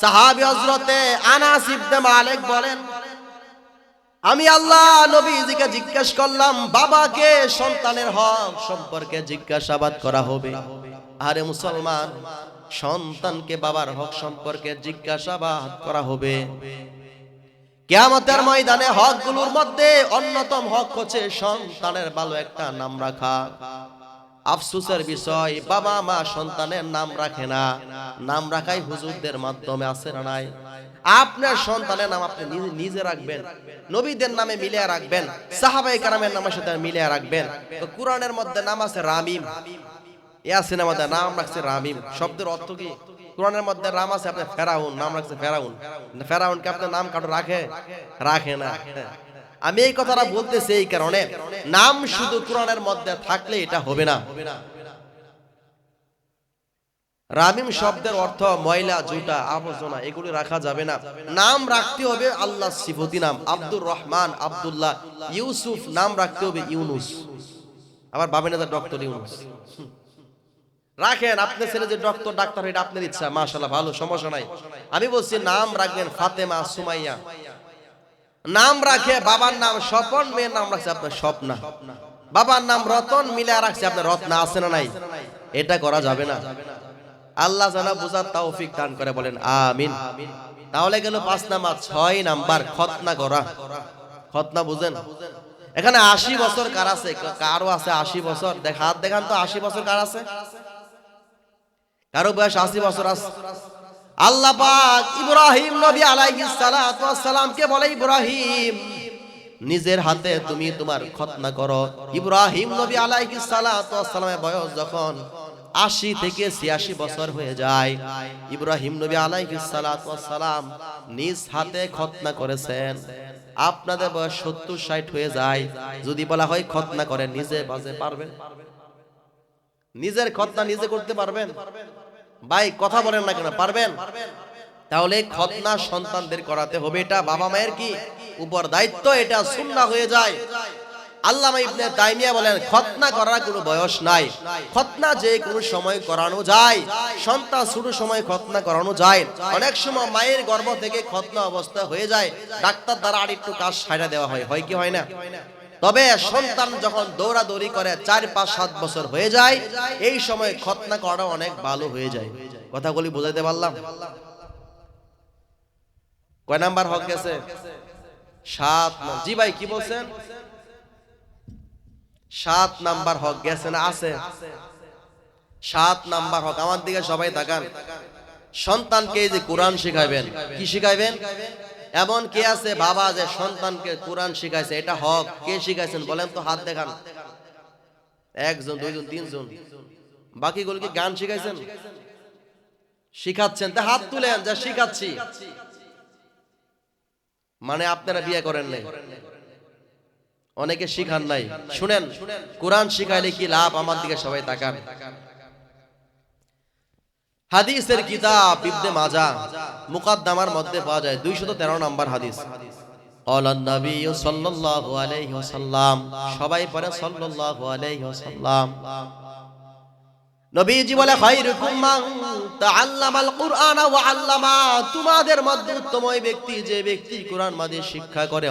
Speaker 1: সাহাবী হযরতে আনাস ইবনে মালিক বলেন, আমি আল্লাহ নবীজিকে জিজ্ঞেস করলাম, বাবাকে সন্তানের হক সম্পর্কে জিজ্ঞাসাবাদ করা হবে। আরে মুসলমান, সন্তানকে বাবার হক সম্পর্কে জিজ্ঞাসাবাদ করা হবে। কিয়ামতের ময়দানে হকগুলোর মধ্যে অন্যতম হক হচ্ছে সন্তানের ভালো একটা নাম রাখা। আফসোসের বিষয়, বাবা মা সন্তানের নাম রাখে না। নাম রাখাই হুজুরদের মাধ্যমে আছে না নাই? আপনার সন্তানের নাম আপনি নিজে রাখবেন, নবীদের নামে মিলিয়ে রাখবেন, সাহাবায়ে কেরামের নামের সাথে মিলিয়ে রাখবেন। তো কোরআনের মধ্যে নাম আছে রামিম, ইয়াসিনের মধ্যে নাম রাখছে রামিম। শব্দের অর্থ কি? কোরআনের মধ্যে নাম আছে আপনি ফেরাউন, নাম রাখছে ফেরাউন। ফেরাউনকে আপনার নাম কাটো রাখে? রাখে না। আমি এই কথাটা বলতেছি এই কারণে, নাম শুধু কোরআনের মধ্যে থাকলে এটা হবে না। রামিম শব্দের অর্থ ময়লা, জুতা, আবর্জনা, এগুলি রাখা যাবে না। নাম রাখতে হবে আল্লাহ সিফতি নাম, আব্দুর রহমান, আব্দুল্লাহ, ইউসুফ, নাম রাখতে হবে ইউনুস। আবার ভাবেন না ডক্টর ইউনুস রাখেন, আপনার ছেলে যে ডক্টর ডাক্তার, এটা আপনার ইচ্ছা, মাশাআল্লাহ, ভালো, সমস্যা নাই। আমি বলছি নাম রাখবেন ফাতেমা, সুমাইয়া। নাম রাখে বাবার নাম স্বপন, মেয়ের নাম রাখছে আপনার স্বপ্না, বাবার নাম রতন, মিলে রাখছে আপনার রত্না, আছে না নাই? এটা করা যাবে না। আল্লাহ জানা বুঝার তৌফিক দান করে, বলেন আমিন। তাহলে গেল 5 নাম্বার। 6 নাম্বার খতনা করা। খতনা বুঝেন? এখানে 80 বছর কার আছে? কারো আছে 80 বছর? হাত দেখান তো, 80 বছর কার আছে? কারো বয়স 80 বছর আছে? আল্লাহ পাক ইব্রাহিম নবী আলাইহিস সালাতু ওয়াস সালামকে বলে, ইব্রাহিম নিজের হাতে তুমি তোমার খতনা করো। ইব্রাহিম নবী আলাইহিস সালাতু ওয়াস সালামের বয়স যখন 80 থেকে 86 বছর হয়ে যায়, ইব্রাহিম নবী আলাইহিস সালাতু ওয়াস সালাম নিজ হাতে খতনা করেছেন। আপনাদের বয়স 70-60 হয়ে যায়, যদি বলা হয় খতনা করেন, নিজে বাজে পারবেন? নিজের খতনা নিজে করতে পারবেন? ভাই কথা বলেন না কেন, পারবেন? তাহলে খতনা সন্তানদের করাতে হবে, এটা বাবা মায়ের কি উপর দায়িত্ব, এটা সুন্নাহ হয়ে যায়। আল্লামা ইবনে তাইমিয়া বলেন খতনা করার কোনো বয়স নাই, খতনা যে কোনো সময় করানো যায়, সন্তান ছোট সময় খতনা করানো যায়। অনেক সময় মায়ের গর্ভ থেকে খতনা অবস্থা হয়ে যায়, ডাক্তার দ্বারা আর একটু কাজ সাইরা দেওয়া হয়, হয় কি হয় না? তবে সন্তান যখন দৌড়াদৌড়ি করে 4, 5, 7 বছর হয়ে যায়, এই সময় খতনা করা অনেক ভালো হয়ে যায়। কথাগুলি বুঝাইতে পারলাম? কয় নাম্বার হক গেছে? 7। জি ভাই কি বলছেন? 7 নাম্বার হক গেছে না আছে? 7 নাম্বার হক। আমার দিকে সবাই তাকান। সন্তানকে যে কোরআন শিখাবেন, কি শিখাবেন? এমন কে আছে বাবা যে সন্তানকে কোরআন শিখাইছে? এটা হক। কে শিখাইছেন বলেন তো, হাত দেখান। 1 জন, 2 জন, 3 জন। বাকিগুলো কি গান শিখাইছেন? শিখাচ্ছেন? তা হাত তুলেন যা শিখাচ্ছি। মানে আপনারা বিয়ে করেন নাই, অনেকে শিখান নাই। শুনেন, কোরআন শিখাইলে কি লাভ? আমার দিকে সবাই তাকান। হাদিসের কিতাব ইবনে মাজাহ মুকাদ্দামার মধ্যে পাওয়া যায় 213 নম্বর হাদিস। ক্বালান নবী সাল্লাল্লাহু আলাইহি ওয়াসাল্লাম, সবাই পড়ে সাল্লাল্লাহু আলাইহি ওয়াসাল্লাম। নবীজি বলে খায়রুকুম মান তাআল্লামাল কুরআন ওয়া আল্লামা, তোমাদের মধ্যে উত্তম ওই ব্যক্তি যে ব্যক্তি কোরআন মাঝে শিক্ষা করে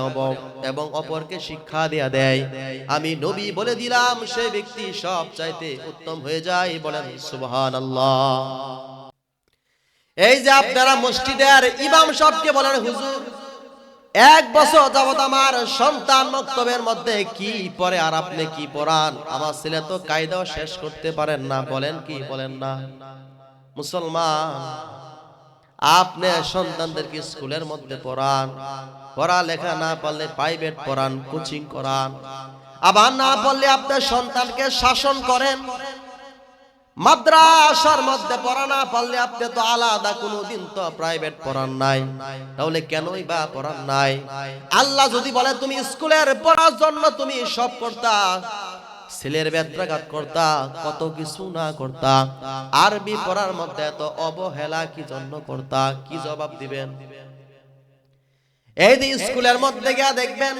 Speaker 1: এবং অপরকে শিক্ষা দেয়। আমি নবী বলে দিলাম সেই ব্যক্তি সব চাইতে উত্তম হয়ে যায়। বলেন সুবহানাল্লাহ। এই যে আপনারা মসজিদের ইমাম সাহেবকে বলেন হুজুর 1 বছর যাবত আমার সন্তান মক্তবের মধ্যে কি পড়ে আর আপনি কি পড়ান? আমার ছেলে তো কায়দাও শেষ করতে পারেন না। বলেন কি বলেন না? মুসলমান, আপনি সন্তানদেরকে স্কুলের মধ্যে পড়ান, পড়ালেখা না পারলে প্রাইভেট পড়ান, কোচিং করান, আবার না পারলে আপনার সন্তানকে শাসন করেন। মাদ্রাসার মধ্যে পড়া না পারলে আপনি তো আলাদা কোনোদিন তো প্রাইভেট পড়ান নাই, তাহলে কেনই বা পড়ান নাই? আল্লাহ যদি বলে তুমি স্কুলের পড়ার জন্য তুমি সব করতা, ছেলের বেত্রাঘাত করতা, কত কিছু না করতা, আরবি পড়ার মধ্যে এত অবহেলা কি জন্য করতা? কি জবাব দিবেন? এই যে স্কুলের মধ্যে গিয়া দেখবেন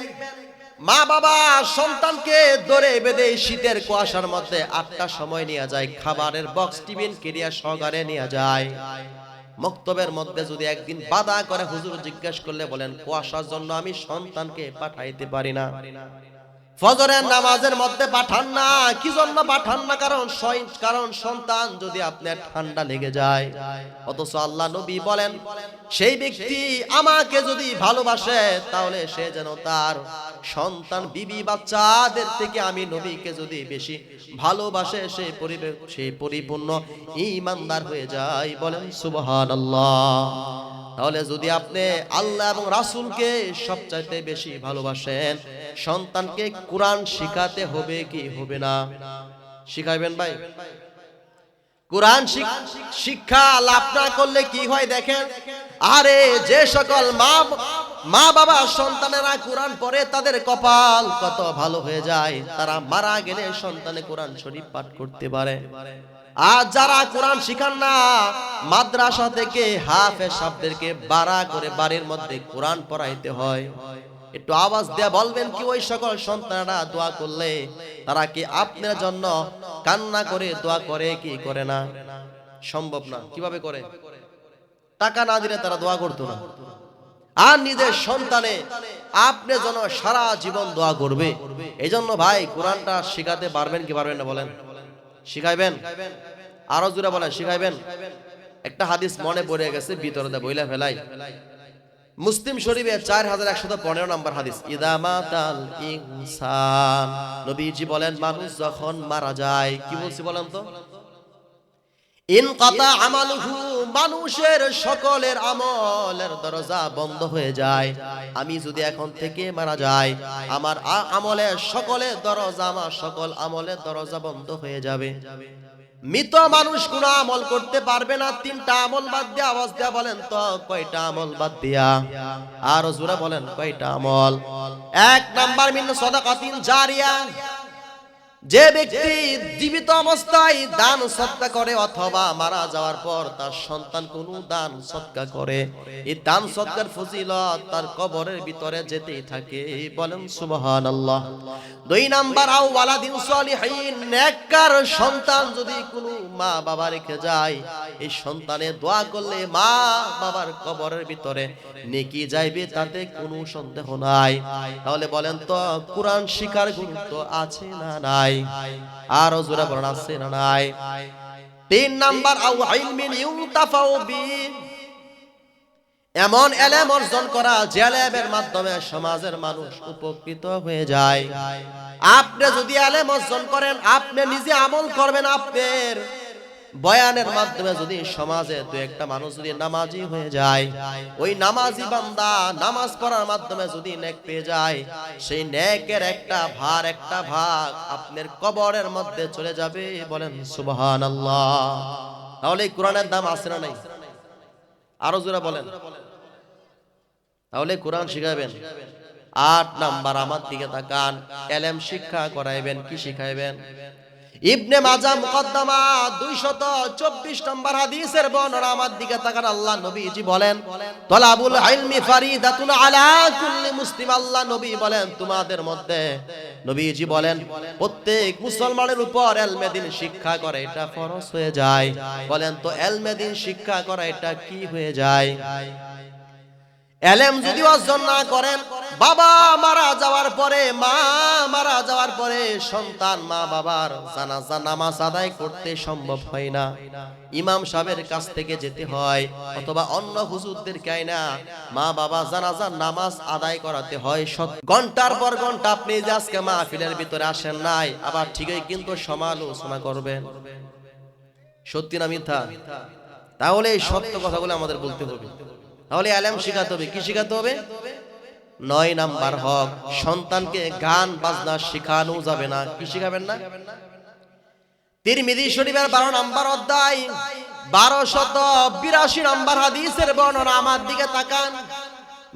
Speaker 1: মা বাবা সন্তানকে ধরে বেঁধে শীতের কুয়াশার মধ্যে 8টার সময় নিয়ে যায়, খাবারের বক্স টিফিন কেরিয়া সহকারে নিয়ে যায়। মক্তবের মধ্যে যদি একদিন বাধা করে হুজুর জিজ্ঞেস করলে বলেন কুয়াশার জন্য আমি সন্তানকে পাঠাইতে পারি না। ফজরের নামাজের মধ্যে পাঠান না, কি জন্য পাঠান না? কারণ সন্তান যদি আপনার ঠান্ডা লেগে যায়। অথচ আল্লাহ নবী বলেন সেই ব্যক্তি আমাকে যদি ভালোবাসে তাহলে সে যেন তার সন্তান বিবি বাচ্চাদের থেকে আমি নবীকে যদি বেশি ভালোবাসে সেই পরিপূর্ণ ঈমানদার হয়ে যায়। বলেন সুবহানাল্লাহ। তাহলে যদি আপনি আল্লাহ এবং রাসূলকে সবচাইতে বেশি ভালোবাসেন, সন্তানকে কোরআন শিখাতে হবে কি হবে না? শিখাইবেন ভাই? কোরআন শিক্ষা লাভ না করলে কি হয় দেখেন। আরে যে সকল মা বাবা সন্তানেরা কোরআন পড়ে তাদের কপাল কত ভালো হয়ে যায়, তারা মারা গেলে সন্তানে কোরআন শরীফ পাঠ করতে পারে। আর যারা কোরআন শিখান না, মাদ্রাসা থেকে হাফেজ সাহেবদেরকে বাড়া করে বাড়ির মধ্যে কোরআন পড়াইতে হয়। একটু আওয়াজ দেয়া বলবেন কি ওই সকল সন্তানরা দোয়া করলে তারা কি আপনার জন্য কান্না করে দোয়া করে কি করে না? সম্ভব না। কিভাবে করে? টাকা না দিলে তারা দোয়া করতো না। আর নিজের সন্তানে আপনি যেন সারা জীবন দোয়া করবে। এই জন্য ভাই কোরআনটা শিখাতে পারবেন কি পারবেন না বলেন? শিখাইবেন? আরো জোরে বলেন শিখাইবেন? একটা হাদিস মনে পড়ে গেছে, ভিতরে বইলা ফেলাই। মুসলিম শরীফে 4115 নম্বর হাদিস। ইদা মাতাল ইনসান, নবীজি বলেন মানুষ যখন মারা যায়, কি বলছি বলেন তো? ইনকাতা আমালুহু, মানুষের সকলের আমলের দরজা বন্ধ হয়ে যায়। আমি যদি এখন থেকে মারা যাই, আমার আমলের সকলের দরজা, আমার সকল আমলের দরজা বন্ধ হয়ে যাবে। মৃত মানুষ কোন আমল করতে পারবে না। 3টা আমল বাদ দিয়া, আওয়াজ দিয়া বলেন তো কয়টা আমল বাদ দিয়া? আর জোরে বলেন কয়টা আমল? 1 নাম্বার মিন সাদাকাতিন জারিয়া, যে ব্যক্তি জীবিত অবস্থায় দান সদকা করে অথবা মারা যাওয়ার পর তার সন্তান কোনো দান সদকা করে, এই দান সদকার ফজিলত তার কবরের ভিতরে যেতেই থাকে। বলেন সুবহানাল্লাহ। দুই নাম্বার আও ওয়ালাদিন সলিহিন, নেককার সন্তান যদি কোনো মা বাবা রেখে যায়, এই সন্তানে দোয়া করলে মা বাবার কবরের ভিতরে নেকি যাইবে, তাতে কোনো সন্দেহ নাই। তাহলে বলেন তো কোরআন শিখার গুরুত্ব আছে না নাই? আরো জোরে বলেন আছে না নাই? তিন নাম্বার আও ইলমিন ইউনতাফাউ বি, এমন এলেম অর্জন করা যে এলেমের মাধ্যমে সমাজের মানুষ উপকৃত হয়ে যায়। আপনি যদি এলেম অর্জন করেন, আপনি নিজে আমল করবেন, আপনার বয়ানের মাধ্যমে যদি সমাজে দু একটা মানুষ যদি নামাজি হয়ে যায়, ওই নামাজি বান্দা নামাজ পড়ার মাধ্যমে যদি নেক পেয়ে যায়, সেই নেকের একটা ভাগ আপনার কবরের মধ্যে চলে যাবে। বলেন সুবহানাল্লাহ। তাহলে এই কোরআনের দাম আছে না নাই? আরো জোরে বলেন। তাহলে কোরআন শিখাবেন। ৮ নাম্বার, আমার দিকে তাকান, এলেম শিক্ষা করাইবেন। কি শিখাইবেন? ইবনে মাজাহ মুকদ্দমা ২২৪ নম্বর হাদিসের বর্ণনা, আমার দিকে তাকান। আল্লাহ নবীজি বলেন, তলাবুল ইলমি ফারিদাতুন আলা কুল্লি মুসলিম। আল্লাহ নবী বলেন, তোমাদের মধ্যে, নবীজি বলেন, প্রত্যেক মুসলমানের উপর ইলমে দ্বীন শিক্ষা করা এটা ফরজ হয়ে যায়। বলেন তো ইলমে দ্বীন শিক্ষা করা এটা কি হয়ে যায়? এলেম যদি অর্জন না করেন, বাবা মারা যাওয়ার পরে, মা মারা যাওয়ার পরে সন্তান মা বাবার জানাজা নামাজ আদায় করতে সম্ভব হয় না। ইমাম সাহেবের কাছ থেকে যেতে হয়, অথবা অন্য হুজুরদের কাইনা মা বাবা জানাজার নামাজ আদায় করাতে হয়। ঘন্টার পর ঘন্টা আপনি যে আজকে মাহফিলের ভিতরে আসেন নাই, আবার ঠিকই কিন্তু সমালোচনা করবেন। সত্যি না মিথ্যা? তাহলে এই সত্য কথাগুলো আমাদের বলতে হবে। তাহলে এলেম শিখাতে হবে। কি শিখাতে হবে? ৯ নাম্বার হক, সন্তানকে গান বাজনা শিখানো যাবে না। কি শিখাবেন না? তিরমিজি শরীফের ১২ নাম্বার অধ্যায় ১২৮২ নাম্বার হাদিসের বর্ণনা, আমার দিকে তাকান।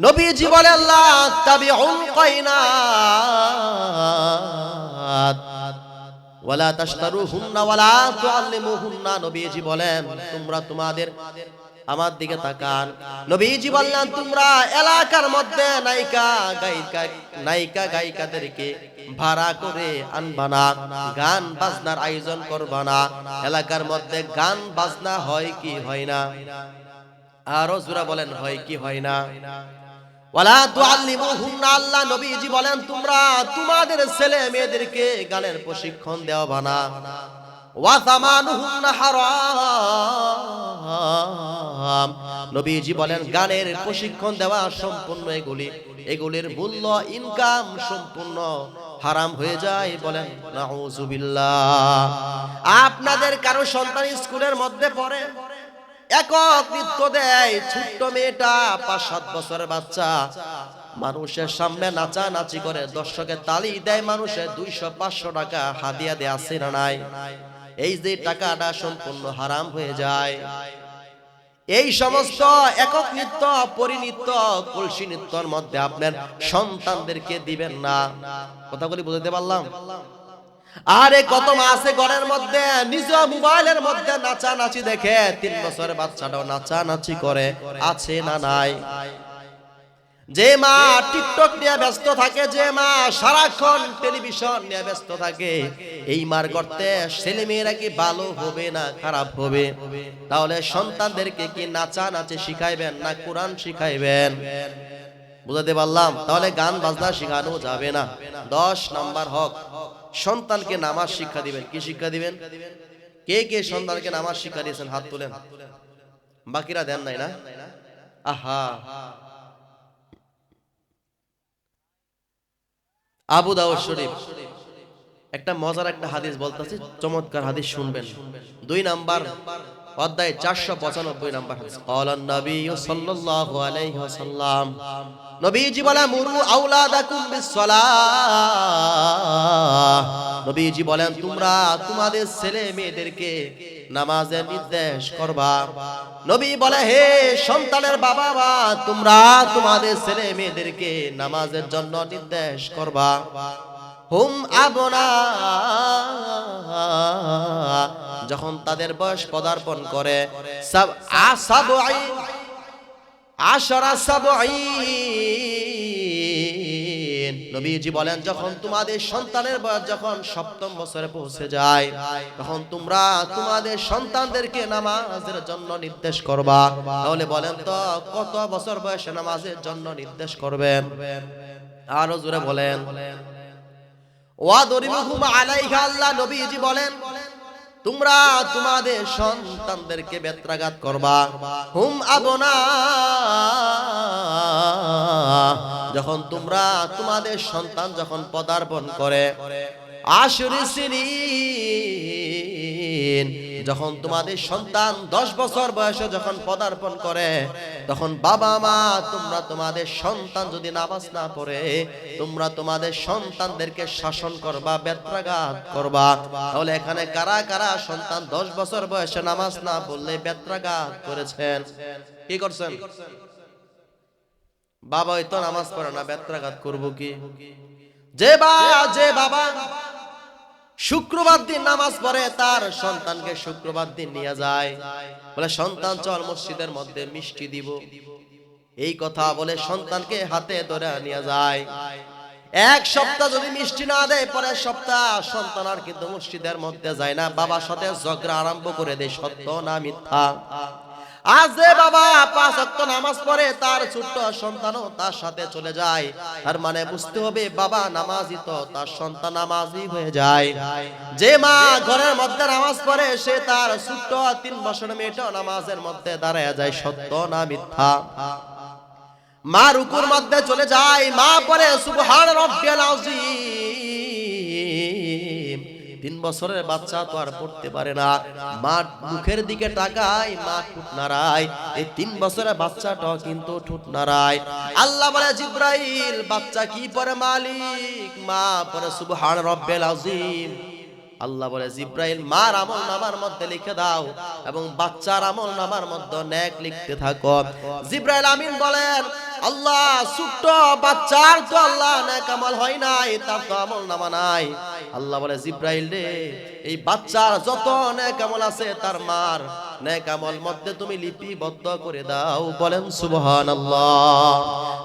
Speaker 1: নবীজি বলেন, আল্লাহ তাবিউল কায়নাত ওয়ালা তাশতারুহুন্না ওয়ালা তুআল্লিমুহুন্না। নবীজি বলেন, তোমরা তোমাদের, আমার দিকে তাকান, নবীজি বললেন, তোমরা এলাকার মধ্যে নায়িকা গায়িকাদেরকে ভাড়া করে আনবা না, গান বাজনার আয়োজন করবা না। এলাকার মধ্যে গান বাজনা হয় কি হয় না? আরো জোরে বলেন, হয় কি হয় না? ওয়ালা তুআল্লিমুহুন্না, আল্লাহ নবীজি বলেন, তোমরা তোমাদের ছেলে মেয়েদেরকে গানের প্রশিক্ষণ দেওয়া না। ওয়াসামানুহুন্না হারাম, নবীজি বলেন, গানের প্রশিক্ষণ দেওয়া সম্পূর্ণ এগুলির মূল্য ইনকাম সম্পূর্ণ হারাম হয়ে যায়। বলেন নাউজুবিল্লাহ। আপনাদের কারো সন্তান স্কুলের মধ্যে পড়ে, একক নৃত্য দেয়, ছোট্ট মেয়েটা ৫-৭ বছরের বাচ্চা মানুষের সামনে নাচানাচি করে, দর্শকের তালি দেয়, মানুষের ২০০-৫০০ টাকা হাদিয়া দেয়, আছে না নাই? এই যে টাকাটা সম্পূর্ণ হারাম হয়ে যায়। এই সমস্ত একক নৃত্য, পরিনৃত্য, কলসি নৃত্যর মধ্যে আপনার সন্তানদেরকে দিবেন না। কথাগুলি বুঝতে পারলাম? আরে কত মা আছে ঘরের মধ্যে, নিজ মোবাইলের মধ্যে নাচানাচি দেখে, ৩ বছরের বাচ্চাটাও নাচানাচি করে, আছে না নাই? যে মা টিকটক নিয়ে ব্যস্ত থাকে, যে মা সারাক্ষণ টেলিভিশন নিয়ে ব্যস্ত থাকে, এই মার করতে ছেলে মেয়েরা কি ভালো হবে না খারাপ হবে? তাহলে সন্তানদেরকে কি নাচানাচি শিখাইবেন না কোরআন শিখাইবেন? বুঝাতে পারলাম? তাহলে গান বাজনা শিখানো যাবে না। ১০ নাম্বার হক, সন্তানকে নামাজ শিক্ষা দিবেন। কি শিক্ষা দিবেন? কে কে সন্তানকে নামাজ শিক্ষা দিয়েছেন? হাত তোলেন। বাকিরা দেন নাই না? আহা, আবু দাউদ শরীফ একটা মজার একটা হাদিস বলতেছি, চমৎকার হাদিস শুনবেন। ২ নাম্বার অধ্যায় ৪৯৫ নাম্বার হাদিস। ক্বালান নবী সাল্লাল্লাহু আলাইহি ওয়াসাল্লাম, নবীজি বলেন, মুরু আওলাদাকুম বিসসালাহ। নবীজি বলেন, তোমরা তোমাদের ছেলে মেয়েদেরকে নামাজের নির্দেশ করবা। নবী বলে, হে সন্তানের বাবা মা, তোমরা তোমাদের ছেলে মেয়েদেরকে নামাজের জন্য নির্দেশ করবা। হুম আবনা, যখন তাদের বয়স পদার্পণ করে, নবীজি বলেন যখন তোমাদের সন্তানের বয়স যখন সপ্তম বছরে পৌঁছে যায় তখন তোমরা তোমাদের সন্তানদেরকে নামাজের জন্য নির্দেশ করবা। তাহলে বলেন তো কত বছর বয়সে নামাজের জন্য নির্দেশ করবেন? আরো জোরে বলেন। ওয়াদরিবুহুম আলাইহা, আল্লাহ নবীজি বলেন তোমরা তোমাদের সন্তানদেরকে বেত্রাঘাত করবা। হুম আবনা, যখন তোমরা তোমাদের সন্তান যখন পদার্পণ করে, আশরি সিনিন, যখন তোমাদের সন্তান 10 বছর বয়সে যখন পদার্পণ করে তখন বাবা মা তোমরা তোমাদের সন্তান যদি নামাজ না পড়ে তোমরা তোমাদের সন্তানদেরকে শাসন করবা, বেত্রাঘাত করবা। তাহলে এখানে কারা কারা সন্তান 10 বছর বয়সে নামাজ না পড়লে বেত্রাঘাত করেছেন? কি করছেন? বাবা হয়তো নামাজ পড়ে না, বেত্রাঘাত করব কি? যে বাবা শুক্রবার দিন নামাজ পড়ে তার সন্তানকে শুক্রবার দিন নিয়ে যায়, বলে সন্তান চল মসজিদের মধ্যে মিষ্টি দিব, এই কথা বলে সন্তানকে হাতে ধরে নিয়ে যায়। এক সপ্তাহ যদি মিষ্টি না দেয় পরের সপ্তাহ সন্তান আর কিন্তু মসজিদের মধ্যে যায় না, বাবার সাথে ঝগড়া আরম্ভ করে দেয়। সত্য না মিথ্যা? আজ যে বাবা 5 ওয়াক্ত নামাজ পড়ে তার ছোট্ট সন্তানও তার সাথে চলে যায়, তার মানে বুঝতে হবে বাবা নামাজি তো তার সন্তান নামাজি হয়ে যায়। যে মা ঘরের মধ্যে নামাজ পড়ে সে তার ছোট্ট 3 বছরের মেয়েটা নামাজের মধ্যে দাঁড়ায় যায়। সত্য না মিথ্যা? মা রুকুর মধ্যে চলে যায়, মা পড়ে সুবহান রাব্বিয়াল আযীম। 3 বছরের বাচ্চা তো আর পড়তে পারে না, মা মুখের দিকে তাকায়, মা ঠোঁট নাড়ায়, এই 3 বছরের বাচ্চাটাও কিন্তু ঠোঁট নাড়ায়। আল্লাহ বলে জিবরাইল বাচ্চা কি পড়ে মালিক? মা পড়ে সুবহান রাব্বিয়াল আযীম। আল্লাহ বলে জিবরাইল মার আমল নামার মধ্যে লিখে দাও এবং বাচ্চার আমল নামার মধ্যে নেক লিখতে থাকো। জিবরাইল আমিন বলেন আল্লাহ ছোট্ট বাচ্চার তো আল্লাহ নেক আমল হয় নাই, তার তো আমল নামা নাই। আল্লাহ বলে জিবরাইল রে এই বাচ্চার যত নেক আমল আছে তার মার নেক আমল মধ্যে তুমি লিপিবদ্ধ করে দাও। বলেন সুবহানাল্লাহ।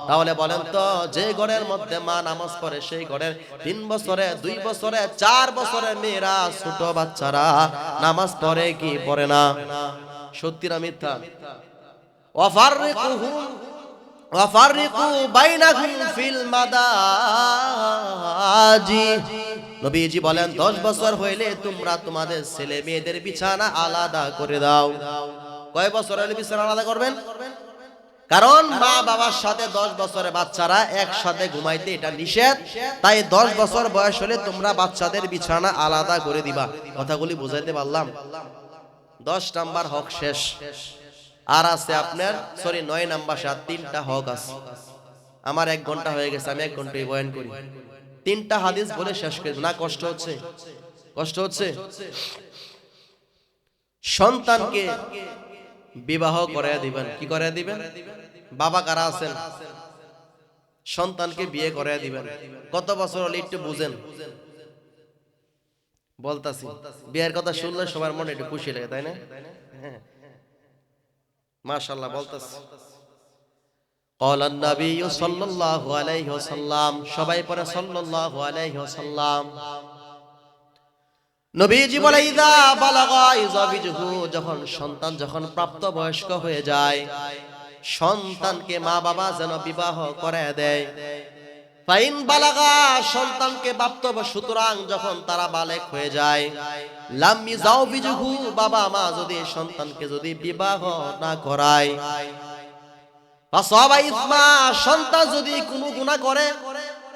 Speaker 1: তাহলে বলেন তো যে ঘরের মধ্যে মা নামাজ পড়ে সেই ঘরের 3 বছরে 2 বছরে 4 বছরের মেয়েরা ছোট বাচ্চারা নামাজ পড়ে কি পড়ে না? সত্যি না মিথ্যা? ওয়াফাররিকু বাইনাহুম ফিল মাদাজি। নবীজি বলেন 10 বছর হইলে তোমরা তোমাদের ছেলে মেয়েদের বিছানা আলাদা করে দাও। কয় বছর হইলে বিছানা আলাদা করবেন? কারণ মা বাবার সাথে 10 বছরের বাচ্চারা একসাথে ঘুমাইতে এটা নিষেধ, তাই 10 বছর বয়স হলে তোমরা বাচ্চাদের বিছানা আলাদা করে দিবা। কথাগুলি বুঝাইতে পারলাম? 10 নাম্বার হক শেষ। আর আছে আপনার 9 নাম্বার 3টা হক আছে। আমার 1 ঘন্টা হয়ে গেছে, আমি 1 ঘন্টায় বয়ান করি। 3টা হাদিস বলে শেষ করে না। কষ্ট হচ্ছে? কষ্ট হচ্ছে? সন্তানকে বিবাহ করায়া দিবেন। কি করায়া দিবেন? বাবা কারা আছেন সন্তানকে বিয়ে করায়া দিবেন। কত বছর হলে একটু বুঝেন। বলতাছি বিয়ের কথা শুনলে সবার মনে একটু খুশি লাগে, তাই না? হ্যাঁ মাশাআল্লাহ বলতাছি। ক্বালা নবী সাল্লাল্লাহু আলাইহি ওয়াসাল্লাম, সবাই পড়ে সাল্লাল্লাহু আলাইহি ওয়াসাল্লাম। নবীজি বলে ইযা বালাগা ইযাবিজহু, যখন সন্তান যখন প্রাপ্তবয়স্ক হয়ে যায় সন্তানকে মা বাবা যেন বিবাহ করায় দেয়। ফাইন বালাগা, সন্তানকে প্রাপ্ত সুতরাং যখন তারা বালেক হয়ে যায়, লাম ইযাবিজহু, বাবা মা যদি সন্তানকে যদি বিবাহ না করায়, ফাসাবা ইসমা, সন্তান যদি কোনো গুনাহ করে,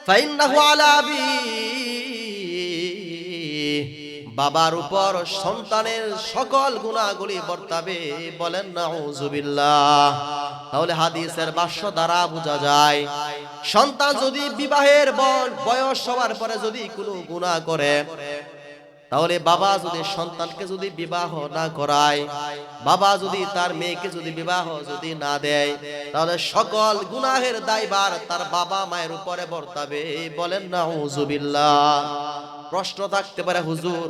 Speaker 1: ফাইন্নাহু আলা আবি, বাবার উপর সন্তানের সকল গুনাহগুলি বর্তাবে। বলেন নাউজুবিল্লাহ। তাহলে হাদিসের ভাষ্য দ্বারা বোঝা যায় সন্তান যদি বিবাহের বয়স হওয়ার পরে যদি কোনো গুনাহ করে, তাহলে বাবা যদি সন্তানকে যদি বিবাহ না করায়, বাবা যদি তার মেয়েকে যদি বিবাহ যদি না দেয়, তাহলে সকল গুনাহের দায়ভার তার বাবা মায়ের উপরে বর্তাবে। বলেন নাউজুবিল্লাহ। প্রশ্ন থাকতে পারে হুজুর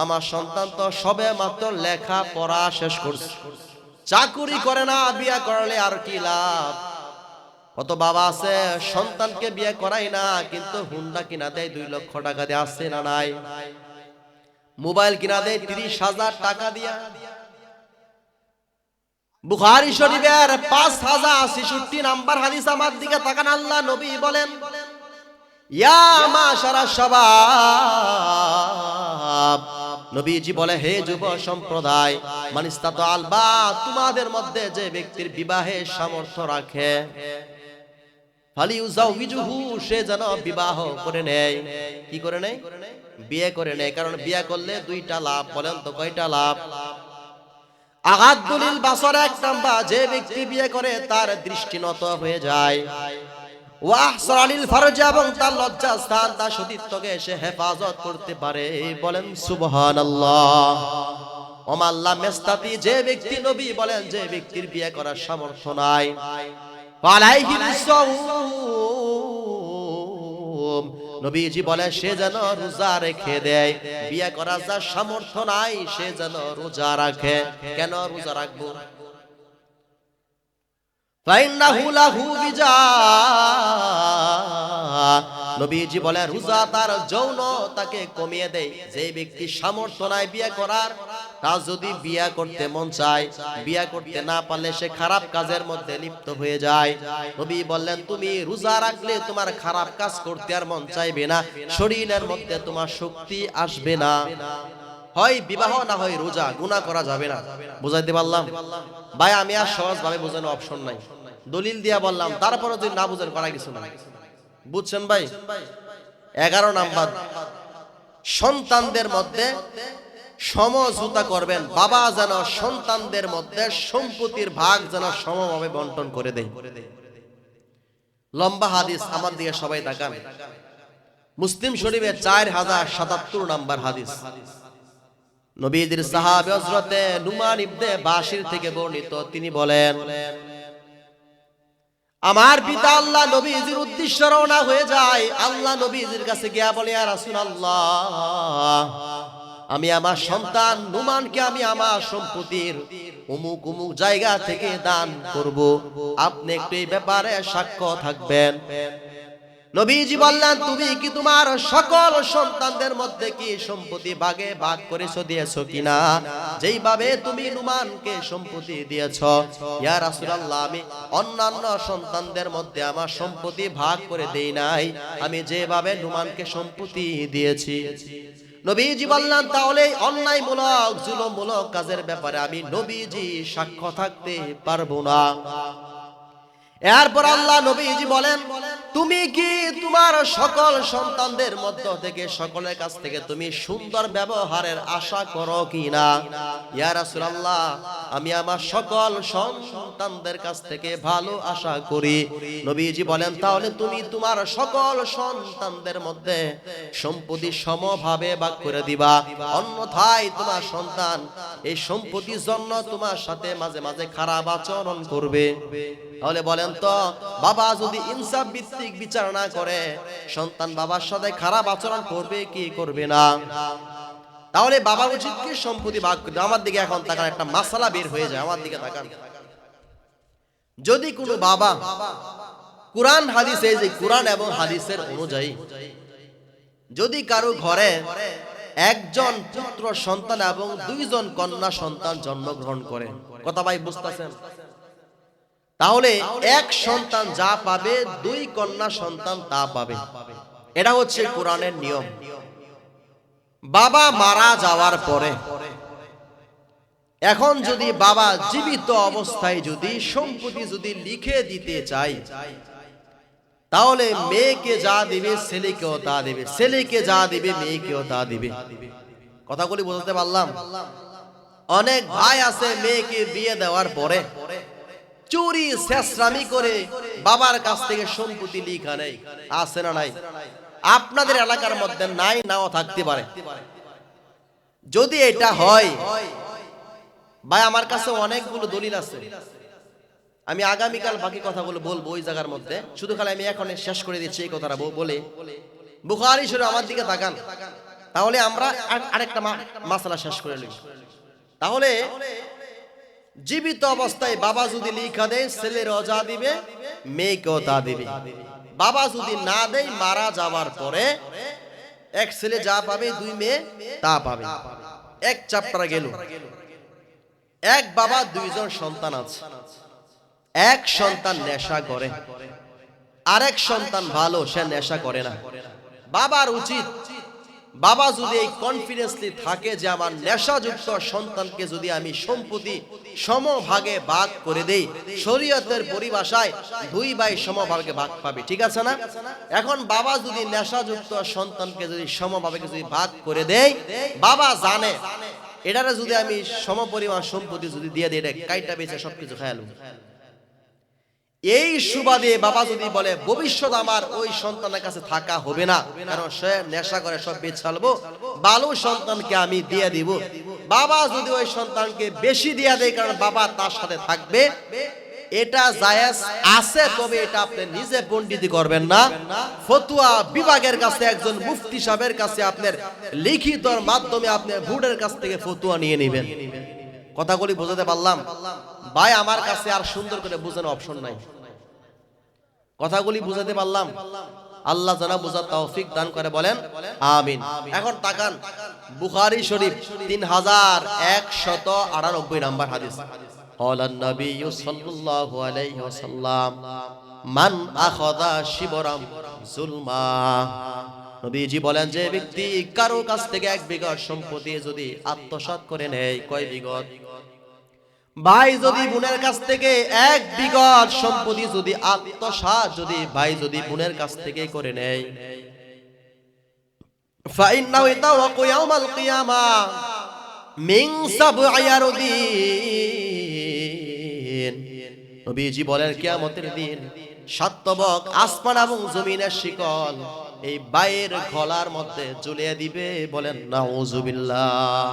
Speaker 1: আমার সন্তান তো সবে মাত্র লেখা পড়া শেষ করছে, চাকুরি করে না, বিয়ে করলে আর কি লাভ? কত বাবা আছে সন্তানকে বিয়ে করাই না, কিন্তু হুন্ডা কিনা দেয় 2 লক্ষ টাকা দিয়ে, আছে না নাই? মোবাইল কিনা দেয় 30,000 টাকা দিয়া। বুখারী শরীফের 5066 নাম্বার হাদিস, আমার দিকে তাকান, আল্লাহ নবী বলেন, ইয়া মাশারা শাবাব, নবীজি বলে, হে যুব সম্প্রদায়, মানিস্তাতা আলবা, তোমাদের মধ্যে যে ব্যক্তির বিবাহের সামর্থ্য রাখে, ফালিউজাউইজুহু, সে যেন বিবাহ করে নেয়। কি করে নেয়? বিয়ে করে নেয়। কারণ বিয়ে করলে 2টা লাভ। বলেন তো কয়টা লাভ? আগাদুলিল বাসর, 1 নাম্বার, যে ব্যক্তি বিয়ে করে তার দৃষ্টি নত হয়ে যায়। ওয়াহসানিল ফারজ, এবং তার লজ্জা স্থান, তার সতীত্বকে সে হেফাজত করতে পারে। বলেন সুবহানাল্লাহ। ওমাল্লা মেস্তাতি, যে ব্যক্তি, নবী বলেন, যে ব্যক্তির বিয়ে করার সামর্থ্য নাই, আলাইহিল সাওম, নবীজি বলে, সে যেন রোজা রেখে দেয়। বিয়ে করার যার সামর্থ্য নাই, সে যেন রোজা রাখে। কেন রোজা রাখবো? ফাইন্নাহু লাহু বিজা, নবীজি বলে, রোজা তার যৌনতাকে কমিয়ে দেয়। যে ব্যক্তি সামর্থ্য নাই বিয়ে করার, তা যদি বিয়ে করতে মন চায়, বিয়ে করতে না পারলে সে খারাপ কাজের মধ্যে লিপ্ত হয়ে যায়। নবী বললেন, তুমি রোজা রাখলে তোমার খারাপ কাজ করতে আর মন চাইবে না, শরীরের মধ্যে তোমার শক্তি আসবে না। হয় বিবাহ, না হয় রোজা, গুনাহ করা যাবে না। বুঝাইতে পারলাম ভাই? আমি আর সহজ ভাবে বোঝানো অপশন নাই, দলিল দিয়া বললাম, তারপরে যদি না বুঝেন করা কিছু না। বুঝছেন ভাই? 11 নাম্বার, সন্তানদের মধ্যে সমঝোতা করবেন। বাবা যেন সন্তানদের মধ্যে সম্পত্তির ভাগ যেন সমভাবে বন্টন করে দেয়। লম্বা হাদিস, আমার দিকে সবাই তাকান। মুসলিম শরীফের 4077 নাম্বার হাদিস, নবীজির সাহাবী হযরতে নুমান ইবনে বাশির থেকে বর্ণিত। তিনি বলেন, আমার পিতা আল্লাহ নবীজির উদ্দেশ্যে রওনা হয়ে যায়। আল্লাহ নবীজির কাছে গিয়া বলে, ইয়া রাসূলুল্লাহ, আমি আমার সন্তান নুমানকে আমি আমার সম্পত্তির অমুক অমুক জায়গা থেকে দান করব, আপনি একটু এই ব্যাপারে সাক্ষ্য থাকবেন। নবীজি বললেন, তুমি কি তোমার সকল সন্তানদের মধ্যে কি সম্পত্তি ভাগে ভাগ করেছো, দিয়েছো কিনা? যেইভাবে তুমি নুমানকে সম্পত্তি দিয়েছো, ইয়া রাসূলুল্লাহ, আমি অন্যান্য সন্তানদের মধ্যে আমার সম্পত্তি ভাগ করে দেই নাই, আমি যেভাবে নুমানকে সম্পত্তি দিয়েছি। নবীজি বললেন, তাহলে অন্যায়মূলক জুলুমমূলক কাজের ব্যাপারে আমি নবীজি সাক্ষ্য থাকতে পারবো না। এরপর আল্লাহ নবীজি বলেন, তুমি কি তোমার সকল সন্তানদের মধ্য থেকে, সকলের কাছ থেকে তুমি সুন্দর ব্যবহারের আশা করো কিনা? ইয়া রাসূলুল্লাহ, আমি আমার সকল সন্তানদের কাছ থেকে ভালো আশা করি। নবীজি বলেন, তাহলে তুমি তোমার সকল সন্তানদের মধ্যে সম্পত্তি সমভাবে ভাগ করে দিবা, অন্যথায় তোমার সন্তান এই সম্পত্তির জন্য তোমার সাথে মাঝে মাঝে খারাপ আচরণ করবে। তাহলে বলেন তো, বাবা যদি ইনসাফ ভিত্তিক বিচার না করে, সন্তান বাবার সাথে খারাপ আচরণ করবে কি করবে না? তাহলে বাবা উচিত কি সম্পত্তি ভাগ করতে? আমার দিকে এখন তাকান, একটা মাসালা বের হয়ে যায়। আমার দিকে তাকান, যদি কোনো বাবা কুরআন হাদিসে, যে কুরআন এবং হাদিসের অনুযায়ী, যদি কারো ঘরে একজন পুত্র সন্তান এবং 2 জন কন্যা সন্তান জন্মগ্রহণ করে, কথা ভাই বুঝতেছেন? তাহলে এক সন্তান যা পাবে, 2 কন্যা সন্তান তা পাবে। এটা হচ্ছে কোরআনের নিয়ম। বাবা মারা যাওয়ার পরে, এখন যদি বাবা জীবিত অবস্থায় যদি সম্পত্তি যদি লিখে দিতে চাই, তাহলে মেয়েকে যা দিবে ছেলেকেও তা দিবে, ছেলেকে যা দিবে মেয়েকেও তা দিবে। কথাগুলি বুঝতে পারলাম? অনেক ভাই আছে, মেয়েকে বিয়ে দেওয়ার পরে চুরি শেষরামি করে বাবার কাছ থেকে সম্পত্তি লিখা নেই, আছে না নাই? আপনাদের এলাকার মধ্যে নাই, নাও থাকতে পারে। যদি এটা হয় ভাই, আমার কাছে অনেকগুলো দলিল আছে। আমি আগামীকাল বাকি কথাগুলো বলবো ওই জায়গার মধ্যে, শুধু খালি আমি এখন শেষ করে দিচ্ছি এই কথাটা বলে। বুখারী শরীফ, আমার দিকে তাকান, তাহলে আমরা আরেকটা মাসআলা শেষ করে নিই। তাহলে জীবিত অবস্থায় বাবা যদি লিখা দেয় ছেলেরও যা দিবে, মেয়েকেও তা দিবে। বাবা যদি না দেয় মারা যাওয়ার পরে এক ছেলে যা পাবে, দুই মেয়ে তা পাবে। এক চ্যাপ্টার গেল। এক বাবা দুইজন সন্তান আছে। এক সন্তান নেশা করে, আরেক সন্তান ভালো, সে নেশা করে না। বাবার উচিত, বাবা যদি এই কনফিডেন্সলি থাকে যে আমার নেশাযুক্ত সন্তানকে যদি আমি সম্পত্তি সমভাগে ভাগ করে দেই, শরীয়তের পরিভাষায় দুই ভাই সমভাগে ভাগ পাবে, ঠিক আছে না? এখন বাবা যদি নেশাযুক্ত সন্তানকে যদি সমভাবে যদি ভাগ করে দেয়, বাবা জানে এটারে যদি আমি সমপরিমাণ সম্পত্তি যদি দিয়ে দিই, এটা কাইটা বেঁচে সবকিছু খেয়াল। এই সুবাদে বাবা যদি বলে ভবিষ্যৎ আমার ওই সন্তানের কাছে থাকা হবে না, কারণ সে নেশা করে, সব বেঁচে ফেলবো, ভালো সন্তানকে আমি দিয়ে দিব। বাবা যদি ওই সন্তানকে বেশি দিয়ে দেয় কারণ বাবা তার সাথে থাকবে, এটা জায়েজ আছে, তবে এটা আপনি নিজে পণ্ডিতি করবেন না। ফতোয়া বিভাগের কাছে একজন মুফতি সাহেবের কাছে আপনার লিখিতর মাধ্যমে আপনি বোর্ডের কাছ থেকে ফতোয়া নিয়ে নেবেন। কথাগুলি বোঝাতে পারলাম ভাই? আমার কাছে আর সুন্দর করে বোঝানোর অপশন নাই। কথাগুলি বোঝাতে পারলাম? আল্লাহ যেন বোঝার তৌফিক দান করে, বলেন আমিন। এখন তাকান বুখারী শরীফ 3198 নম্বর হাদিস। قال النبي صلى الله عليه وسلم من اخذ شبرا ظلما। নবীজি বলেন যে ব্যক্তি কারো কাছ থেকে এক বিঘত সম্পত্তি যদি আত্মসাৎ করে নেয়, কয় বিঘত? ভাই যদি বোনের কাছ থেকে এক বিঘত সম্পত্তি যদি আত্মসাৎ যদি ভাই যদি বোনের কাছ থেকে করে নেয়, ফাইন্নাহু ইয়াতাওয়াক্কু ইয়াউমাল কিয়ামা মিন সাব'i আরদিন। নবীজি বলেন কিয়ামতের দিন সাতবক আসমান এবং জমিনের শিকল এই ভাইয়ের গলার মধ্যে ঝুলিয়ে দিবে, বলেন নাউযুবিল্লাহ।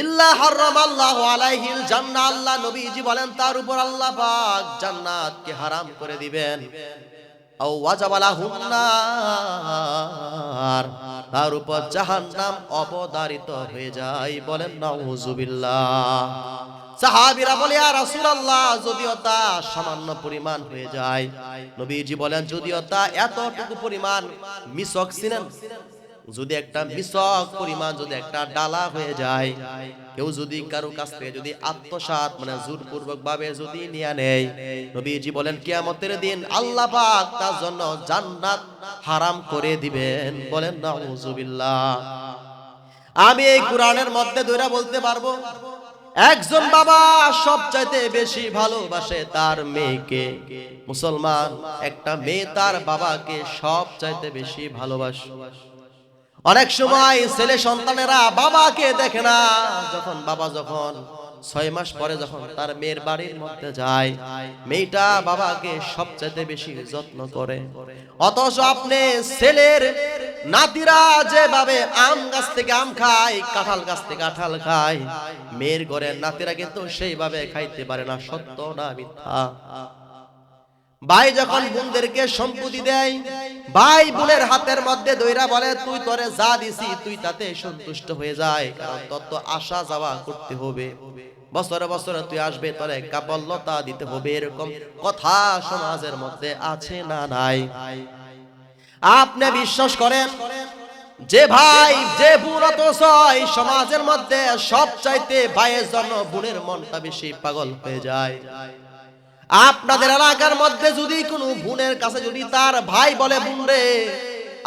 Speaker 1: ইল্লা হারামাল্লাহু আলাইহিল জান্নাহ। আল্লাহ নবীজি বলেন তার উপর আল্লাহ পাক জান্নাতকে হারাম করে দিবেন। আও ওয়াজাবালাহুন নার, তার উপর জাহান্নাম অবধারিত হয়ে যায়, বলেন নাউযুবিল্লাহ। সাহাবীরা বলে ইয়া রাসূলুল্লাহ, যদিও তা সামান্য পরিমাণ হয়ে যায়, নবীজি বলেন যদিও তা এতটুকু পরিমাণ, মিসক চিনেন? যদি একটা মিসক পরিমাণ যদি একটা ডালা হয়ে যায়, কেউ যদি কারো কাছ থেকে যদি আত্মসাৎ মানে জোরপূর্বক ভাবে যদি নিয়ে নেয়, নবীজি বলেন কিয়ামতের দিন আল্লাহ পাক তার জন্য জান্নাত হারাম করে দিবেন, বলেন নাউযুবিল্লাহ। আমি এই কোরআনের মধ্যে ধরে বলতে পারবো একজন বাবা সবচাইতে বেশি ভালোবাসে তার মেয়েকে। মুসলমান একটা মেয়ে তার বাবাকে সবচাইতে বেশি ভালোবাসে। অনেক সময় ছেলে সন্তানেরা বাবাকে দেখে না, যখন বাবা যখন 6 মাস পরে যখন তার মেয়ের বাড়ির মধ্যে যায়, মেয়েটা বাবাকে সবচেয়ে বেশি যত্ন করে। অথচ আপনি ছেলের নাতিরা যেভাবে আম গাছ থেকে আম খায়, কাঁঠাল গাছ থেকে কাঁঠাল খায়, মেয়ের ঘরের নাতিরা কিন্তু সেইভাবে খাইতে পারে না। সত্য না মিথ্যা? ভাই যখন বোনদেরকে সম্পত্তি দেয়, ভাই বোনের হাতের মধ্যে দইরা বলে তুই তোরে যা দিছি তুই তাতে সন্তুষ্ট হয়ে যায়, কারণ তোর তো আসা যাওয়া করতে হবে, বছরে বছরে তুই আসবে, তোরে কাপড়লতা দিতে হবে, এরকম কথা সমাজের মধ্যে আছে না নাই? আপনি বিশ্বাস করেন যে ভাই যে বোন অথচ এই সমাজের মধ্যে সবচাইতে ভাইয়ের জন্য বোনের মনটা বেশি পাগল হয়ে যায়। আপনাদের এলাকার মধ্যে যদি কোনো বোনের কাছে যদি তার ভাই বলে বোন রে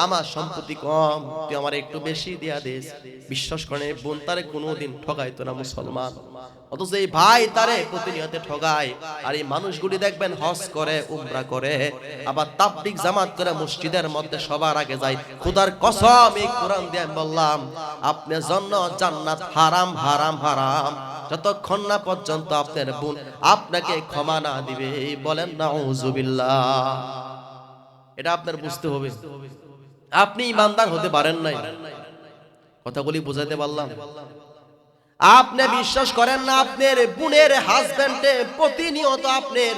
Speaker 1: আমার সম্পত্তি কম, তুই আমার একটু বেশি দিয়া দিস, বিশ্বাস করেন বোন তারে কোনোদিন ঠকাইতো না মুসলমান। অথচ এই ভাই তারে প্রতিনিয়ত ঠকায়। আর এই মানুষগুলি দেখবেন হজ করে, উমরা করে, আবার তাবলীগ জামাত করে মসজিদের মধ্যে সবার আগে যায়। খোদার কসম এই কোরআন দিয়ে আমি বললাম আপনার জন্য জান্নাত হারাম হারাম হারাম, যতক্ষণ না পর্যন্ত আপনার বোন আপনাকে ক্ষমা না দিবে, বলেন নাউযুবিল্লাহ। এটা আপনার বুঝতে হবে। আপনি ইমানদার হতে পারেন নাই, কথাগুলি বুঝাতে পারলাম? আপনি বিশ্বাস করেন না আপনার বোনের হাজবেন্ডে প্রতিনিয়ত আপনার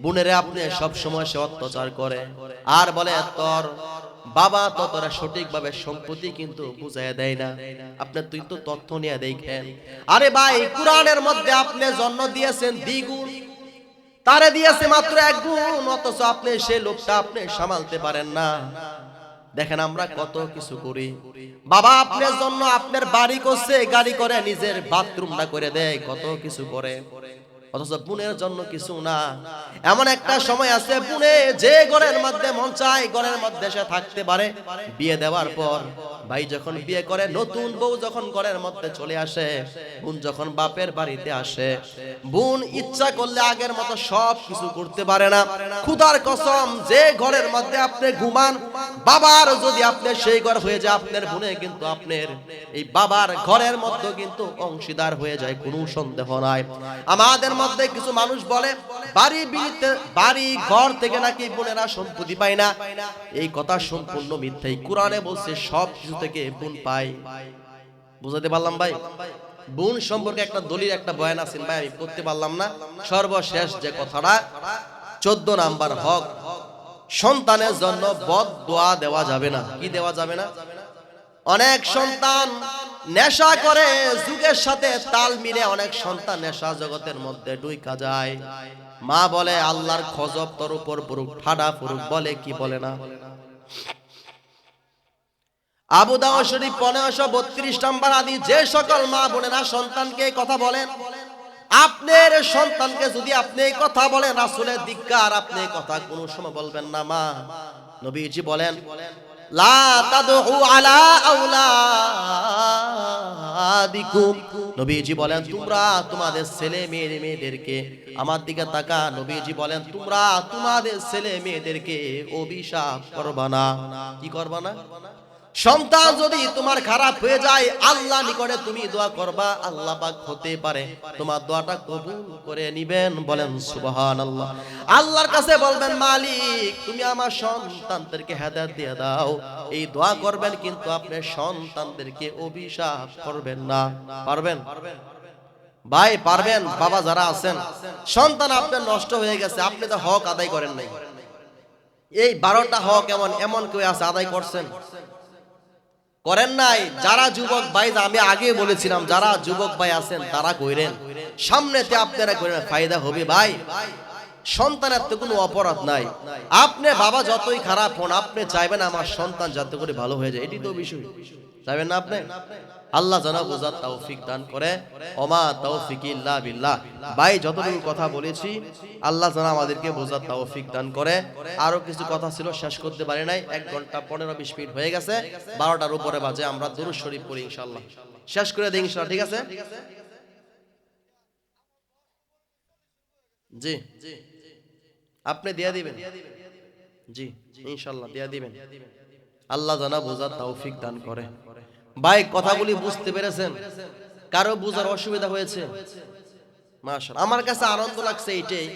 Speaker 1: বোনের আপনি সব সময় সে অত্যাচার করে আর বলে তোর বাবা ততটা সঠিকভাবে সম্পত্তি কিন্তু বুঝাইয়া দেয় না। আপনি কিন্তু তথ্য নিয়ে দেখেন, আরে ভাই কোরআনের মধ্যে আপনি জন্ম দিয়েছেন দ্বিগুণ, তারে দিয়েছে মাত্র 1 গুণ, অথচ আপনি সেই লোকটা আপনি সামালতে পারেন না। দেখেন আমরা কত কিছু করি। বাবা আপনার জন্য আপনার বাড়ি করছে, গাড়ি করে, নিজের বাথরুমটা করে দেয়, কত কিছু করে, অথচ বোনের জন্য কিছু না। এমন একটা সময় আছে বোনে যে ঘরের মধ্যে মন চায় ঘরের মধ্যে সে থাকতে পারে। বিয়ে দেওয়ার পর ভাই যখন বিয়ে করে, নতুন বউ যখন ঘরের মধ্যে চলে আসে, বোন যখন বাপের বাড়িতে আসে, বোন ইচ্ছা করলে আগের মতো সব কিছু করতে পারে না। খোদার কসম, যে ঘরের মধ্যে আপনি ঘুমান, বাবার যদি আপনি সেই ঘর হয়ে যায়, আপনার বোনে কিন্তু আপনার এই বাবার ঘরের মধ্যে কিন্তু অংশীদার হয়ে যায়, কোনো সন্দেহ নাই। আমাদের মধ্যে কিছু মানুষ বলে বাড়ি ঘর থেকে নাকি বোনেরা সম্পত্তি পায় না। এই কথা সম্পূর্ণ মিথ্যাই। কোরআনে বলছে সব কিছু থেকে বোন পায়। বুঝাতে পারলাম ভাই? বোন সম্পর্কে একটা দলিল, একটা বয়ান আছেন ভাই, আমি করতে পারলাম না। সর্বশেষ যে কথাটা, 14 নাম্বার হক, সন্তানের জন্য বদদোয়া দেওয়া যাবে না। কি দেওয়া যাবে না? অনেক সন্তান নেশা করে, যুগের সাথে তাল মিলে অনেক সন্তান নেশা জগতের মধ্যে ঢুইকা যায়। মা বলে আল্লাহর গজব তোর উপর পড়ুক, ঠাডা পড়ুক, বলে কি বলে না? আবু দাউদ শরীফ 1532 নাম্বার হাদিস, যে সকল মা বোনেরা সন্তানকে এই কথা বলেন, আপনার সন্তানকে যদি আপনি এই কথা বলেন, রাসূলের ধিক্কার, আপনি এই কথা কোনো সময় বলবেন না মা। নবীজি বলেন লা তাদউ আলা আওলাদিকুম, নবীজি বলেন তোমরা তোমাদের ছেলে মেয়েদেরকে, আমার দিকে তাকা, নবীজি বলেন তোমরা তোমাদের ছেলে মেয়েদেরকে অভিশাপ করবা না। কি করবা না? সন্তান যদি তোমার খারাপ হয়ে যায়, আল্লাহ নিকটে তুমি দোয়া করবা, আল্লাহ পাক হতে পারে তোমার দোয়াটা কবুল করে নিবেন। বলেন সুবহানাল্লাহ। আল্লাহর কাছে বলবেন মালিক তুমি আমার সন্তানদেরকে হেদায়েত দিয়ে দাও, এই দোয়া করবেন, কিন্তু আপনি সন্তানদেরকে অভিশাপ করবেন না। পারবেন ভাই? পারবেন? বাবা যারা আছেন, সন্তান আপনার নষ্ট হয়ে গেছে, আপনি তো হক আদায় করেন নাই। এই 12টা হক এমন কেউ আছে আদায় করছেন? করেন নাই। যারা যুবক ভাই, আমি আগে বলেছিলাম, যারা যুবক ভাই আছেন তারা কইরেন, সামনেতে আপনারা কইরেন, ফায়দা হবে ভাই। সন্তানের তো কোনো অপরাধ নাই। আপনি বাবা যতই খারাপ হন, আপনি চাইবেন আমার সন্তান যাতে করে ভালো হয়ে যায়, এটি তো বিষয়, চাইবেন না আপনি? আল্লাহ যেন বোঝার তৌফিক দান করে। ওমা তৌফিক ইল্লা বিল্লাহ। ভাই যতটুকু কথা বলেছি, আল্লাহ যেন আমাদেরকে বোঝার তৌফিক দান করে। আরো কিছু কথা ছিল, শেষ করতে পারি নাই। 1 ঘন্টা 15-20 মিনিট হয়ে গেছে, 12টার উপরে বাজে। আমরা দুরূদ শরীফ পড়ি ইনশাআল্লাহ, শেষ করে দেই ইনশাআল্লাহ। ঠিক আছে? জি, আপনি দিয়া দিবেন? জি ইনশাআল্লাহ দিয়া দিবেন। আল্লাহ যেন বোঝার তৌফিক দান করে। ভাই কথাগুলি বুঝতে পেরেছেন? কারো বুঝার অসুবিধা হয়েছে? মাশাআল্লাহ। আমার কাছে আনন্দ লাগছে এইটাই,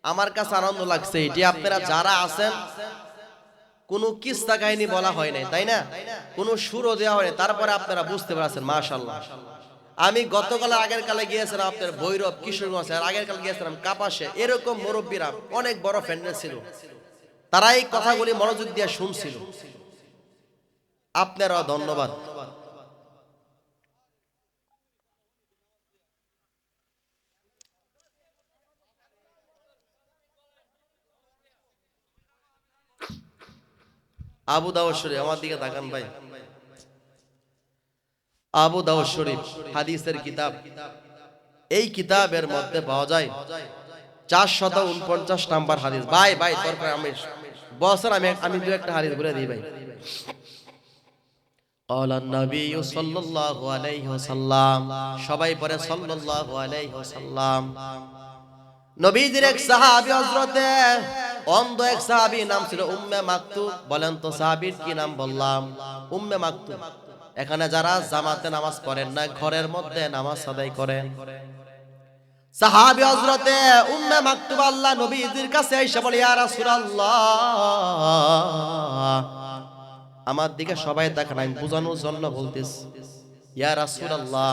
Speaker 1: আমার কাছে আনন্দ লাগছে এইটাই। আপনারা যারা আছেন, কোনো কিস্সা কাহিনী বলা হয় নাই, তাই না? কোনো সুরও দেওয়া হয় নাই, তারপরে আপনারা বুঝতে পারছেন। মাশাআল্লাহ। আমি গতকাল আগের কালে গিয়েছিলাম আপনার ভৈরব, কিশোরগঞ্জ, আর আগের কালে গিয়েছিলাম কাপাসে। এরকম মুরব্বীরা অনেক বড় ফ্যান্ডেল ছিল, তারা এই কথাগুলি মনোযোগ দিয়ে শুনছিল। আপনারাও ধন্যবাদ। আবু দাউদ শরীফ, আমার দিকে তাকান ভাই। আবু দাউদ শরীফ হাদিসের কিতাব। এই কিতাবের মধ্যে পাওয়া যায় 449 নাম্বার হাদিস। ভাই দরকার আমি বছর আমি দু একটা হাদিস বলে দিই ভাই। ক্বালান নবিয়্যু সাল্লাল্লাহু আলাইহি ওয়াসাল্লাম, সবাই পড়ে সাল্লাল্লাহু আলাইহি ওয়াসাল্লাম। নবীজির এক সাহাবী, হযরতে অন্ধ এক সাহাবী, নাম ছিল উম্মে মাকতুম। বলেন তো সাহাবীর কি নাম? বললাম উম্মে মাকতুম। এখানে যারা জামাতে নামাজ পড়েন না, ঘরের মধ্যে নামাজ আদায় করেন, সাহাবী হযরতে উম্মে মাকতুম আল্লাহ নবীজির কাছে এসে বলে, ইয়া রাসূলুল্লাহ, আমার দিকে সবাই তাকান, আমি বোঝানোর জন্য বলতেছি। ইয়া রাসূলুল্লাহ,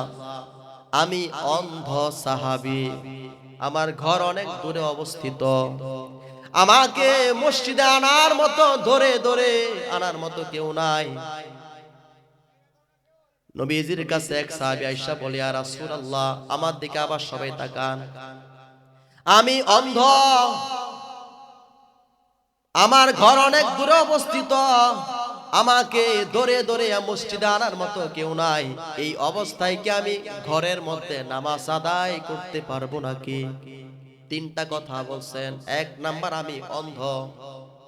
Speaker 1: আমি অন্ধ সাহাবী, আমার ঘর অনেক দূরে অবস্থিত, আমাকে মসজিদে আনার মতো ধরে ধরে আনার মতো কেউ নাই। নবীজির কাছে এক সাহাবী আয়েশা বলে, ইয়া রাসূলুল্লাহ, আমার দিকে আবার সবাই তাকান, আমি অন্ধ, আমার ঘর অনেক দূরে অবস্থিত, আমাকে ধরে ধরে মসজিদে আনার মতো কেউ নাই, এই অবস্থায় কি আমি ঘরের মধ্যে নামাজ আদায় করতে পারবো নাকি? তিনটা কথা বলছেন। এক নাম্বার, আমি অন্ধ।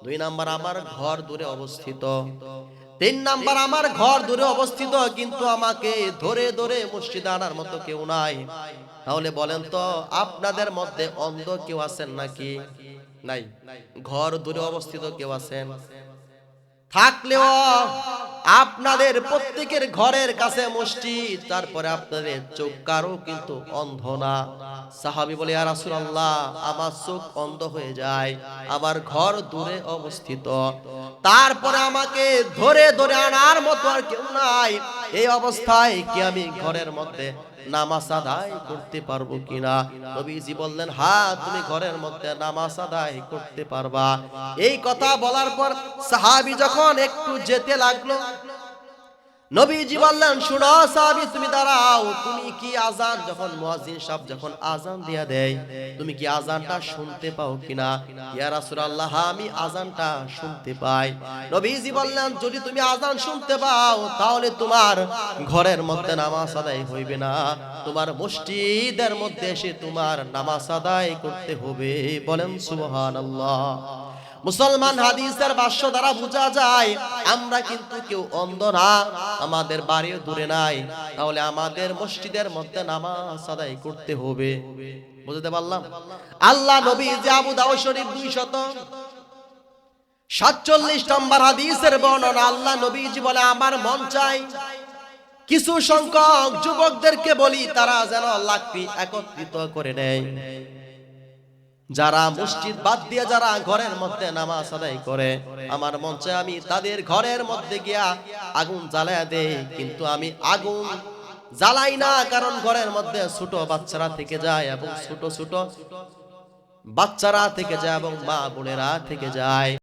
Speaker 1: দুই নাম্বার, আমার ঘর দূরে অবস্থিত। তিন নাম্বার, আমার ঘর দূরে অবস্থিত কিন্তু আমাকে ধরে ধরে মসজিদে আনার মতো কেউ নাই। তাহলে বলেন তো, আপনাদের মধ্যে অন্ধ কেউ আছেন নাকি? নাই। ঘর দূরে অবস্থিত কেউ আছেন? থাকলেও আপনাদের প্রত্যেকের ঘরের কাছে মসজিদ, তারপরে আপনাদের চোখ কারো কিন্তু অন্ধ না। সাহাবী বলে, ইয়া রাসূলুল্লাহ, আমার চোখ অন্ধ হয়ে যায়, আমার ঘর দূরে অবস্থিত, তারপরে আমাকে ধরে ধরে আনার মতো আর কেউ নাই, এই অবস্থায় কি আমি ঘরের মধ্যে নামাজ আদায় করতে পারবো কিনা? নবীজি বললেন, হ্যাঁ, তুমি ঘরের মধ্যে নামাজ আদায় করতে পারবা। এই কথা বলার পর সাহাবী যখন একটু যেতে লাগলো, নবীজি বললেন, শুনো সাহাবী, তুমি দাঁড়াও, তুমি কি আজান, যখন মুয়াজ্জিন সাহেব যখন আজান দিয়া দেয়, তুমি কি আজানটা শুনতে পাও কিনা? ইয়া রাসূলুল্লাহ, আমি আজানটা শুনতে পাই। নবীজি বললেন, যদি তুমি আজান শুনতে পাও তাহলে তোমার ঘরের মধ্যে নামাজ আদায় হইবে না, তোমার মসজিদের মধ্যে এসে তোমার নামাজ আদায় করতে হবে। বলেন সুবহানাল্লাহ। মুসলমান, হাদিসের ভাষ্য দ্বারা বোঝা যায় আমরা কিন্তু কেউ অন্ধ না, আমাদের বাড়িও দূরে নাই, তাহলে আমাদের মসজিদের মধ্যে নামাজ আদায় করতে হবে। বুঝতে পারলাম? আল্লাহ নবী যে আবু দাউদ শরীফ 247 নম্বর হাদিসের বর্ণনা, আল্লাহ নবীজি বলে, আমার মন চাই কিছু সংখ্যক যুবকদেরকে বলি, তারা যেন লাকড়ি একত্রিত করে নেয়, যারা মসজিদ বাদ দিয়ে যারা ঘরের মধ্যে নামাজ আদায় করে, আমার মন চায় আমি তাদের ঘরের মধ্যে গিয়া আগুন জ্বালায়া দেই, কিন্তু আমি আগুন জ্বালাই না, কারণ ঘরের মধ্যে ছোট বাচ্চারা থেকে যায় এবং ছোট ছোট বাচ্চারা থেকে যায় এবং মা বোনেরা থেকে যায়।